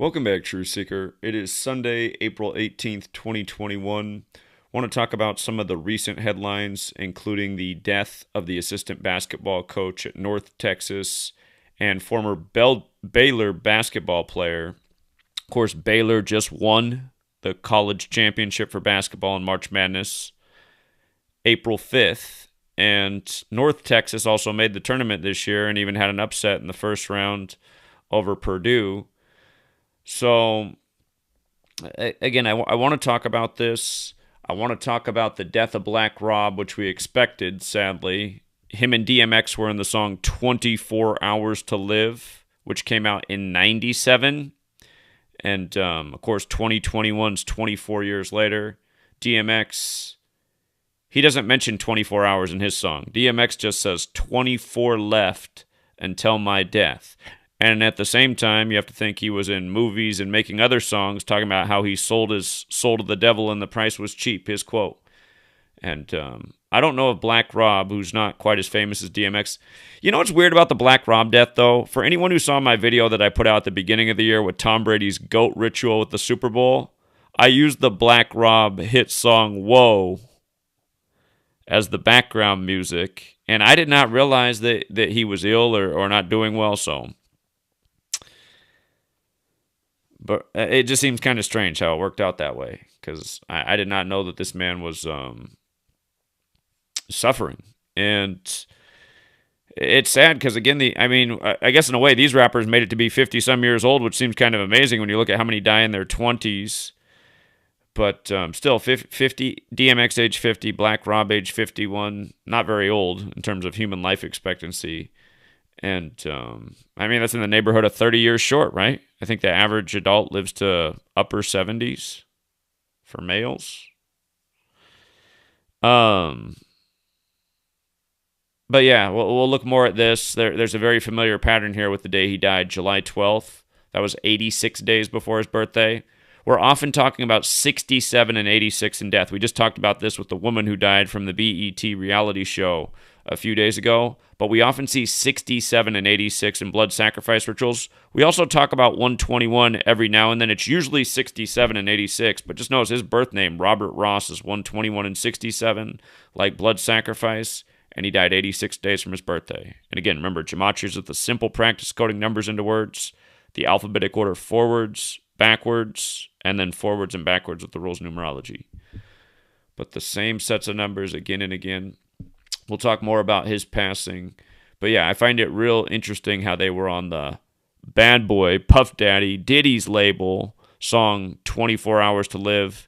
Welcome back, True Seeker. It is Sunday, April 18th, 2021. I want to talk about some of the recent headlines, including the death of the assistant basketball coach at North Texas and former Baylor basketball player. Of course, Baylor just won the college championship for basketball in March Madness April 5th, and North Texas also made the tournament this year and even had an upset in the first round over Purdue. So, again, I want to talk about this. I want to talk about the death of Black Rob, which we expected, sadly. Him and DMX were in the song 24 Hours to Live, which came out in 97. And, of course, 2021's 24 years later. DMX, he doesn't mention 24 hours in his song. DMX just says 24 left until my death. And at the same time, you have to think he was in movies and making other songs talking about how he sold his soul to the devil and the price was cheap, his quote. And I don't know if Black Rob, who's not quite as famous as DMX. You know what's weird about the Black Rob death, though? For anyone who saw my video that I put out at the beginning of the year with Tom Brady's GOAT ritual with the Super Bowl, I used the Black Rob hit song Whoa as the background music. And I did not realize that he was ill or not doing well, so... But it just seems kind of strange how it worked out that way, because I did not know that this man was suffering. And it's sad because, again, I guess in a way, these rappers made it to be 50-some years old, which seems kind of amazing when you look at how many die in their 20s. But still, 50, DMX age 50, Black Rob age 51, not very old in terms of human life expectancy. And, that's in the neighborhood of 30 years short, right? I think the average adult lives to upper 70s for males. But yeah, we'll look more at this. There's a very familiar pattern here with the day he died, July 12th. That was 86 days before his birthday. We're often talking about 67 and 86 in death. We just talked about this with the woman who died from the BET reality show a few days ago, but we often see 67 and 86 in blood sacrifice rituals. We also talk about 121 every now and then. It's usually 67 and 86, but just notice his birth name, Robert Ross, is 121 and 67, like blood sacrifice, and he died 86 days from his birthday. And again, remember, Gematria is the simple practice coding numbers into words, the alphabetic order forwards, backwards, and then forwards and backwards with the rules of numerology. But the same sets of numbers again and again. We'll talk more about his passing. But yeah, I find it real interesting how they were on the Bad Boy, Puff Daddy, Diddy's label, song 24 Hours to Live,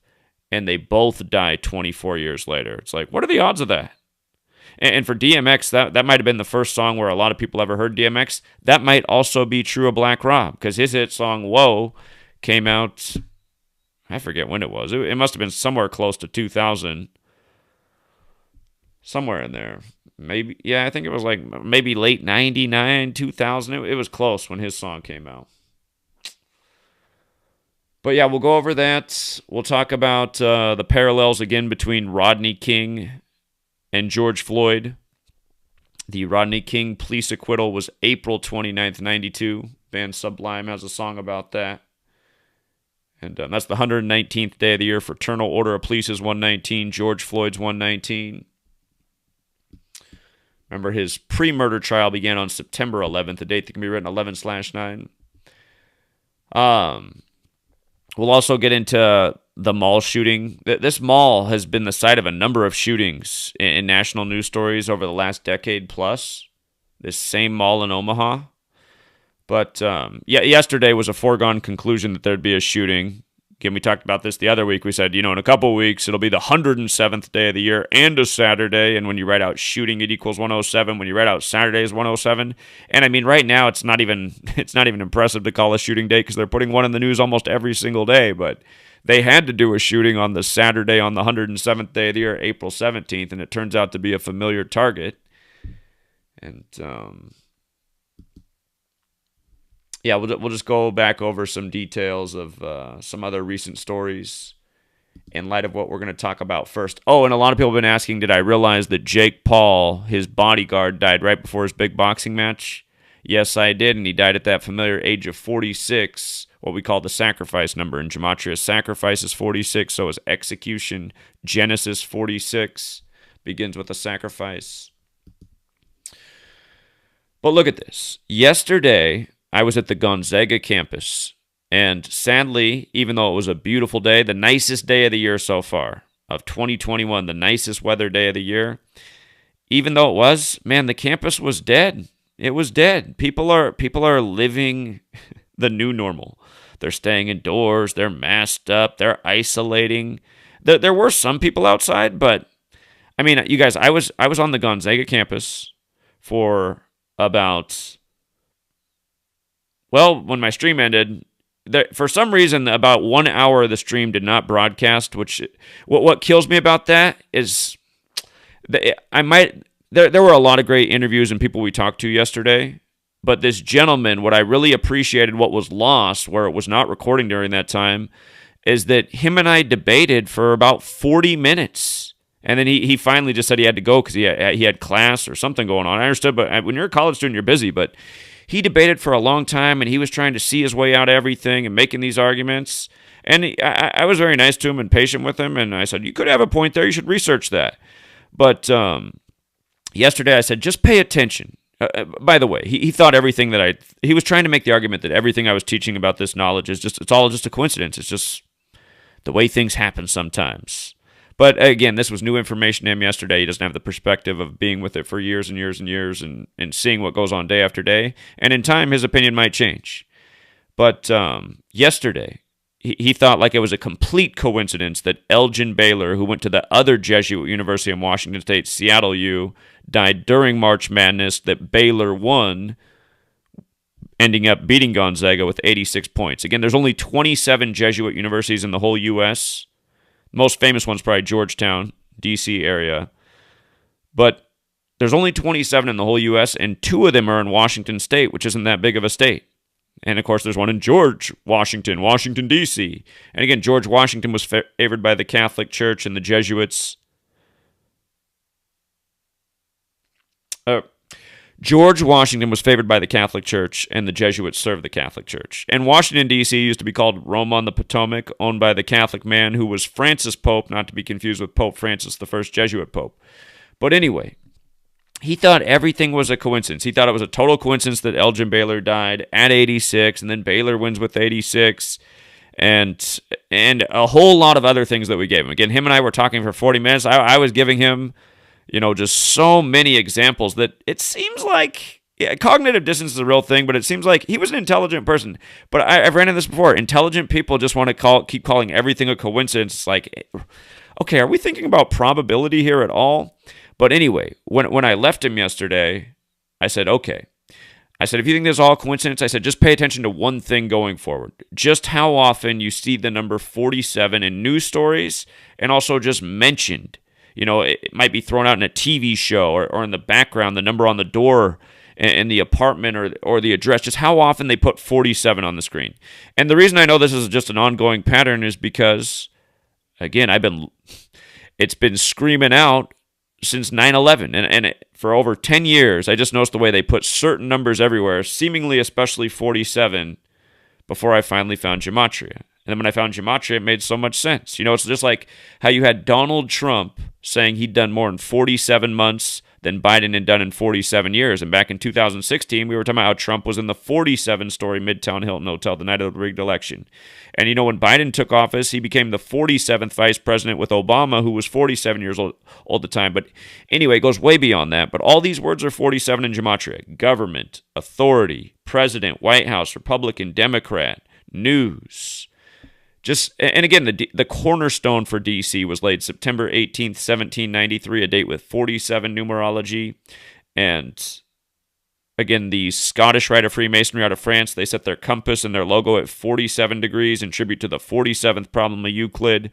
and they both died 24 years later. It's like, what are the odds of that? And for DMX, that might have been the first song where a lot of people ever heard DMX. That might also be true of Black Rob, because his hit song, Whoa, came out, I forget when it was. It must have been somewhere close to 2000. Somewhere in there. Maybe, yeah, I think it was like maybe late 99, 2000. It was close when his song came out. But yeah, we'll go over that. We'll talk about the parallels again between Rodney King and George Floyd. The Rodney King police acquittal was April 29th, 92. Band Sublime has a song about that. And that's the 119th day of the year. Fraternal Order of Police is 119. George Floyd's 119. Remember, his pre-murder trial began on September 11th, a date that can be written 11/9. We'll also get into the mall shooting. This mall has been the site of a number of shootings in national news stories over the last decade plus. This same mall in Omaha. But yesterday was a foregone conclusion that there'd be a shooting. Again, we talked about this the other week. We said, in a couple of weeks, it'll be the 107th day of the year and a Saturday. And when you write out shooting, it equals 107. When you write out Saturday is 107. And right now, it's not even impressive to call a shooting day because they're putting one in the news almost every single day. But they had to do a shooting on the Saturday on the 107th day of the year, April 17th, and it turns out to be a familiar target. And yeah, we'll just go back over some details of some other recent stories in light of what we're going to talk about first. Oh, and a lot of people have been asking, did I realize that Jake Paul, his bodyguard, died right before his big boxing match? Yes, I did, and he died at that familiar age of 46. what we call the sacrifice number. In Gematria, sacrifice is 46, so is execution. Genesis 46 begins with a sacrifice. But look at this. Yesterday, I was at the Gonzaga campus, and sadly, even though it was a beautiful day, the nicest day of the year so far, of 2021, the nicest weather day of the year, even though it was, man, the campus was dead. It was dead. People are living the new normal. They're staying indoors. They're masked up. They're isolating. There were some people outside, but I mean, you guys, I was on the Gonzaga campus for about, well, when my stream ended, for some reason, about 1 hour of the stream did not broadcast. Which, what kills me about that is, there were a lot of great interviews and people we talked to yesterday. But this gentleman, what I really appreciated, what was lost, where it was not recording during that time, is that him and I debated for about 40 minutes. And then he finally just said he had to go because he had class or something going on. I understood, but when you're a college student, you're busy. But he debated for a long time, and he was trying to see his way out of everything and making these arguments. And I was very nice to him and patient with him, and I said, you could have a point there. You should research that. But yesterday I said, just pay attention. By the way, he thought everything that he was trying to make the argument that everything I was teaching about this knowledge it's all just a coincidence. It's just the way things happen sometimes. But again, this was new information to him yesterday. He doesn't have the perspective of being with it for years and years and years and seeing what goes on day after day. And in time, his opinion might change. But yesterday, he thought like it was a complete coincidence that Elgin Baylor, who went to the other Jesuit University in Washington State, Seattle U, died during March Madness, that Baylor won, ending up beating Gonzaga with 86 points. Again, there's only 27 Jesuit universities in the whole U.S., most famous one's probably Georgetown, D.C. area. But there's only 27 in the whole U.S., and 2 of them are in Washington State, which isn't that big of a state. And, of course, there's one in George Washington, Washington, D.C. And, again, George Washington was favored by the Catholic Church and the Jesuits. George Washington was favored by the Catholic Church, and the Jesuits served the Catholic Church. And Washington, D.C. used to be called Rome on the Potomac, owned by the Catholic man who was Francis Pope, not to be confused with Pope Francis, the first Jesuit Pope. But anyway, he thought everything was a coincidence. He thought it was a total coincidence that Elgin Baylor died at 86, and then Baylor wins with 86, and a whole lot of other things that we gave him. Again, him and I were talking for 40 minutes. I was giving him, just so many examples that it seems like, cognitive dissonance is a real thing, but it seems like he was an intelligent person. But I've ran into this before. Intelligent people just want to keep calling everything a coincidence. It's like, okay, are we thinking about probability here at all? But anyway, when I left him yesterday, I said, okay. I said, if you think this is all coincidence, I said, just pay attention to one thing going forward. Just how often you see the number 47 in news stories and also just mentioned. It might be thrown out in a TV show or in the background, the number on the door in the apartment or the address, just how often they put 47 on the screen. And the reason I know this is just an ongoing pattern is because, again, it's been screaming out since 9/11. And for over 10 years, I just noticed the way they put certain numbers everywhere, seemingly especially 47, before I finally found Gematria. And then when I found Gematria, it made so much sense. It's just like how you had Donald Trump saying he'd done more in 47 months than Biden had done in 47 years. And back in 2016, we were talking about how Trump was in the 47-story Midtown Hilton Hotel the night of the rigged election. And when Biden took office, he became the 47th vice president with Obama, who was 47 years old at the time. But anyway, it goes way beyond that. But all these words are 47 in Gematria. Government, authority, president, White House, Republican, Democrat, news. And again, the cornerstone for D.C. was laid September 18th, 1793, a date with 47 numerology. And again, the Scottish Rite of Freemasonry out of France, they set their compass and their logo at 47 degrees in tribute to the 47th problem of Euclid.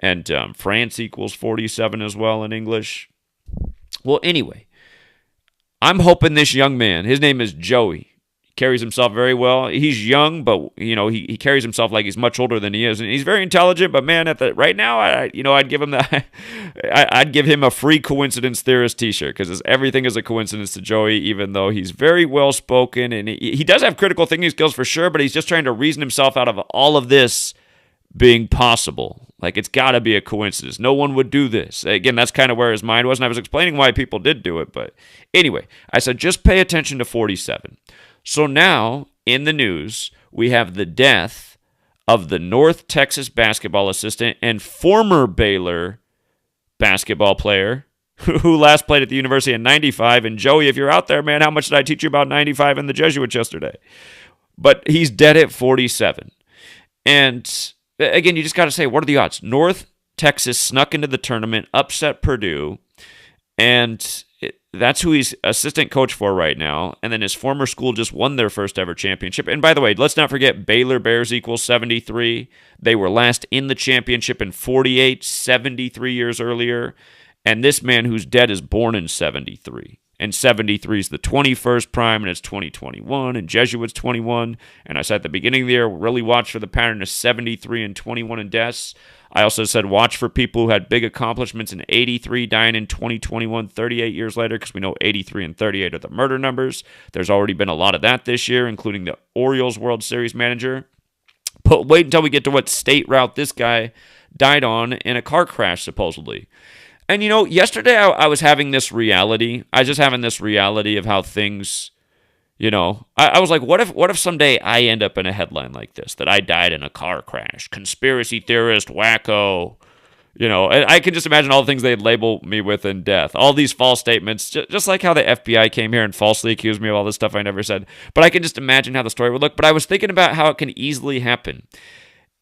And France equals 47 as well in English. Well, anyway, I'm hoping this young man, his name is Joey, carries himself very well. He's young, but he carries himself like he's much older than he is, and he's very intelligent. But man, right now, I'd give him I'd give him a free coincidence theorist T-shirt, because everything is a coincidence to Joey. Even though he's very well spoken and he does have critical thinking skills for sure, but he's just trying to reason himself out of all of this being possible. Like, it's got to be a coincidence. No one would do this. Again, that's kind of where his mind was, and I was explaining why people did do it. But anyway, I said just pay attention to 47. So now, in the news, we have the death of the North Texas basketball assistant and former Baylor basketball player who last played at the University in 95. And Joey, if you're out there, man, how much did I teach you about 95 and the Jesuits yesterday? But he's dead at 47. And again, you just got to say, what are the odds? North Texas snuck into the tournament, upset Purdue, and that's who he's assistant coach for right now. And then his former school just won their first ever championship. And by the way, let's not forget Baylor Bears equals 73. They were last in the championship in 48, 73 years earlier. And this man who's dead is born in 73. And 73 is the 21st prime, and it's 2021, and Jesuit's 21. And I said at the beginning of the year, really watch for the pattern of 73 and 21 in deaths. I also said watch for people who had big accomplishments in 83 dying in 2021, 38 years later, because we know 83 and 38 are the murder numbers. There's already been a lot of that this year, including the Orioles World Series manager. But wait until we get to what state route this guy died on in a car crash, supposedly. And, yesterday I was having this reality. I was just having this reality of how things, I was like, what if someday I end up in a headline like this, that I died in a car crash, conspiracy theorist, wacko, I can just imagine all the things they'd label me with in death, all these false statements, just like how the FBI came here and falsely accused me of all this stuff I never said. But I can just imagine how the story would look. But I was thinking about how it can easily happen.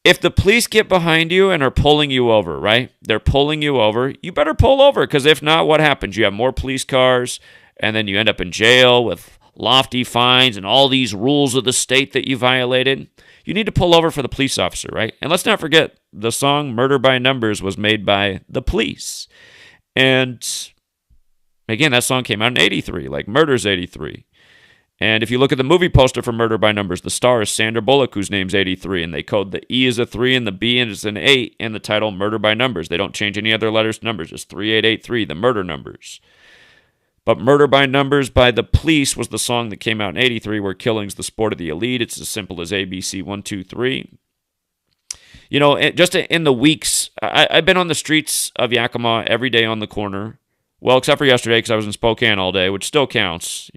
If the police get behind you and are pulling you over, right? They're pulling you over. You better pull over, because if not, what happens? You have more police cars, and then you end up in jail with lofty fines and all these rules of the state that you violated. You need to pull over for the police officer, right? And let's not forget, the song Murder by Numbers was made by the Police. And again, that song came out in 83, like Murder's 83. And if you look at the movie poster for Murder by Numbers, the star is Sandra Bullock, whose name's 83, and they code the E as a 3 and the B as an 8 in the title Murder by Numbers. They don't change any other letters to numbers, just 3883, the murder numbers. But Murder by Numbers by the Police was the song that came out in 83, where killing's the sport of the elite. It's as simple as ABC 1, 2, 3. Just in the weeks, I've been on the streets of Yakima every day on the corner. Well, except for yesterday, because I was in Spokane all day, which still counts,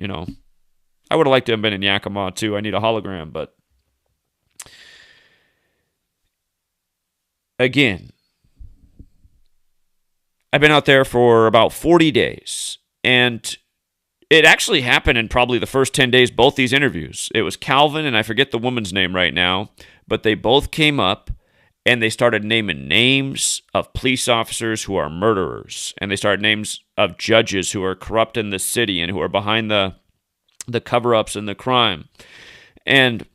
I would have liked to have been in Yakima, too. I need a hologram, but again, I've been out there for about 40 days, and it actually happened in probably the first 10 days, both these interviews. It was Calvin, and I forget the woman's name right now, but they both came up, and they started naming names of police officers who are murderers, and they started names of judges who are corrupt in the city and who are behind the cover-ups and the crime. And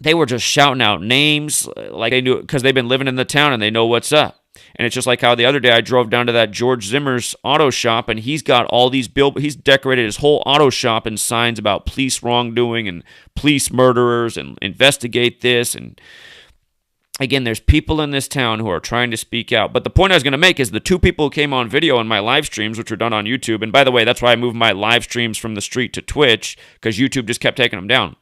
they were just shouting out names like they knew, because they've been living in the town and they know what's up. And it's just like how the other day I drove down to that George Zimmer's auto shop, and he's got all these he's decorated his whole auto shop in signs about police wrongdoing and police murderers and investigate this. And again, there's people in this town who are trying to speak out. But the point I was going to make is the two people who came on video in my live streams, which were done on YouTube, and by the way, that's why I moved my live streams from the street to Twitch, because YouTube just kept taking them down.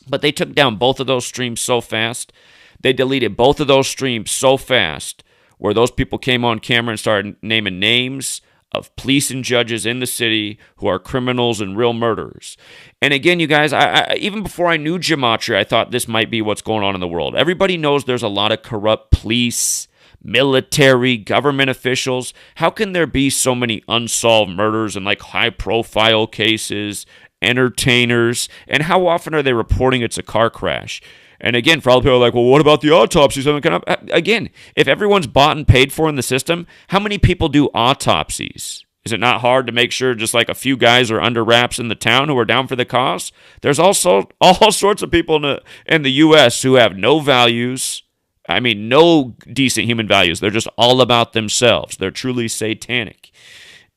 But they took down both of those streams so fast. They deleted both of those streams so fast, where those people came on camera and started naming names of police and judges in the city who are criminals and real murderers. And again, you guys, I even before I knew Gematria, I thought this might be what's going on in the world. Everybody knows there's a lot of corrupt police, military, government officials. How can there be so many unsolved murders and like high-profile cases, entertainers, and how often are they reporting it's a car crash? And again, for all the people who are like, well, what about the autopsies? Again, if everyone's bought and paid for in the system, how many people do autopsies? Is it not hard to make sure just like a few guys are under wraps in the town who are down for the cause? There's also all sorts of people in the U.S. who have no values. I mean, no decent human values. They're just all about themselves. They're truly satanic.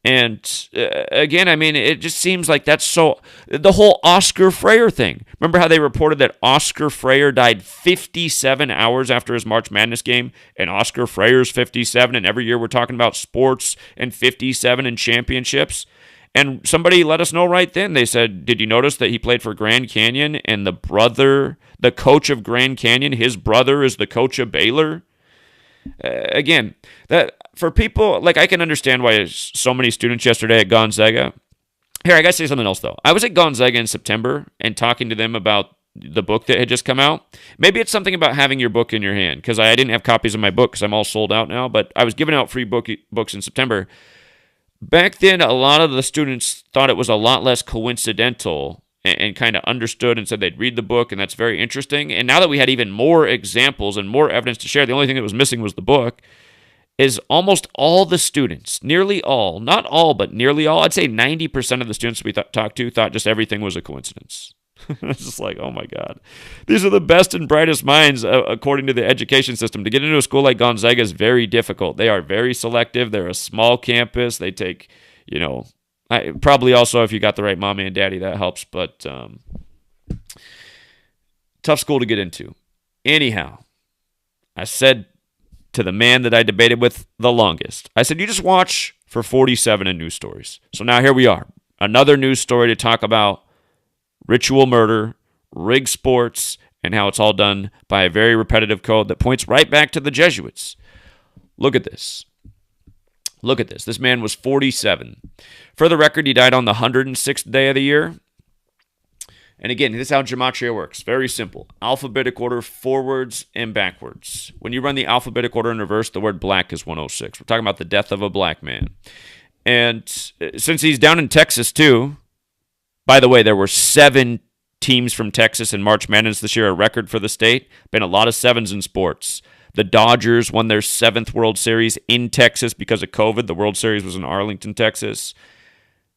And again, I mean, it just seems like that's so. The whole Oscar Freyer thing. Remember how they reported that Oscar Freyer died 57 hours after his March Madness game? And Oscar Freyer's 57, and every year we're talking about sports and 57 and championships. And somebody let us know right then. They said, did you notice that he played for Grand Canyon and the coach of Grand Canyon, his brother is the coach of Baylor? Again, that for people, like I can understand why so many students yesterday at Gonzaga. Here, I got to say something else, though. I was at Gonzaga in September and talking to them about the book that had just come out. Maybe it's something about having your book in your hand, because I didn't have copies of my book because I'm all sold out now, but I was giving out free books in September. Back then, a lot of the students thought it was a lot less coincidental and kind of understood and said they'd read the book, and that's very interesting. And now that we had even more examples and more evidence to share, the only thing that was missing was the book, is almost all the students, nearly all, not all, but nearly all, I'd say 90% of the students we talked to thought just everything was a coincidence. It's just like, oh my God. These are the best and brightest minds according to the education system. To get into a school like Gonzaga is very difficult. They are very selective. They're a small campus. They take, probably also if you got the right mommy and daddy, that helps. But tough school to get into. Anyhow, I said to the man that I debated with the longest, I said, you just watch for 47 in news stories. So now here we are. Another news story to talk about ritual murder, rigged sports, and how it's all done by a very repetitive code that points right back to the Jesuits. Look at this. Look at this. This man was 47. For the record, he died on the 106th day of the year. And again, this is how Gematria works. Very simple. Alphabetic order forwards and backwards. When you run the alphabetic order in reverse, the word black is 106. We're talking about the death of a black man. And since he's down in Texas too, by the way, there were 7 teams from Texas in March Madness this year, a record for the state. Been a lot of 7s in sports. The Dodgers won their 7th World Series in Texas because of COVID. The World Series was in Arlington, Texas.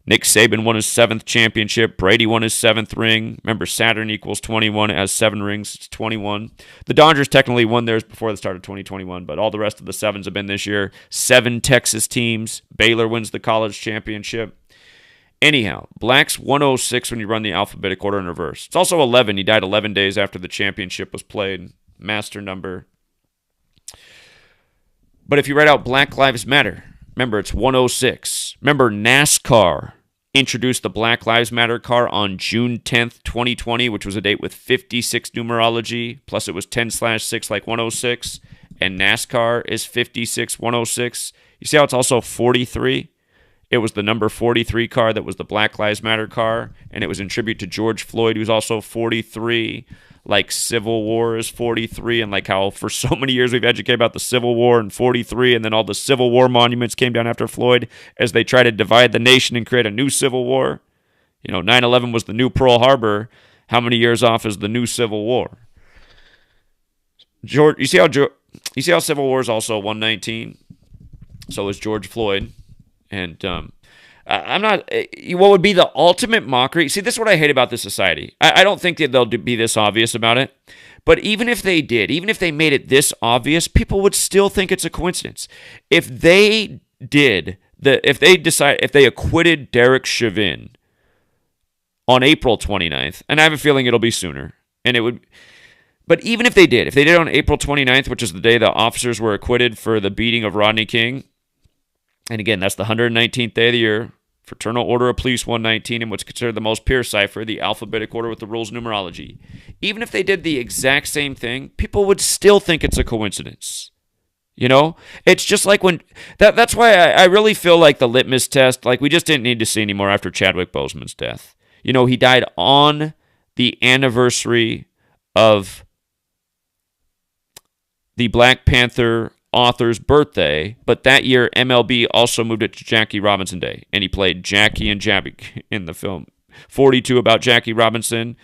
Nick Saban won his 7th championship. Brady won his 7th ring. Remember, Saturn equals 21. It has 7 rings. It's 21. The Dodgers technically won theirs before the start of 2021, but all the rest of the 7s have been this year. 7 Texas teams. Baylor wins the college championship. Anyhow, Black's 106 when you run the alphabetic order in reverse. It's also 11. He died 11 days after the championship was played. Master number. But if you write out Black Lives Matter, remember it's 106. Remember NASCAR introduced the Black Lives Matter car on June 10th, 2020, which was a date with 56 numerology, plus it was 10/6 like 106, and NASCAR is 56-106. You see how it's also 43? It was the number 43 car that was the Black Lives Matter car, and it was in tribute to George Floyd, who's also 43, like Civil War is 43, and like how for so many years we've educated about the Civil War and 43, and then all the Civil War monuments came down after Floyd as they try to divide the nation and create a new Civil War. 9/11 was the new Pearl Harbor. How many years off is the new Civil War? You see how Civil War is also 119? So is George Floyd. And I'm not. What would be the ultimate mockery? See, this is what I hate about this society. I don't think that they'll be this obvious about it. But even if they did, even if they made it this obvious, people would still think it's a coincidence. If they acquitted Derek Chauvin on April 29th, and I have a feeling it'll be sooner, and it would. But even if they did it on April 29th, which is the day the officers were acquitted for the beating of Rodney King. And again, that's the 119th day of the year. Fraternal Order of Police 119, and what's considered the most pure cipher, the alphabetic order with the rules numerology. Even if they did the exact same thing, people would still think it's a coincidence. It's just like when that's why I really feel like the litmus test, like we just didn't need to see anymore after Chadwick Boseman's death. He died on the anniversary of the Black Panther author's birthday, but that year MLB also moved it to Jackie Robinson Day, and he played Jackie and Jabby in the film 42 about Jackie Robinson,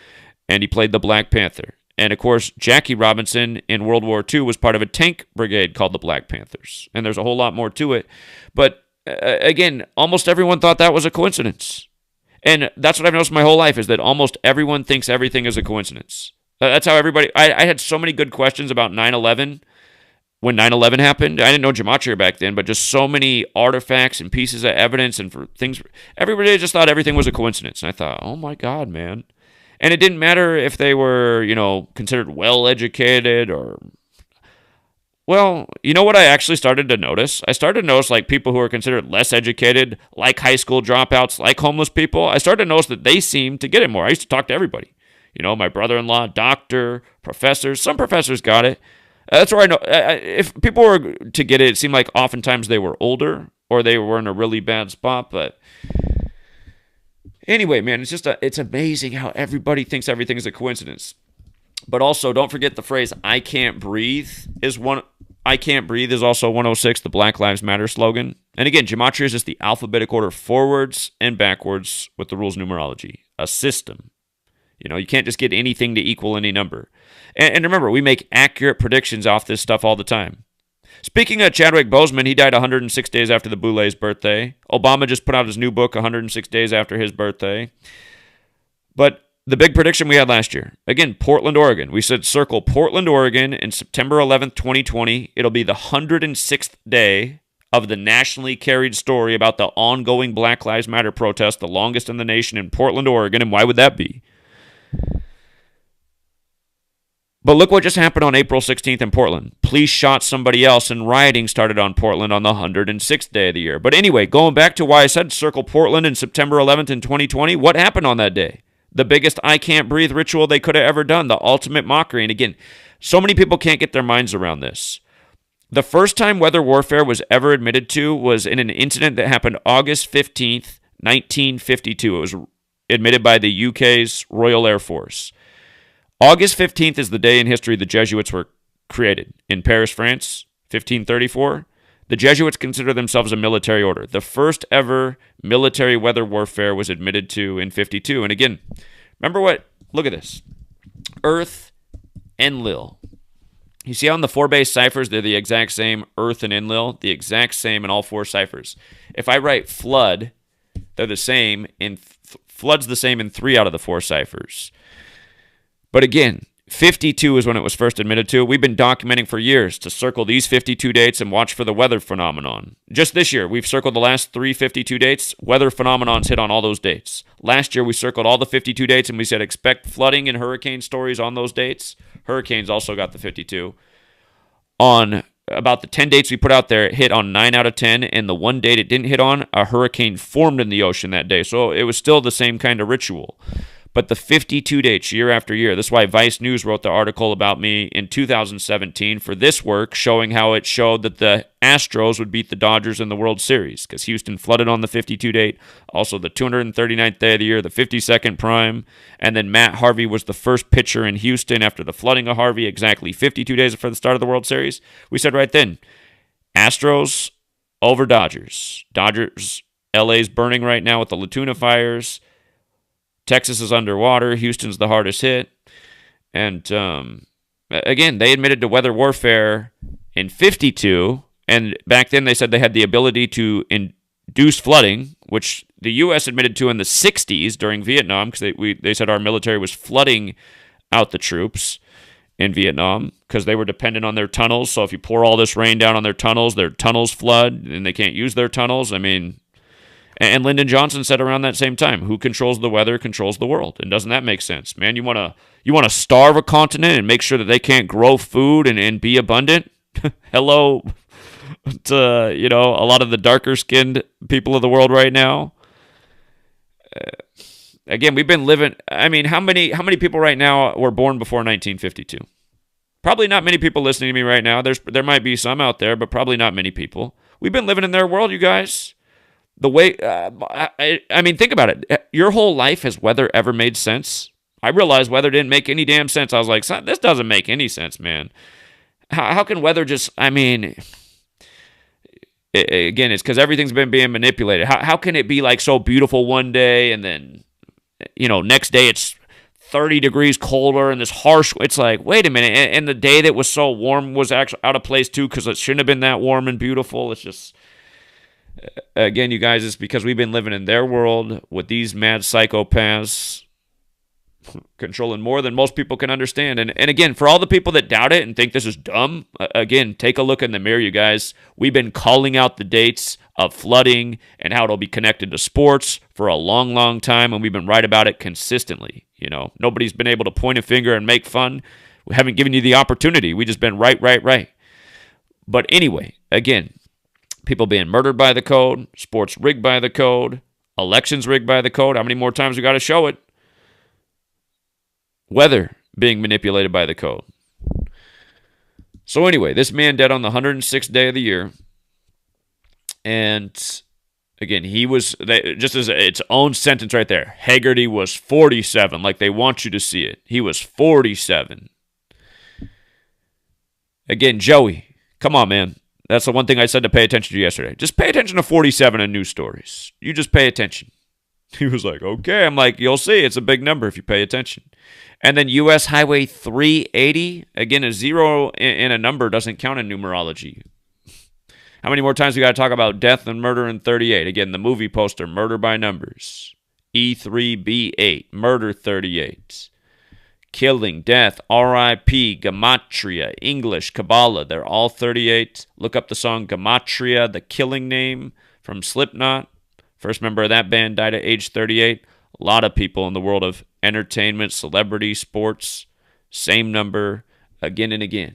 and he played the Black Panther. And of course, Jackie Robinson in World War II was part of a tank brigade called the Black Panthers, and there's a whole lot more to it. But again, almost everyone thought that was a coincidence, and that's what I've noticed my whole life is that almost everyone thinks everything is a coincidence. That's how everybody. I had so many good questions about 9/11. when 9/11 happened. I didn't know Gematria back then, but just so many artifacts and pieces of evidence and for things. Everybody just thought everything was a coincidence. And I thought, oh my God, man. And it didn't matter if they were, considered well-educated or... Well, you know what I actually started to notice? I started to notice like people who are considered less educated, like high school dropouts, like homeless people. I started to notice that they seemed to get it more. I used to talk to everybody. My brother-in-law, doctor, professors. Some professors got it. That's where I know. If people were to get it, it seemed like oftentimes they were older or they were in a really bad spot. But anyway, man, it's amazing how everybody thinks everything is a coincidence. But also, don't forget the phrase "I can't breathe" is one. "I can't breathe" is also 106, the Black Lives Matter slogan. And again, Gematria is just the alphabetic order forwards and backwards with the rules numerology, a system. You can't just get anything to equal any number. And remember, we make accurate predictions off this stuff all the time. Speaking of Chadwick Boseman, he died 106 days after the Boulé's birthday. Obama just put out his new book 106 days after his birthday. But the big prediction we had last year, again, Portland, Oregon. We said circle Portland, Oregon in September 11th, 2020. It'll be the 106th day of the nationally carried story about the ongoing Black Lives Matter protest, the longest in the nation in Portland, Oregon. And why would that be? But look what just happened on April 16th in Portland. Police shot somebody else and rioting started on Portland on the 106th day of the year. But anyway, going back to why I said circle Portland in September 11th in 2020, what happened on that day? The biggest "I can't breathe" ritual they could have ever done, the ultimate mockery. And again, so many people can't get their minds around this. The first time weather warfare was ever admitted to was in an incident that happened August 15th, 1952. It was admitted by the UK's Royal Air Force. August 15th is the day in history the Jesuits were created. In Paris, France, 1534. The Jesuits consider themselves a military order. The first ever military weather warfare was admitted to in 52. And again, remember what? Look at this. Earth, Enlil. You see on the 4 base ciphers, they're the exact same, Earth and Enlil, the exact same in all 4 ciphers. If I write flood, they're the same. Flood's the same in 3 out of the 4 ciphers. But again, 52 is when it was first admitted to. We've been documenting for years to circle these 52 dates and watch for the weather phenomenon. Just this year, we've circled the last 3 52 dates. Weather phenomenons hit on all those dates. Last year, we circled all the 52 dates and we said expect flooding and hurricane stories on those dates. Hurricanes also got the 52. On about the 10 dates we put out there, it hit on 9 out of 10. And the one date it didn't hit on, a hurricane formed in the ocean that day. So it was still the same kind of ritual. But the 52 dates year after year, this is why Vice News wrote the article about me in 2017 for this work, showing how it showed that the Astros would beat the Dodgers in the World Series because Houston flooded on the 52 date, also the 239th day of the year, the 52nd prime, and then Matt Harvey was the first pitcher in Houston after the flooding of Harvey, exactly 52 days before the start of the World Series. We said right then, Astros over Dodgers. Dodgers, LA's burning right now with the Latuna fires. Texas is underwater. Houston's the hardest hit. And again, they admitted to weather warfare in 52. And back then they said they had the ability to induce flooding, which the U.S. admitted to in the 60s during Vietnam, because they said our military was flooding out the troops in Vietnam because they were dependent on their tunnels. So if you pour all this rain down on their tunnels flood and they can't use their tunnels. I mean... And Lyndon Johnson said around that same time, who controls the weather controls the world. And doesn't that make sense? Man, you want to starve a continent and make sure that they can't grow food and be abundant? Hello to, a lot of the darker-skinned people of the world right now. Again, we've been living... I mean, how many people right now were born before 1952? Probably not many people listening to me right now. There might be some out there, but probably not many people. We've been living in their world, you guys. The way, I mean, think about it. Your whole life, has weather ever made sense? I realized weather didn't make any damn sense. I was like, this doesn't make any sense, man. How can weather just, I mean, again, it's because everything's been being manipulated. How can it be like so beautiful one day and then, next day it's 30 degrees colder and this harsh, it's like, wait a minute. And the day that was so warm was actually out of place too because it shouldn't have been that warm and beautiful. It's just... Again, you guys, it's because we've been living in their world with these mad psychopaths controlling more than most people can understand. And again, for all the people that doubt it and think this is dumb, again, take a look in the mirror, you guys. We've been calling out the dates of flooding and how it'll be connected to sports for a long, long time, and we've been right about it consistently. Nobody's been able to point a finger and make fun. We haven't given you the opportunity. We've just been right. But anyway, again, people being murdered by the code, sports rigged by the code, elections rigged by the code. How many more times we got to show it? Weather being manipulated by the code. So anyway, this man dead on the 106th day of the year. And again, he was, just as its own sentence right there, Haggerty was 47, like they want you to see it. He was 47. Again, Joey, come on, man. That's the one thing I said to pay attention to yesterday. Just pay attention to 47 in news stories. You just pay attention. He was like, okay. I'm like, you'll see. It's a big number if you pay attention. And then U.S. Highway 380. Again, a zero in a number doesn't count in numerology. How many more times we got to talk about death and murder in 38? Again, the movie poster, Murder by Numbers. E3B8, Murder 38. Killing, death, R.I.P., Gematria, English, Kabbalah. They're all 38. Look up the song Gematria, the killing name from Slipknot. First member of that band died at age 38. A lot of people in the world of entertainment, celebrity, sports, same number again and again.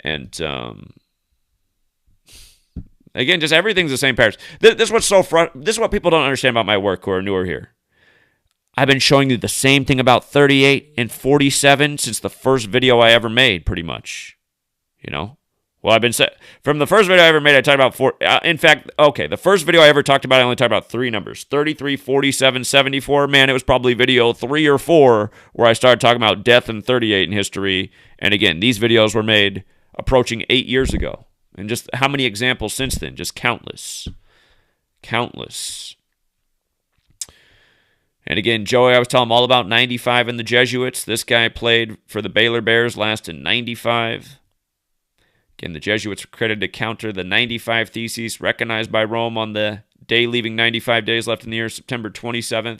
And again, just everything's the same patterns. This is what's this is what people don't understand about my work who are newer here. I've been showing you the same thing about 38 and 47 since the first video I ever made, pretty much. Well, I've been from the first video I ever made, I talked about four. In fact, okay, the first video I ever talked about, I only talked about three numbers: 33, 47, 74. Man, it was probably video 3 or 4 where I started talking about death and 38 in history. And again, these videos were made approaching 8 years ago. And just how many examples since then? Just countless. Countless. And again, Joey, I was telling him all about 95 and the Jesuits. This guy played for the Baylor Bears last in 95. Again, the Jesuits were credited to counter the 95 Theses recognized by Rome on the day leaving 95 days left in the year, September 27th.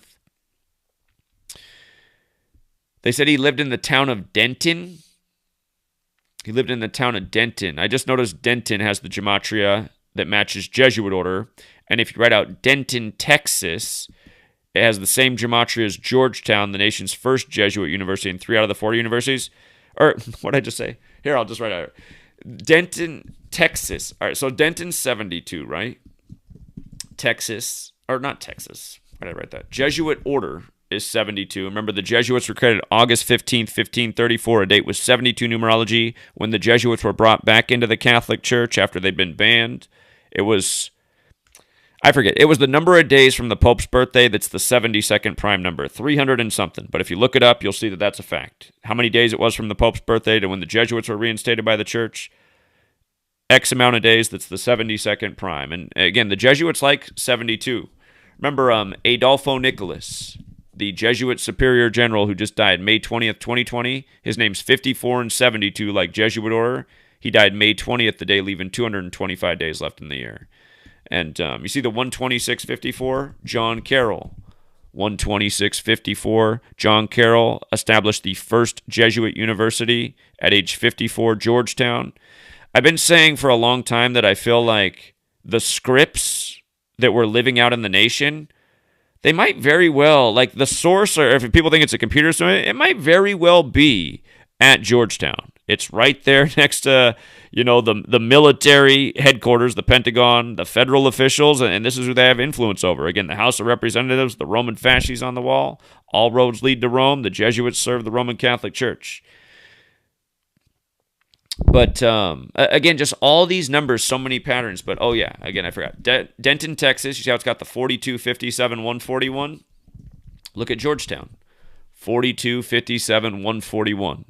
They said he lived in the town of Denton. He lived in the town of Denton. I just noticed Denton has the gematria that matches Jesuit order. And if you write out Denton, Texas, it has the same gematria as Georgetown, the nation's first Jesuit university, and 3 out of the 4 universities. Or, what did I just say? Here, I'll just write out. Denton, Texas. All right, so Denton's 72, right? Texas, or not Texas. Why did I write that? Jesuit order is 72. Remember, the Jesuits were credited August 15th, 1534. A date was 72 numerology. When the Jesuits were brought back into the Catholic Church after they'd been banned, it was, I forget, it was the number of days from the Pope's birthday that's the 72nd prime number, 300 and something. But if you look it up, you'll see that that's a fact. How many days it was from the Pope's birthday to when the Jesuits were reinstated by the Church? X amount of days, that's the 72nd prime. And again, the Jesuits like 72. Remember Adolfo Nicholas, the Jesuit superior general who just died May 20th, 2020. His name's 54 and 72, like Jesuit order. He died May 20th, the day leaving 225 days left in the year. And you see the 12654, John Carroll. 12654, John Carroll established the first Jesuit university at age 54, Georgetown. I've been saying for a long time that I feel like the scripts that we're living out in the nation, they might very well, like the source, or if people think it's a computer, it might very well be at Georgetown. It's right there next to, the military headquarters, the Pentagon, the federal officials, and this is who they have influence over. Again, the House of Representatives, the Roman fasces on the wall. All roads lead to Rome. The Jesuits serve the Roman Catholic Church. But, again, just all these numbers, so many patterns. But, oh, yeah, again, I forgot. Denton, Texas, you see how it's got the 42, 57, 141? Look at Georgetown. 42, 57, 141.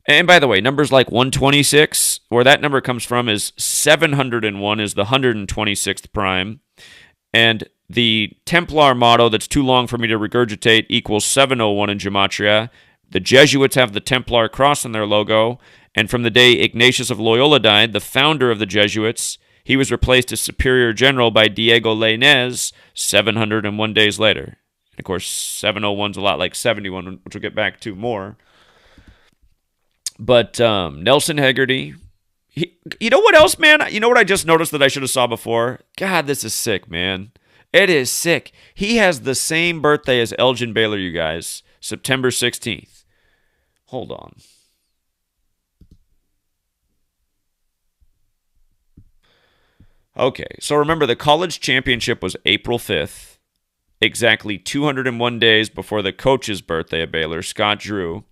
And by the way, numbers like 126, where that number comes from is 701 is the 126th prime. And the Templar motto that's too long for me to regurgitate equals 701 in Gematria. The Jesuits have the Templar cross in their logo. And from the day Ignatius of Loyola died, the founder of the Jesuits, he was replaced as superior general by Diego Lainez 701 days later. And of course, 701's a lot like 71, which we'll get back to more. But Nelson Haggerty, you know what else, man? You know what I just noticed that I should have saw before? God, this is sick, man. It is sick. He has the same birthday as Elgin Baylor, you guys. September 16th. Hold on. Okay, so remember the college championship was April 5th, exactly 201 days before the coach's birthday at Baylor, Scott Drew.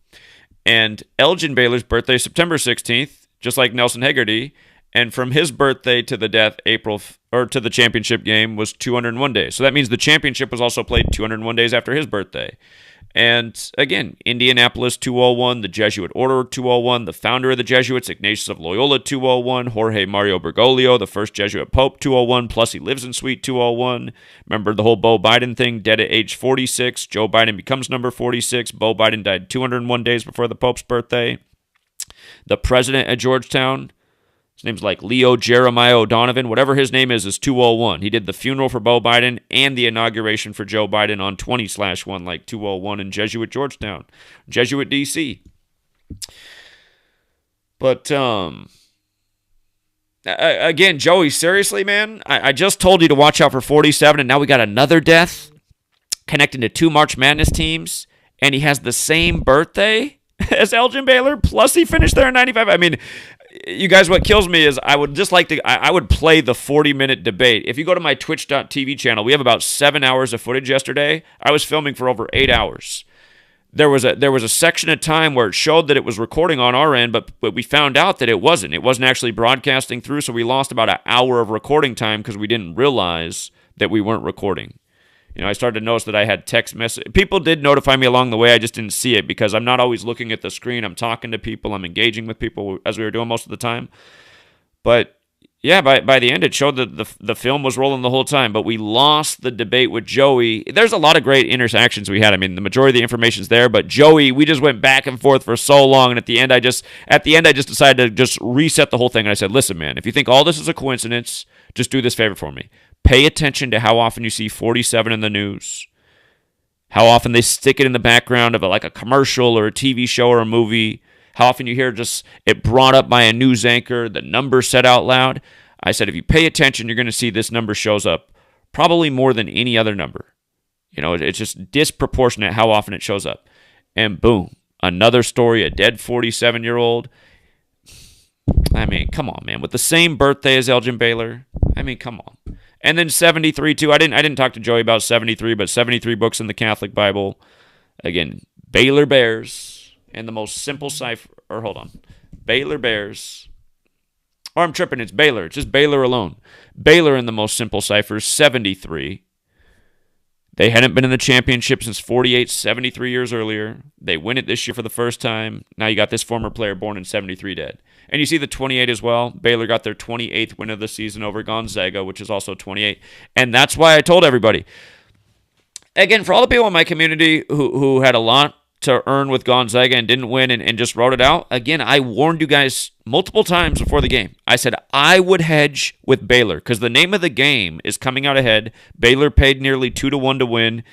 And Elgin Baylor's birthday is September 16th, just like Nelson Haggerty. And from his birthday to the death, to the championship game was 201 days. So that means the championship was also played 201 days after his birthday. And again, Indianapolis 201, the Jesuit Order 201, the founder of the Jesuits, Ignatius of Loyola 201, Jorge Mario Bergoglio, the first Jesuit Pope 201, plus he lives in Suite 201. Remember the whole Beau Biden thing, dead at age 46. Joe Biden becomes number 46. Beau Biden died 201 days before the Pope's birthday. The president at Georgetown, his name's like Leo Jeremiah O'Donovan. Whatever his name is 201. He did the funeral for Beau Biden and the inauguration for Joe Biden on 20/1, like 201 in Jesuit Georgetown, Jesuit DC. But, again, Joey, seriously, man, I just told you to watch out for 47, and now we got another death connecting to 2 March Madness teams, and he has the same birthday as Elgin Baylor, plus he finished there in 95. I mean, you guys, what kills me is I would play the 40-minute debate. If you go to my twitch.tv channel, we have about 7 hours of footage yesterday. I was filming for over 8 hours. There was a section of time where it showed that it was recording on our end, but we found out that it wasn't. It wasn't actually broadcasting through, so we lost about an hour of recording time because we didn't realize that we weren't recording. You know, I started to notice that I had text message. People did notify me along the way. I just didn't see it because I'm not always looking at the screen. I'm talking to people. I'm engaging with people as we were doing most of the time. But yeah, by the end, it showed that the film was rolling the whole time. But we lost the debate with Joey. There's a lot of great intersections we had. I mean, the majority of the information's there. But Joey, we just went back and forth for so long. And at the end, I just decided to just reset the whole thing. And I said, listen, man, if you think all this is a coincidence, just do this favor for me. Pay attention to how often you see 47 in the news, how often they stick it in the background of like a commercial or a TV show or a movie, how often you hear just it brought up by a news anchor, the number said out loud. I said, if you pay attention, you're going to see this number shows up probably more than any other number. You know, it's just disproportionate how often it shows up. And boom, another story, a dead 47-year-old. I mean, come on, man. With the same birthday as Elgin Baylor. I mean, come on. And then 73 too. I didn't talk to Joey about 73, but 73 books in the Catholic Bible. Again, Baylor Bears and the most simple cipher. Or hold on, Baylor Bears. Or I'm tripping. It's Baylor. It's just Baylor alone. Baylor in the most simple ciphers. 73. They hadn't been in the championship since 48, 73 years earlier. They win it this year for the first time. Now you got this former player born in 73 dead. And you see the 28 as well. Baylor got their 28th win of the season over Gonzaga, which is also 28. And that's why I told everybody. Again, for all the people in my community who had a lot to earn with Gonzaga and didn't win and just wrote it out, again, I warned you guys multiple times before the game. I said I would hedge with Baylor because the name of the game is coming out ahead. Baylor paid nearly 2-1 to win,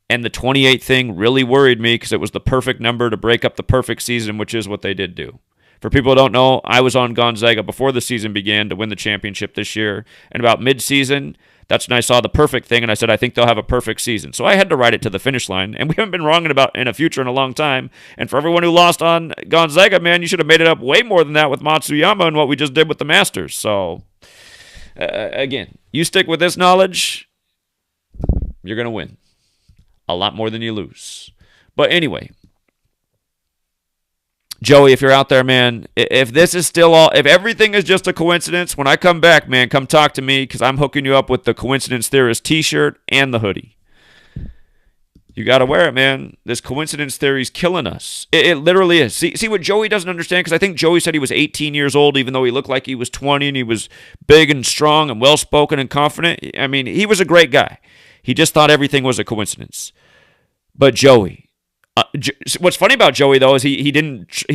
and the 28 thing really worried me because it was the perfect number to break up the perfect season, which is what they did do. For people who don't know, I was on Gonzaga before the season began to win the championship this year, and about mid-season, that's when I saw the perfect thing, and I said, I think they'll have a perfect season. So I had to ride it to the finish line, and we haven't been wrong in a future in a long time. And for everyone who lost on Gonzaga, man, you should have made it up way more than that with Matsuyama and what we just did with the Masters. So, again, you stick with this knowledge, you're going to win. A lot more than you lose. But anyway, Joey, if you're out there, man, if this is still if everything is just a coincidence, when I come back, man, come talk to me because I'm hooking you up with the Coincidence Theorist t-shirt and the hoodie. You got to wear it, man. This coincidence theory is killing us. It literally is. See what Joey doesn't understand? Because I think Joey said he was 18 years old, even though he looked like he was 20, and he was big and strong and well-spoken and confident. I mean, he was a great guy. He just thought everything was a coincidence. But Joey, What's funny about Joey though is he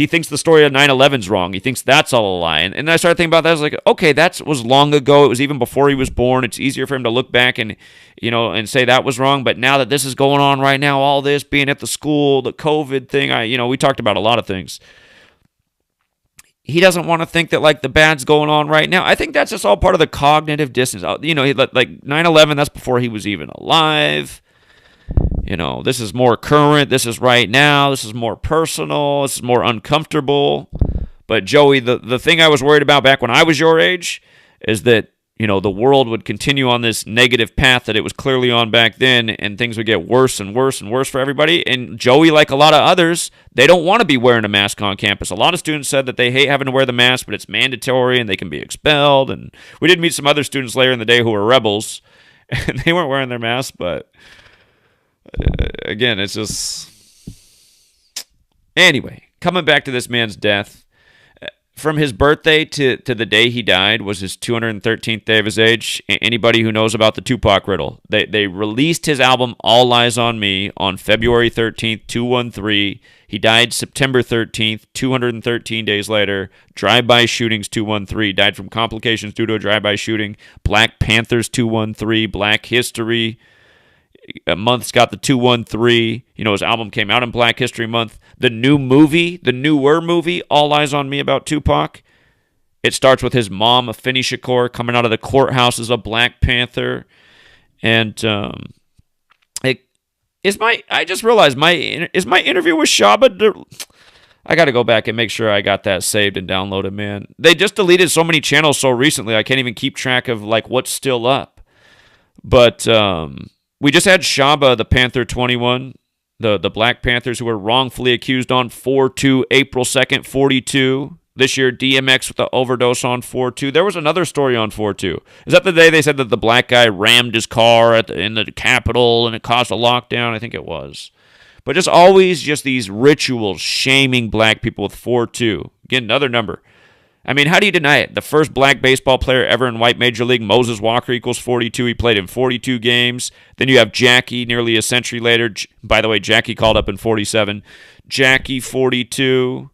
thinks the story of 9/11's wrong. He thinks that's all a lie. And I started thinking about that. I was like, okay, that was long ago. It was even before he was born. It's easier for him to look back and and say that was wrong. But now that this is going on right now, all this being at the school, the COVID thing, we talked about a lot of things. He doesn't want to think that like the bad's going on right now. I think that's just all part of the cognitive dissonance. Like 9/11, that's before he was even alive. This is more current. This is right now. This is more personal. This is more uncomfortable. But Joey, the thing I was worried about back when I was your age is that, the world would continue on this negative path that it was clearly on back then, and things would get worse and worse and worse for everybody. And Joey, like a lot of others, they don't want to be wearing a mask on campus. A lot of students said that they hate having to wear the mask, but it's mandatory and they can be expelled. And we did meet some other students later in the day who were rebels, and they weren't wearing their masks, but again, it's just... Anyway, coming back to this man's death, from his birthday to the day he died was his 213th day of his age. Anybody who knows about the Tupac riddle, they released his album All Lies on Me on February 13th, 213. He died September 13th, 213 days later. Drive-by shootings 213. Died from complications due to a drive-by shooting. Black Panthers 213. Black History Month's got the 213. His album came out in Black History Month. The newer movie, All Eyes on Me about Tupac. It starts with his mom, Afeni Shakur, coming out of the courthouse as a Black Panther. And I just realized is my interview with Shaba. I got to go back and make sure I got that saved and downloaded, man. They just deleted so many channels so recently, I can't even keep track of like what's still up. But we just had Shaba, the Panther 21, the Black Panthers who were wrongfully accused on 4/2, April 2nd, 42. This year, DMX with the overdose on 4/2. There was another story on 4/2. Is that the day they said that the black guy rammed his car in the Capitol and it caused a lockdown? I think it was. But just always just these rituals shaming black people with 4/2. Again, another number. I mean, how do you deny it? The first black baseball player ever in white major league, Moses Walker, equals 42. He played in 42 games. Then you have Jackie nearly a century later. By the way, Jackie called up in 47. Jackie, 42.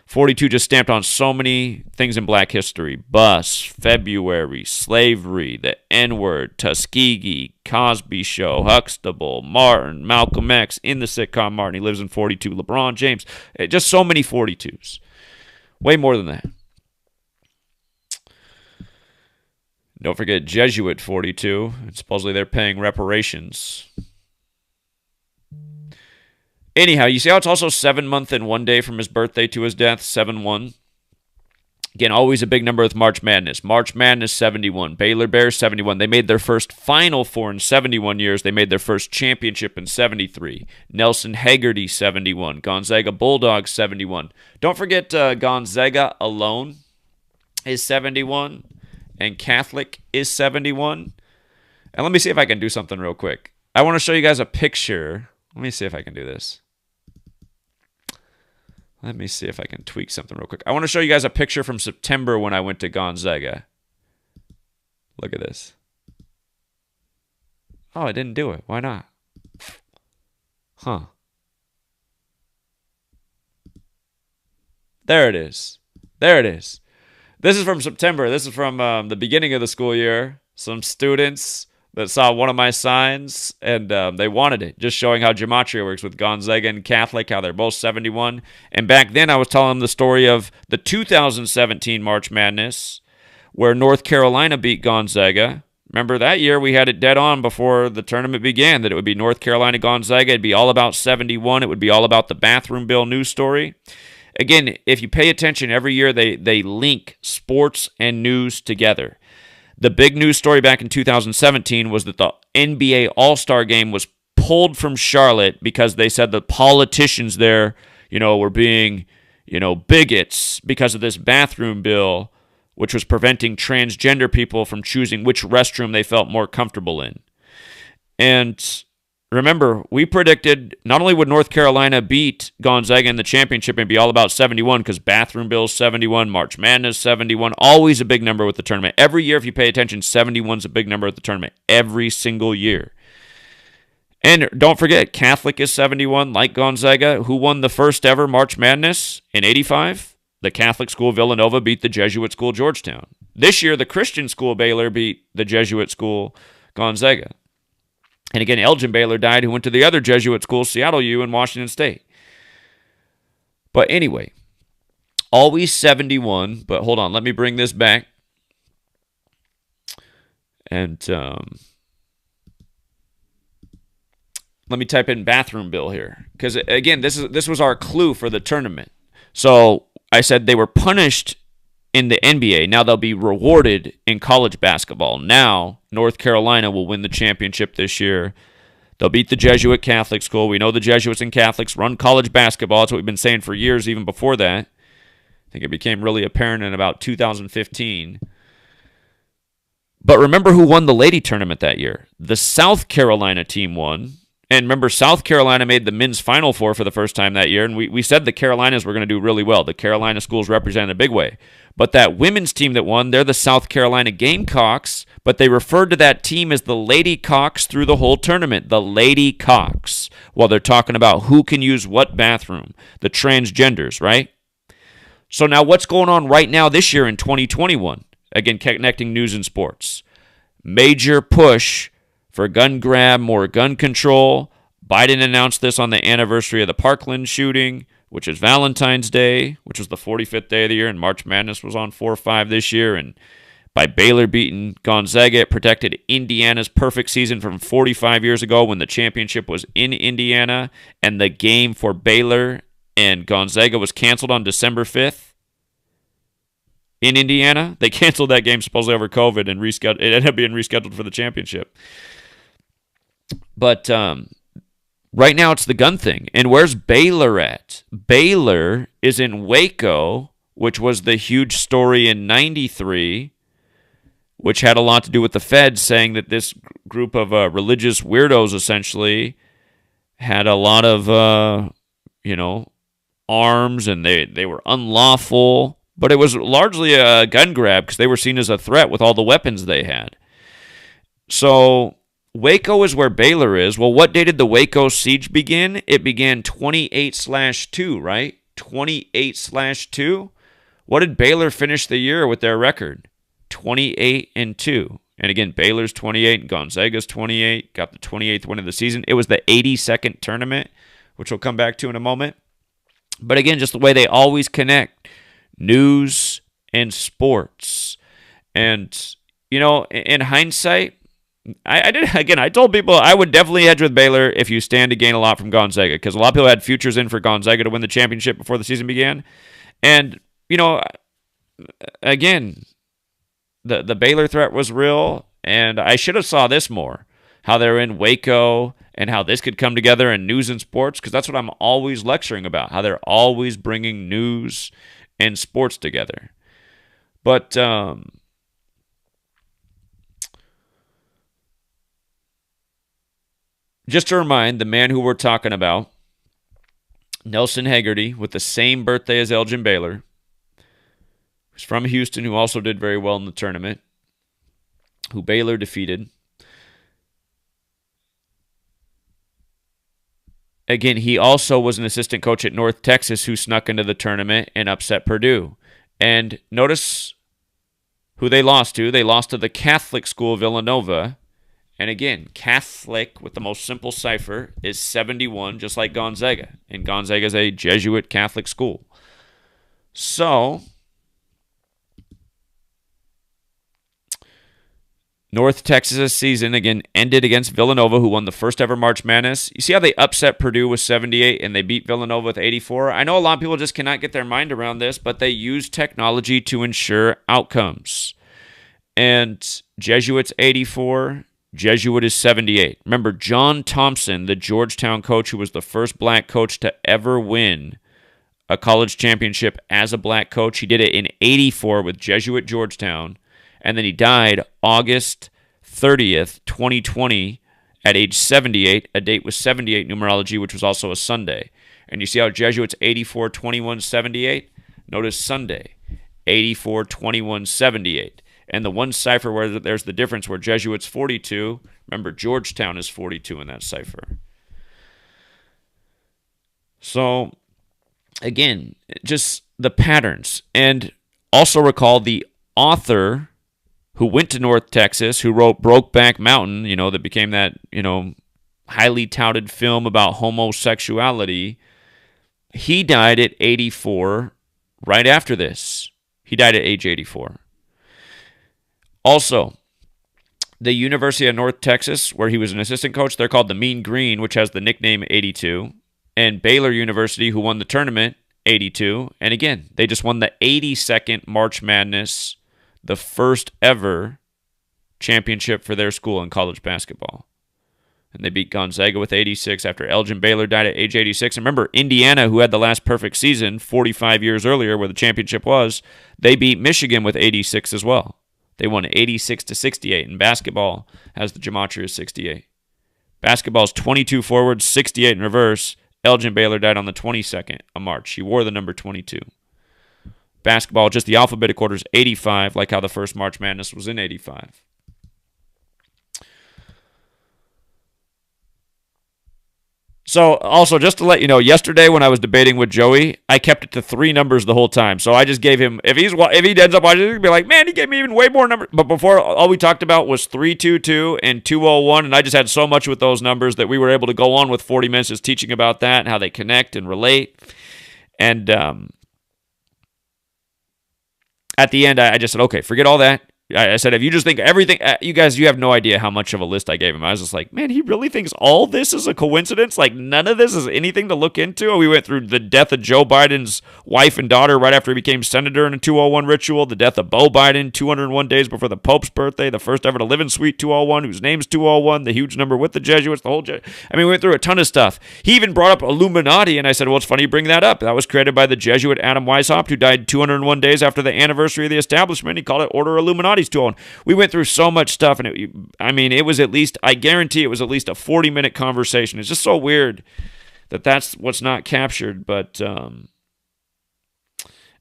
42 just stamped on so many things in black history. Bus, February, slavery, the N-word, Tuskegee, Cosby Show, Huxtable, Martin, Malcolm X, in the sitcom Martin. He lives in 42. LeBron James. Just so many 42s. Way more than that. Don't forget Jesuit 42. Supposedly they're paying reparations. Anyhow, you see how it's also 7 months and 1 day from his birthday to his death? 7-1. Again, always a big number with March Madness. March Madness, 71. Baylor Bears, 71. They made their first Final Four in 71 years. They made their first championship in 73. Nelson Haggerty, 71. Gonzaga Bulldogs, 71. Don't forget Gonzaga alone is 71. And Catholic is 71. And let me see if I can do something real quick. I want to show you guys a picture. Let me see if I can do this. Let me see if I can tweak something real quick. I want to show you guys a picture from September when I went to Gonzaga. Look at this. Oh, I didn't do it. Why not? Huh. There it is. There it is. This is from September. This is from the beginning of the school year. Some students that saw one of my signs, and they wanted it, just showing how Gematria works with Gonzaga and Catholic, how they're both 71. And back then, I was telling them the story of the 2017 March Madness, where North Carolina beat Gonzaga. Remember that year, we had it dead on before the tournament began, that it would be North Carolina Gonzaga. It'd be all about 71. It would be all about the bathroom bill news story. Again, if you pay attention, every year they link sports and news together. The big news story back in 2017 was that the NBA All-Star Game was pulled from Charlotte because they said the politicians there, were being, bigots because of this bathroom bill, which was preventing transgender people from choosing which restroom they felt more comfortable in. And remember, we predicted not only would North Carolina beat Gonzaga in the championship and be all about 71, because bathroom bills 71, March Madness 71, always a big number with the tournament. Every year, if you pay attention, 71's a big number at the tournament. Every single year. And don't forget, Catholic is 71, like Gonzaga. Who won the first ever March Madness in 85? The Catholic school Villanova beat the Jesuit school Georgetown. This year, the Christian school Baylor beat the Jesuit school Gonzaga. And again, Elgin Baylor died, who went to the other Jesuit school, Seattle U in Washington State. But anyway, always 71. But hold on, let me bring this back. And let me type in bathroom bill here. Because, again, this was our clue for the tournament. So I said they were punished in the NBA. Now they'll be rewarded in college basketball. Now North Carolina will win the championship this year. They'll beat the Jesuit Catholic school. We know the Jesuits and Catholics run college basketball. That's what we've been saying for years, even before that. I think it became really apparent in about 2015. But remember who won the lady tournament that year? The South Carolina team won. And remember, South Carolina made the men's Final Four for the first time that year, and we said the Carolinas were going to do really well. The Carolina schools represented a big way. But that women's team that won, they're the South Carolina Gamecocks, but they referred to that team as the Lady Cocks through the whole tournament, the Lady Cocks, while they're talking about who can use what bathroom, the transgenders, right? So now what's going on right now this year in 2021? Again, connecting news and sports. Major push for gun grab, more gun control. Biden announced this on the anniversary of the Parkland shooting, which is Valentine's Day, which was the 45th day of the year, and March Madness was on 4-5 this year. And by Baylor beating Gonzaga, it protected Indiana's perfect season from 45 years ago when the championship was in Indiana, and the game for Baylor and Gonzaga was canceled on December 5th. In Indiana, they canceled that game supposedly over COVID, and it ended up being rescheduled for the championship. But right now it's the gun thing. And where's Baylor at? Baylor is in Waco, which was the huge story in 93, which had a lot to do with the feds saying that this group of religious weirdos essentially had a lot of, arms, and they were unlawful. But it was largely a gun grab because they were seen as a threat with all the weapons they had. So Waco is where Baylor is. Well, what day did the Waco siege begin? It began 28/2, right? 28/2. What did Baylor finish the year with their record? 28-2. And again, Baylor's 28 and Gonzaga's 28. Got the 28th win of the season. It was the 82nd tournament, which we'll come back to in a moment. But again, just the way they always connect news and sports. And, in hindsight, I told people I would definitely hedge with Baylor if you stand to gain a lot from Gonzaga, because a lot of people had futures in for Gonzaga to win the championship before the season began. And, again, the Baylor threat was real, and I should have saw this more, how they're in Waco and how this could come together in news and sports, because that's what I'm always lecturing about, how they're always bringing news and sports together. But just to remind, the man who we're talking about, Nelson Haggerty, with the same birthday as Elgin Baylor, who's from Houston, who also did very well in the tournament, who Baylor defeated. Again, he also was an assistant coach at North Texas who snuck into the tournament and upset Purdue. And notice who they lost to. They lost to the Catholic school Villanova. And again, Catholic with the most simple cipher is 71, just like Gonzaga. And Gonzaga is a Jesuit Catholic school. So North Texas' season, again, ended against Villanova, who won the first ever March Madness. You see how they upset Purdue with 78 and they beat Villanova with 84? I know a lot of people just cannot get their mind around this, but they use technology to ensure outcomes. And Jesuit's 84, Jesuit is 78. Remember, John Thompson, the Georgetown coach who was the first black coach to ever win a college championship as a black coach, he did it in 84 with Jesuit Georgetown. And then he died August 30th, 2020, at age 78, a date with 78 numerology, which was also a Sunday. And you see how Jesuits 84, 21, 78? Notice Sunday, 84, 21, 78. And the one cipher where there's the difference where Jesuits 42, Remember, Georgetown is 42 in that cipher. So, again, just the patterns. And also recall the author who went to North Texas, who wrote Brokeback Mountain, that became that, highly touted film about homosexuality. He died at 84 right after this. He died at age 84. Also, the University of North Texas, where he was an assistant coach, they're called the Mean Green, which has the nickname 82. And Baylor University, who won the tournament, 82. And again, they just won the 82nd March Madness, the first ever championship for their school in college basketball. And they beat Gonzaga with 86 after Elgin Baylor died at age 86. And remember, Indiana, who had the last perfect season 45 years earlier where the championship was, they beat Michigan with 86 as well. They won 86-68. And basketball has the Gematria 68. Basketball's 22 forwards, 68 in reverse. Elgin Baylor died on the 22nd of March. He wore the number 22. Basketball, just the alphabetic order is 85, like how the first March Madness was in 85. So, also, just to let you know, yesterday when I was debating with Joey, I kept it to 3 numbers the whole time. So I just gave him, if he ends up watching it, he'd be like, man, he gave me even way more numbers. But before, all we talked about was 322 and 201, and I just had so much with those numbers that we were able to go on with 40 minutes just teaching about that and how they connect and relate. And at the end, I just said, okay, forget all that. I said, if you just think everything, you guys, you have no idea how much of a list I gave him. I was just like, man, he really thinks all this is a coincidence? Like, none of this is anything to look into? We went through the death of Joe Biden's wife and daughter right after he became senator in a 201 ritual, the death of Beau Biden 201 days before the Pope's birthday, the first ever to live in Suite 201, whose name's 201, the huge number with the Jesuits, we went through a ton of stuff. He even brought up Illuminati, and I said, well, it's funny you bring that up. That was created by the Jesuit Adam Weishaupt, who died 201 days after the anniversary of the establishment. He called it Order Illuminati's 201. We went through so much stuff, and it was at least, I guarantee it was at least a 40-minute conversation. It's just so weird that that's what's not captured, but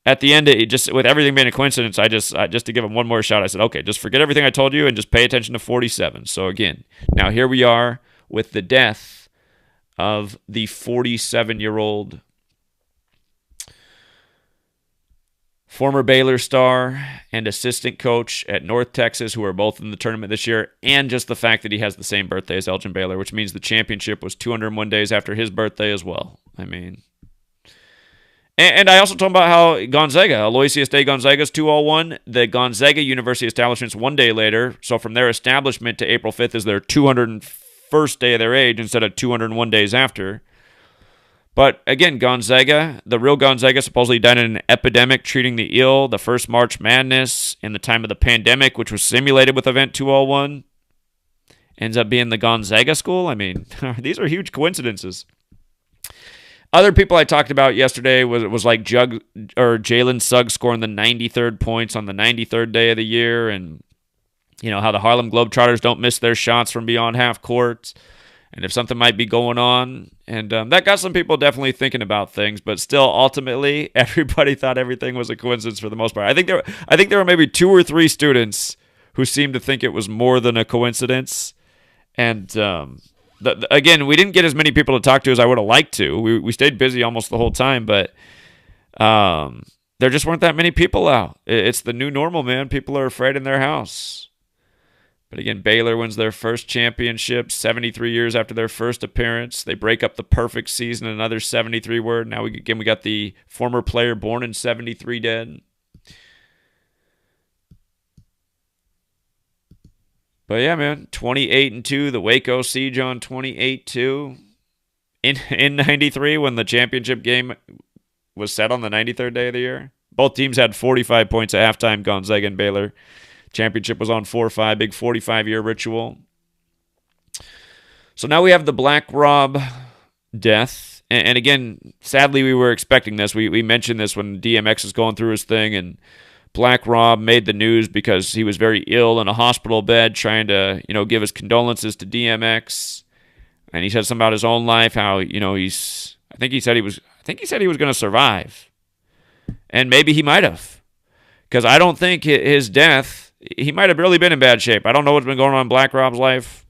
at the end, it just, with everything being a coincidence, I just to give him one more shot, I said, okay, just forget everything I told you and just pay attention to 47. So again, now here we are with the death of the 47-year-old former Baylor star and assistant coach at North Texas, who are both in the tournament this year, and just the fact that he has the same birthday as Elgin Baylor, which means the championship was 201 days after his birthday as well. And I also told him about how Gonzaga, Aloysius de Gonzaga's 201, the Gonzaga University establishment's 1 day later, so from their establishment to April 5th is their 201st day of their age instead of 201 days after. But again, Gonzaga, the real Gonzaga, supposedly died in an epidemic treating the ill, the first March Madness in the time of the pandemic, which was simulated with Event 201, ends up being the Gonzaga school. These are huge coincidences. Other people I talked about yesterday was like Jalen Suggs scoring the 93rd points on the 93rd day of the year, and how the Harlem Globetrotters don't miss their shots from beyond half court. And if something might be going on. And that got some people definitely thinking about things. But still, ultimately, everybody thought everything was a coincidence for the most part. I think there were maybe 2 or 3 students who seemed to think it was more than a coincidence. And again, we didn't get as many people to talk to as I would have liked to. We stayed busy almost the whole time. But there just weren't that many people out. It's the new normal, man. People are afraid in their house. But again, Baylor wins their first championship 73 years after their first appearance. They break up the perfect season, another 73 word. Now we got the former player born in 73 dead. But yeah, man, 28-2, the Waco Siege on 28-2. In 93, when the championship game was set on the 93rd day of the year. Both teams had 45 points at halftime, Gonzaga and Baylor. Championship was on 4-5, big 45-year ritual. So now we have the Black Rob death. And again, sadly, we were expecting this. We mentioned this when DMX was going through his thing, and Black Rob made the news because he was very ill in a hospital bed trying to, give his condolences to DMX. And he said something about his own life, how, I think he said he was going to survive. And maybe he might have. Because I don't think his death, he might have really been in bad shape. I don't know what's been going on in Black Rob's life.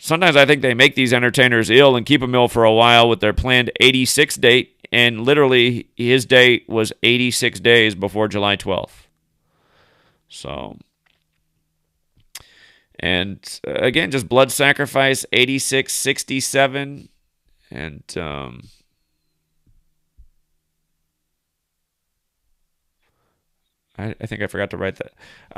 sometimes I think they make these entertainers ill and keep them ill for a while with their planned 86 date. And literally, his date was 86 days before July 12th. So, and again, just blood sacrifice, 86, 67. And I think I forgot to write that.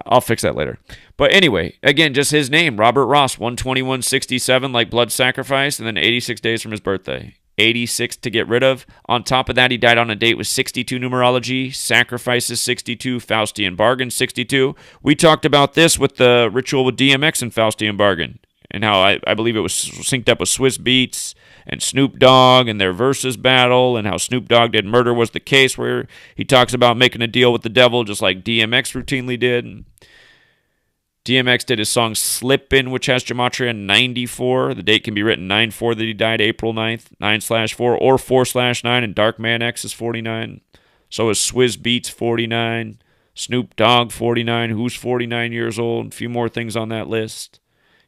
I'll fix that later. But anyway, again, just his name, Robert Ross, 121.67, like blood sacrifice, and then 86 days from his birthday. 86 to get rid of. On top of that, he died on a date with 62 numerology, sacrifices 62, Faustian bargain 62. We talked about this with the ritual with DMX and Faustian bargain, and how I believe it was synced up with Swiss Beats and Snoop Dogg and their versus battle, and how Snoop Dogg did Murder Was the Case, where he talks about making a deal with the devil just like DMX routinely did. And DMX did his song Slippin', which has Gematria 94. The date can be written 9/4 that he died, April 9th, 9/4, or 4/9, and Dark Man X is 49. So is Swizz Beats 49, Snoop Dogg 49, who's 49 years old, a few more things on that list.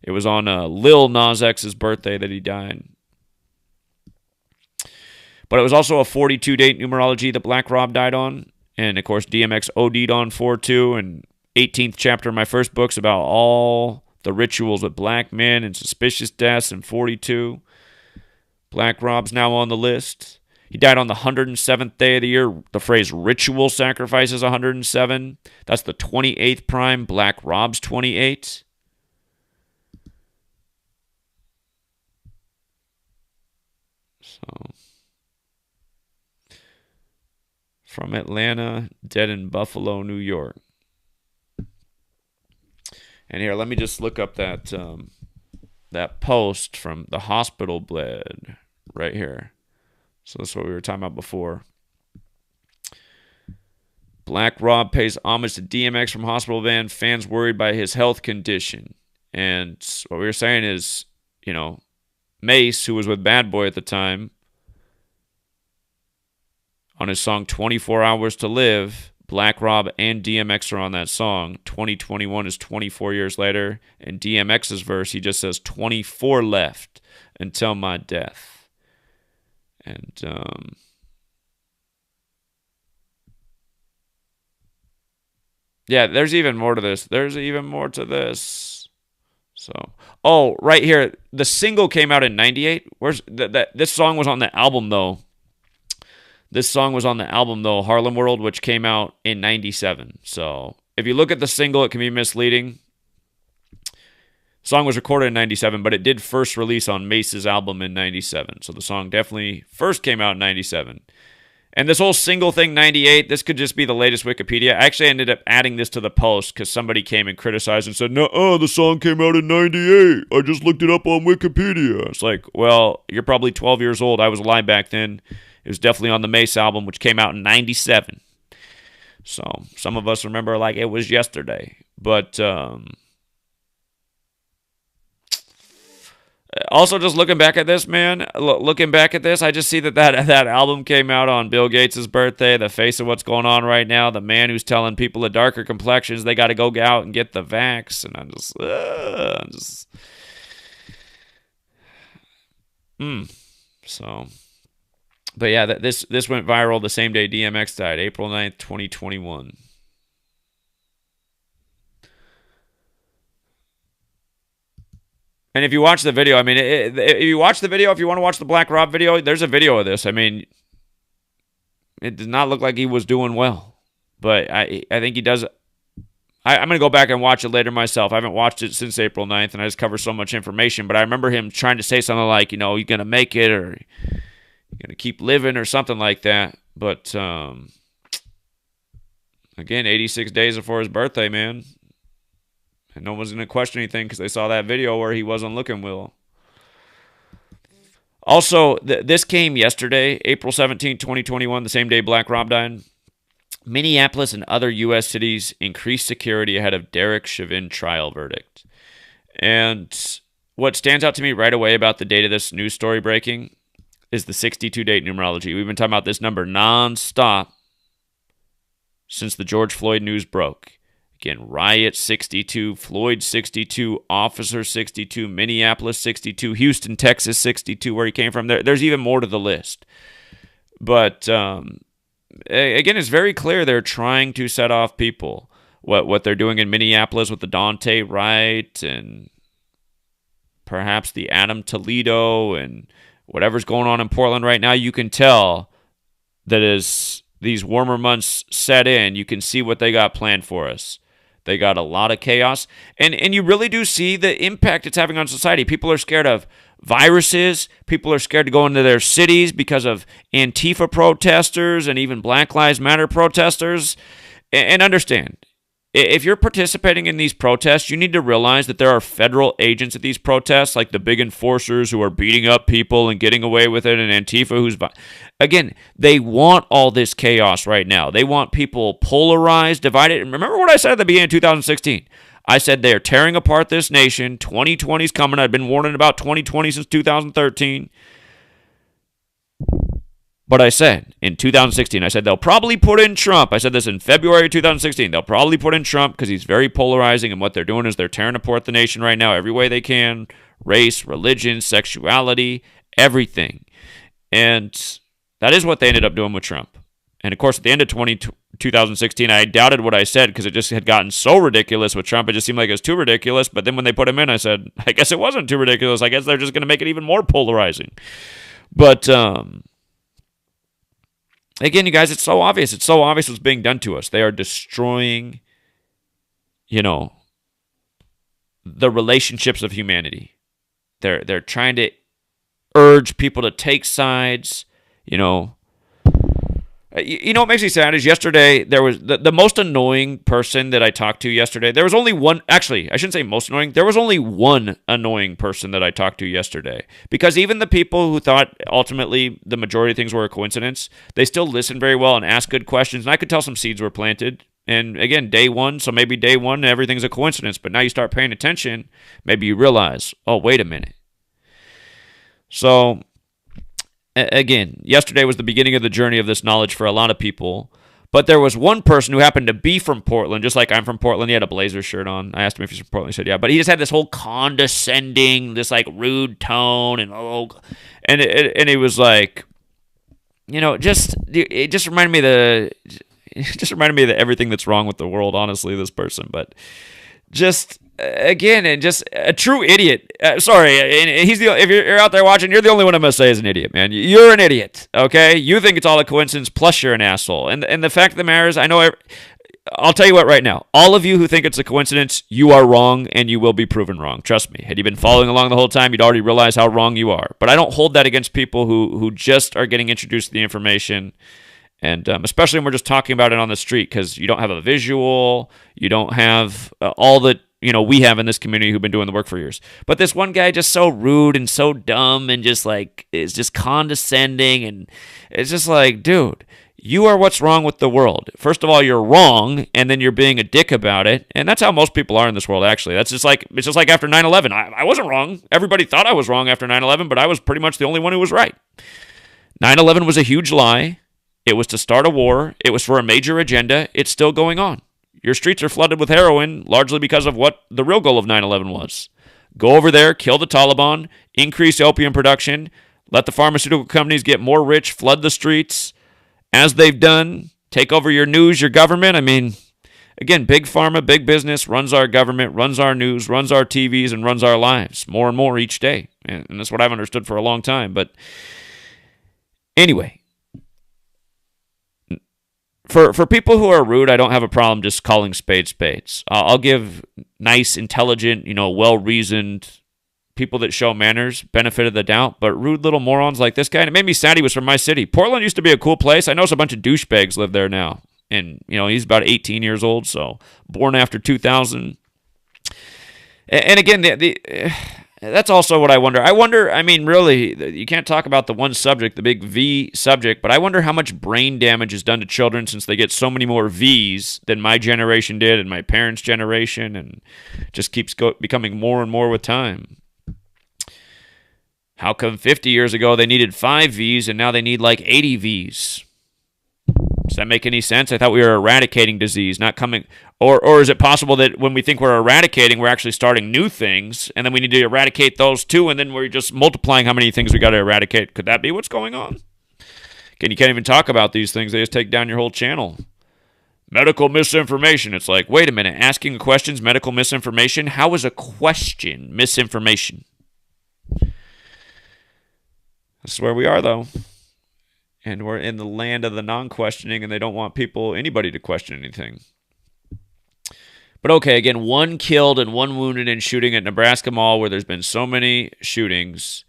It was on Lil Nas X's birthday that he died. But it was also a 42 date numerology that Black Rob died on. And of course, DMX OD'd on 4/2, and 18th chapter of my first book's about all the rituals with black men and suspicious deaths in 42. Black Rob's now on the list. He died on the 107th day of the year. The phrase ritual sacrifice is 107. That's the 28th prime. Black Rob's 28. So, from Atlanta, dead in Buffalo, New York. And here, let me just look up that that post from the hospital bled right here. So that's what we were talking about before. Black Rob pays homage to DMX from hospital van. Fans worried by his health condition. And what we were saying is, you know, Mace, who was with Bad Boy at the time, on his song 24 Hours to Live, Black Rob and DMX are on that song. 2021 is 24 years later. In DMX's verse, he just says 24 left until my death. And yeah, there's even more to this. There's even more to this. So, oh, right here, the single came out in 98. Where's that? This song was on the album though. This song was on the album, though, Harlem World, which came out in 97. So if you look at the single, it can be misleading. The song was recorded in 97, but it did first release on Mace's album in 97. So the song definitely first came out in 97. And this whole single thing, 98, this could just be the latest Wikipedia. I actually ended up adding this to the post because somebody came and criticized and said, no, the song came out in 98. I just looked it up on Wikipedia. It's like, well, you're probably 12 years old. I was alive back then. It was definitely on the Mace album, which came out in 97. So some of us remember like it was yesterday. But also just looking back at this, man, looking back at this, I just see that album came out on Bill Gates' birthday, the face of what's going on right now, the man who's telling people with darker complexions they got to go out and get the vax. And I'm just So... But yeah, this went viral the same day DMX died, April 9th, 2021. And if you watch the video, I mean, if you watch the video, if you want to watch the Black Rob video, there's a video of this. I mean, it does not look like he was doing well. But I think he does. I'm going to go back and watch it later myself. I haven't watched it since April 9th, and I just cover so much information. But I remember him trying to say something like, you know, you're going to make it, or you're going to keep living, or something like that. But, again, 86 days before his birthday, man. And no one's going to question anything because they saw that video where he wasn't looking well. Also, this came yesterday, April 17, 2021, the same day Black Rob died. Minneapolis and other U.S. cities increased security ahead of Derek Chauvin trial verdict. And what stands out to me right away about the date of this news story breaking is the 62-date numerology. We've been talking about this number nonstop since the George Floyd news broke. Again, Riot 62, Floyd 62, Officer 62, Minneapolis 62, Houston, Texas 62, where he came from. There's even more to the list. But again, it's very clear they're trying to set off people. What they're doing in Minneapolis with the Dante Wright and perhaps the Adam Toledo and whatever's going on in Portland right now, you can tell that as these warmer months set in, you can see what they got planned for us. They got a lot of chaos, and you really do see the impact it's having on society. People are scared of viruses. People are scared to go into their cities because of Antifa protesters and even Black Lives Matter protesters. And understand, if you're participating in these protests, you need to realize that there are federal agents at these protests, like the big enforcers who are beating up people and getting away with it, and Antifa who's... Again, they want all this chaos right now. They want people polarized, divided. And remember what I said at the beginning of 2016? I said they are tearing apart this nation. 2020 is coming. I've been warning about 2020 since 2013. But I said in 2016, I said they'll probably put in Trump. I said this in February 2016. They'll probably put in Trump because he's very polarizing, and what they're doing is they're tearing apart the nation right now every way they can. Race, religion, sexuality, everything. And that is what they ended up doing with Trump. And of course, at the end of 2016, I doubted what I said because it just had gotten so ridiculous with Trump. It just seemed like it was too ridiculous. But then when they put him in, I said, I guess it wasn't too ridiculous. I guess they're just going to make it even more polarizing. But again, you guys, it's so obvious. It's so obvious what's being done to us. They are destroying, the relationships of humanity. They're trying to urge people to take sides, what makes me sad is yesterday there was the most annoying person that I talked to yesterday. There was only one, actually, I shouldn't say most annoying. There was only one annoying person that I talked to yesterday. Because even the people who thought ultimately the majority of things were a coincidence, they still listened very well and asked good questions. And I could tell some seeds were planted. And again, day one, so maybe day one, everything's a coincidence. But now you start paying attention, maybe you realize, oh, wait a minute. So... again, yesterday was the beginning of the journey of this knowledge for a lot of people. But there was one person who happened to be from Portland, just like I'm from Portland. He had a Blazer shirt on. I asked him if he's from Portland. He said, yeah. But he just had this whole condescending, this like rude tone. And it was like, it just reminded me of everything that's wrong with the world, honestly, this person. But just... again, and just a true idiot. Sorry, and if you're out there watching, you're the only one I'm going to say is an idiot, man. You're an idiot, okay? You think it's all a coincidence, plus you're an asshole. And the fact of the matter is, I'll tell you what right now. All of you who think it's a coincidence, you are wrong, and you will be proven wrong. Trust me. Had you been following along the whole time, you'd already realize how wrong you are. But I don't hold that against people who just are getting introduced to the information. And especially when we're just talking about it on the street, because you don't have a visual, you don't have all the we have in this community who've been doing the work for years. But this one guy just so rude and so dumb and just like is just condescending, and it's just like, dude, you are what's wrong with the world. First of all, you're wrong, and then you're being a dick about it. And that's how most people are in this world, actually. It's just like after 9/11. I wasn't wrong. Everybody thought I was wrong after 9/11, but I was pretty much the only one who was right. 9/11 was a huge lie. It was to start a war. It was for a major agenda. It's still going on. Your streets are flooded with heroin, largely because of what the real goal of 9/11 was. Go over there, kill the Taliban, increase opium production, let the pharmaceutical companies get more rich, flood the streets, as they've done, take over your news, your government. I mean, again, big pharma, big business runs our government, runs our news, runs our TVs, and runs our lives more and more each day. And that's what I've understood for a long time. But anyway, For people who are rude, I don't have a problem just calling spades spades. I'll give nice, intelligent, well-reasoned people that show manners benefit of the doubt, but rude little morons like this guy, and it made me sad he was from my city. Portland used to be a cool place. I know a bunch of douchebags live there now, and he's about 18 years old, so born after 2000. And again, that's also what I wonder. I mean, really, you can't talk about the one subject, the big V subject, but I wonder how much brain damage is done to children since they get so many more Vs than my generation did and my parents' generation, and just keeps becoming more and more with time. How come 50 years ago they needed 5 Vs and now they need like 80 Vs? Does that make any sense? I thought we were eradicating disease, not coming. Or is it possible that when we think we're eradicating, we're actually starting new things, and then we need to eradicate those too, and then we're just multiplying how many things we got to eradicate? Could that be what's going on? Again, you can't even talk about these things. They just take down your whole channel. Medical misinformation. It's like, wait a minute, asking questions, medical misinformation? How is a question misinformation? This is where we are, though. And we're in the land of the non-questioning, and they don't want anybody to question anything. But okay, again, 1 killed and 1 wounded in shooting at Nebraska Mall, where there's been so many shootings.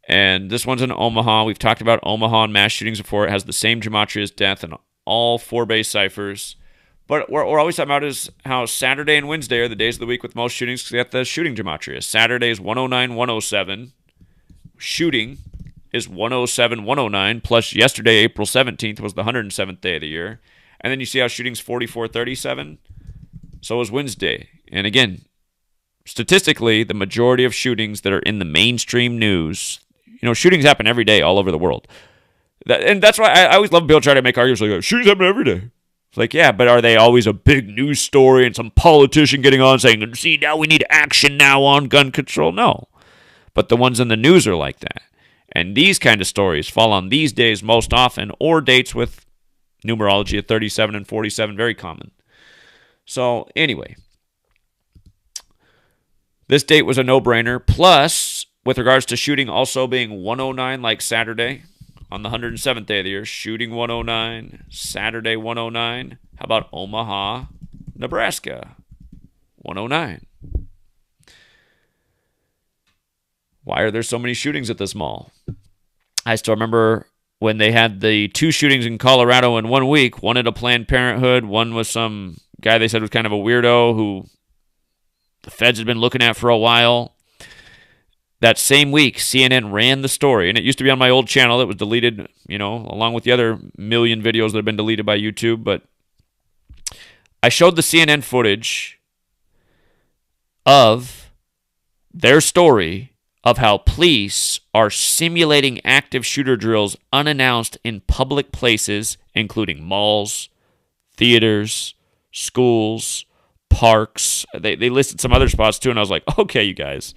And this one's in Omaha. We've talked about Omaha and mass shootings before. It has the same Gematria's death in all 4 base ciphers. But what we're always talking about is how Saturday and Wednesday are the days of the week with most shootings because we got the shooting Gematria. Saturday is 109, 107. Shooting is 107, 109, plus yesterday, April 17th, was the 107th day of the year. And then you see how shooting's 44, 37. So is Wednesday. And again, statistically, the majority of shootings that are in the mainstream news, shootings happen every day all over the world. And that's why I always love people trying to make arguments like, shootings happen every day. It's like, yeah, but are they always a big news story and some politician getting on saying, see, now we need action now on gun control? No. But the ones in the news are like that. And these kind of stories fall on these days most often, or dates with numerology of 37 and 47, very common. So anyway, this date was a no-brainer. Plus, with regards to shooting also being 109 like Saturday on the 107th day of the year, shooting 109, Saturday 109. How about Omaha, Nebraska, 109? Why are there so many shootings at this mall? I still remember when they had the 2 shootings in Colorado in 1 week, one at a Planned Parenthood, one was some guy they said was kind of a weirdo who the feds had been looking at for a while. That same week, CNN ran the story, and it used to be on my old channel that was deleted, along with the other million videos that have been deleted by YouTube, but I showed the CNN footage of their story of how police are simulating active shooter drills unannounced in public places, including malls, theaters, schools, parks. They listed some other spots too, and I was like, okay, you guys.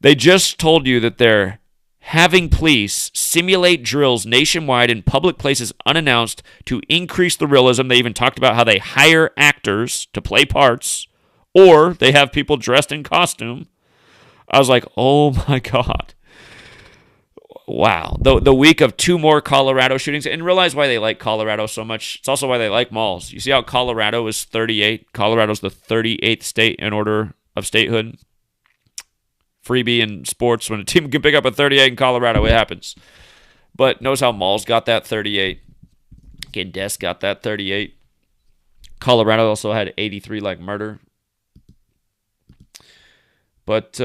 They just told you that they're having police simulate drills nationwide in public places unannounced to increase the realism. They even talked about how they hire actors to play parts, or they have people dressed in costume. I was like, oh my God. Wow. The week of 2 more Colorado shootings, and realize why they like Colorado so much. It's also why they like malls. You see how Colorado is 38? Colorado's the 38th state in order of statehood. Freebie in sports, when a team can pick up a 38 in Colorado, it happens. But notice how malls got that 38. Again, Des got that 38. Colorado also had 83 like murder. But,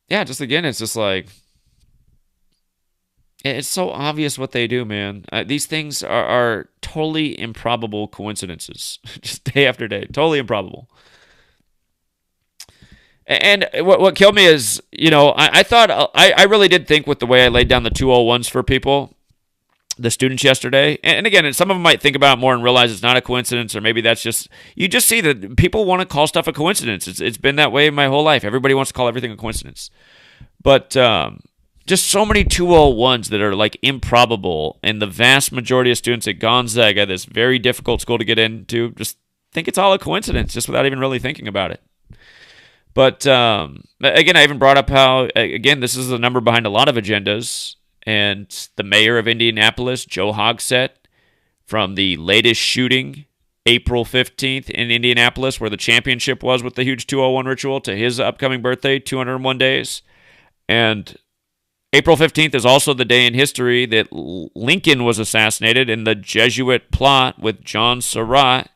yeah, just again, it's just like, it's so obvious what they do, man. These things are totally improbable coincidences, just day after day, totally improbable. And what killed me is, I thought, I really did think with the way I laid down the 201s for people, the students yesterday, and again, some of them might think about it more and realize it's not a coincidence, or maybe that's just, you just see that people want to call stuff a coincidence. It's been that way my whole life. Everybody wants to call everything a coincidence. But just so many 201s that are like improbable, and the vast majority of students at Gonzaga, this very difficult school to get into, just think it's all a coincidence, just without even really thinking about it. But again, I even brought up how, again, this is the number behind a lot of agendas. And the mayor of Indianapolis, Joe Hogsett, from the latest shooting, April 15th in Indianapolis, where the championship was with the huge 201 ritual, to his upcoming birthday, 201 days. And April 15th is also the day in history that Lincoln was assassinated in the Jesuit plot with John Surratt.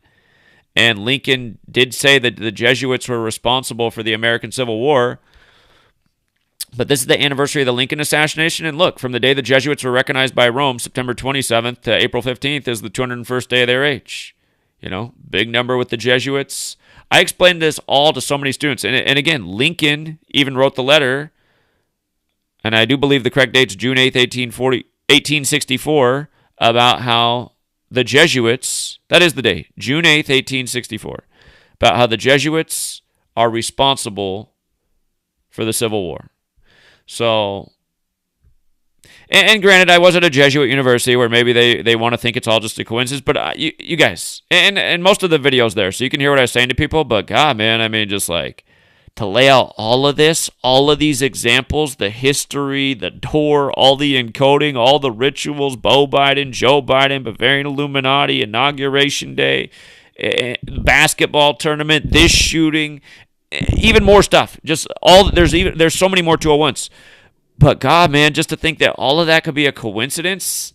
And Lincoln did say that the Jesuits were responsible for the American Civil War. But this is the anniversary of the Lincoln assassination. And look, from the day the Jesuits were recognized by Rome, September 27th to April 15th is the 201st day of their age. Big number with the Jesuits. I explained this all to so many students. And again, Lincoln even wrote the letter, and I do believe the correct date's June 8th, 1864, about how the Jesuits, that is the day, June 8th, 1864, about how the Jesuits are responsible for the Civil War. So, and granted, I was at a Jesuit university where maybe they want to think it's all just a coincidence, but you guys, and most of the videos there, so you can hear what I was saying to people, but God, man, I mean, just like, to lay out all of this, all of these examples, the history, the door, all the encoding, all the rituals, Joe Biden, Bavarian Illuminati, Inauguration Day, basketball tournament, this shooting, even more stuff. Just all there's so many more 201s. But God, man, just to think that all of that could be a coincidence,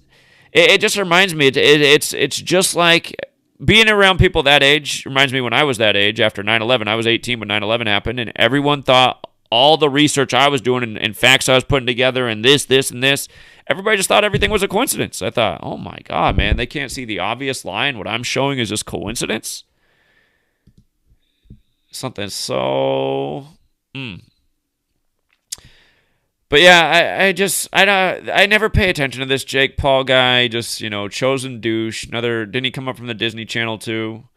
it just reminds me. It's just like being around people that age. Reminds me when I was that age after 9/11. I was 18 when 9/11 happened, and everyone thought all the research I was doing and facts I was putting together and this, and this. Everybody just thought everything was a coincidence. I thought, oh my God, man, they can't see the obvious line. What I'm showing is just coincidence. Something so. But yeah, I never pay attention to this Jake Paul guy. Just, chosen douche. Didn't he come up from the Disney Channel too?